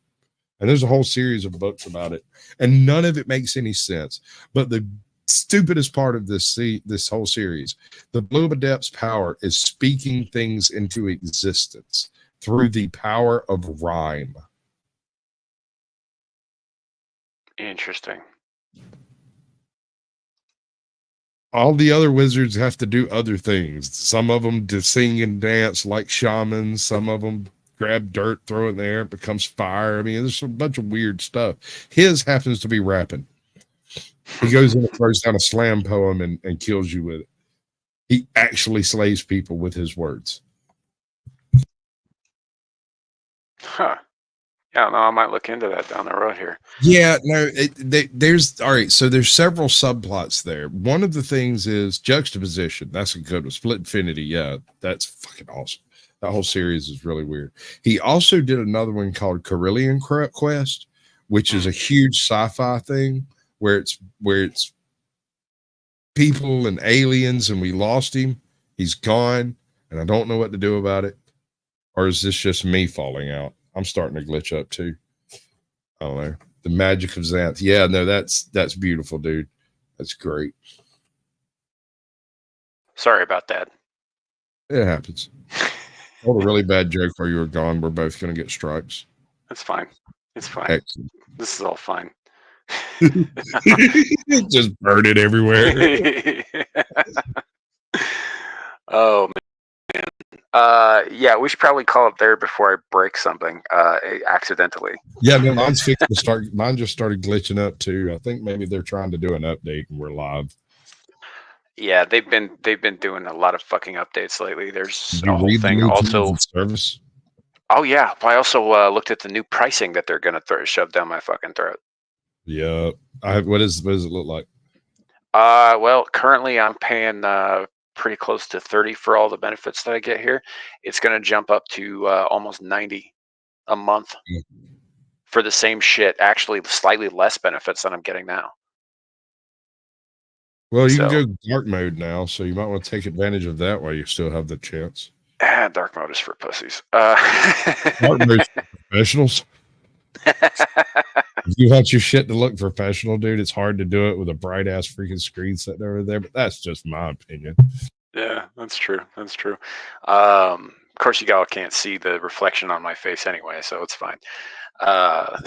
And there's a whole series of books about it, and none of it makes any sense. But the stupidest part of this whole series, the Blue Adept's power is speaking things into existence through the power of rhyme. Interesting. All the other wizards have to do other things. Some of them to sing and dance like shamans. Some of them grab dirt, throw it in the air, it becomes fire. I mean, there's a bunch of weird stuff. His happens to be rapping. He goes in and throws down a slam poem and kills you with it. He actually slays people with his words. Huh. Yeah, no, I might look into that down the road here. Yeah, no, there's all right. So there's several subplots there. One of the things is juxtaposition. That's a good one. Split Infinity. Yeah, that's fucking awesome. That whole series is really weird. He also did another one called Carillion Quest, which is a huge sci-fi thing where it's people and aliens, and we lost him. He's gone, and I don't know what to do about it. Or is this just me falling out? I'm starting to glitch up too. I don't know. The magic of Xanth. Yeah, no, that's beautiful, dude. That's great. Sorry about that. It happens. I told a really bad joke while you were gone. We're both going to get stripes. That's fine. It's fine. Excellent. This is all fine. Just burn it everywhere. Oh, man. Yeah, we should probably call it there before I break something accidentally. Yeah, no, mine's fixed to start. Mine just started glitching up too. I think maybe they're trying to do an update and we're live. Yeah, they've been doing a lot of fucking updates lately. There's You a whole read the thing new also. terms of service. Oh yeah, I also looked at the new pricing that they're gonna shove down my fucking throat. Yeah, what does it look like? Well, currently I'm paying pretty close to 30 for all the benefits that I get here. It's gonna jump up to almost 90 a month for the same shit. Actually, slightly less benefits than I'm getting now. Well, you can go dark mode now, so you might want to take advantage of that while you still have the chance. Dark mode is for pussies. Dark mode for professionals. If you want your shit to look professional, dude, it's hard to do it with a bright ass freaking screen sitting over there. But that's just my opinion. Yeah, that's true. That's true. Of course, you all can't see the reflection on my face anyway, so it's fine. But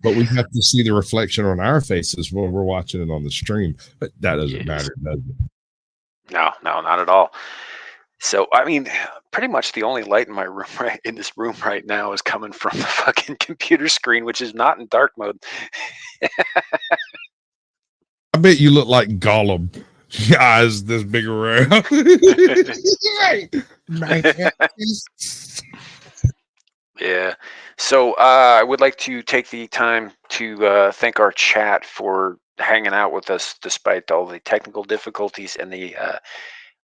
we have to see the reflection on our faces when we're watching it on the stream. But that doesn't matter, does it? No, not at all. So, I mean, pretty much the only light in my room, in this room right now, is coming from the fucking computer screen, which is not in dark mode. I bet you look like Gollum. Your eyes this big around. Yeah. So I would like to take the time to thank our chat for hanging out with us despite all the technical difficulties and the.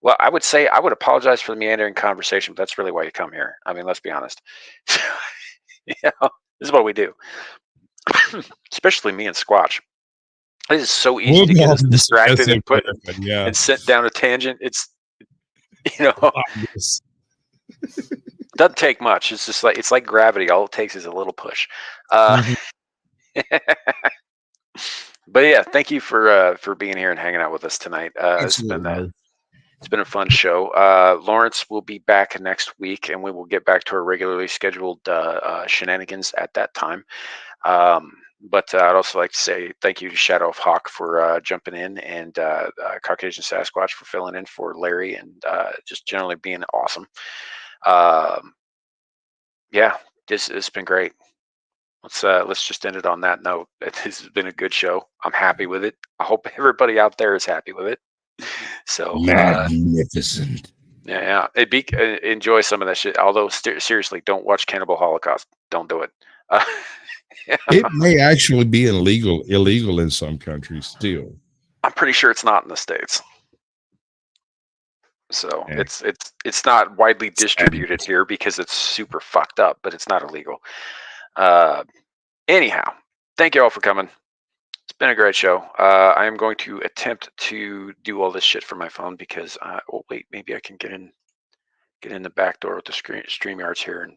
Well, I would say I would apologize for the meandering conversation, but that's really why you come here. I mean, let's be honest. This is what we do, especially me and Squatch. It is so easy to get us distracted and sent down a tangent. It's doesn't take much. It's just like gravity. All it takes is a little push. But yeah, thank you for being here and hanging out with us tonight. It's been a fun show. Lawrence will be back next week, and we will get back to our regularly scheduled shenanigans at that time. But I'd also like to say thank you to Shadow of Hawk for jumping in, and Caucasian Sasquatch for filling in for Larry, and just generally being awesome. Yeah, it's been great. Let's just end it on that note. This has been a good show. I'm happy with it. I hope everybody out there is happy with it. So magnificent. Yeah. Enjoy some of that shit. Although seriously, don't watch Cannibal Holocaust. Don't do it. It may actually be illegal in some countries still. I'm pretty sure it's not in the States. So yeah. It's not widely distributed here because it's super fucked up, but it's not illegal. Anyhow, thank you all for coming. It's been a great show. I am going to attempt to do all this shit from my phone because wait, maybe I can get in the back door with the StreamYards here and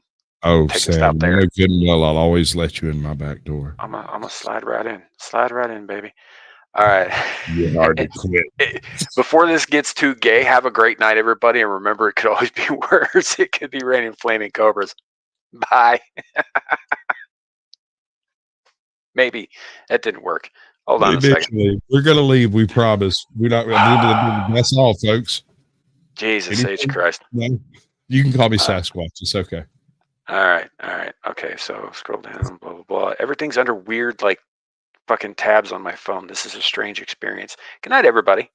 take a stop there. You know good and well I'll always let you in my back door. I'm a slide right in, baby. All right. You're hard to quit. Before this gets too gay, have a great night, everybody, and remember, it could always be worse. It could be raining flaming cobras. Bye. Maybe that didn't work. Hold on a second. We're gonna leave. We promise. We're not gonna leave. That's all, folks. Jesus H Christ. No, you can call me Sasquatch. It's okay. All right. Okay, so scroll down. Blah blah blah. Everything's under weird like fucking tabs on my phone. This is a strange experience. Good night, everybody.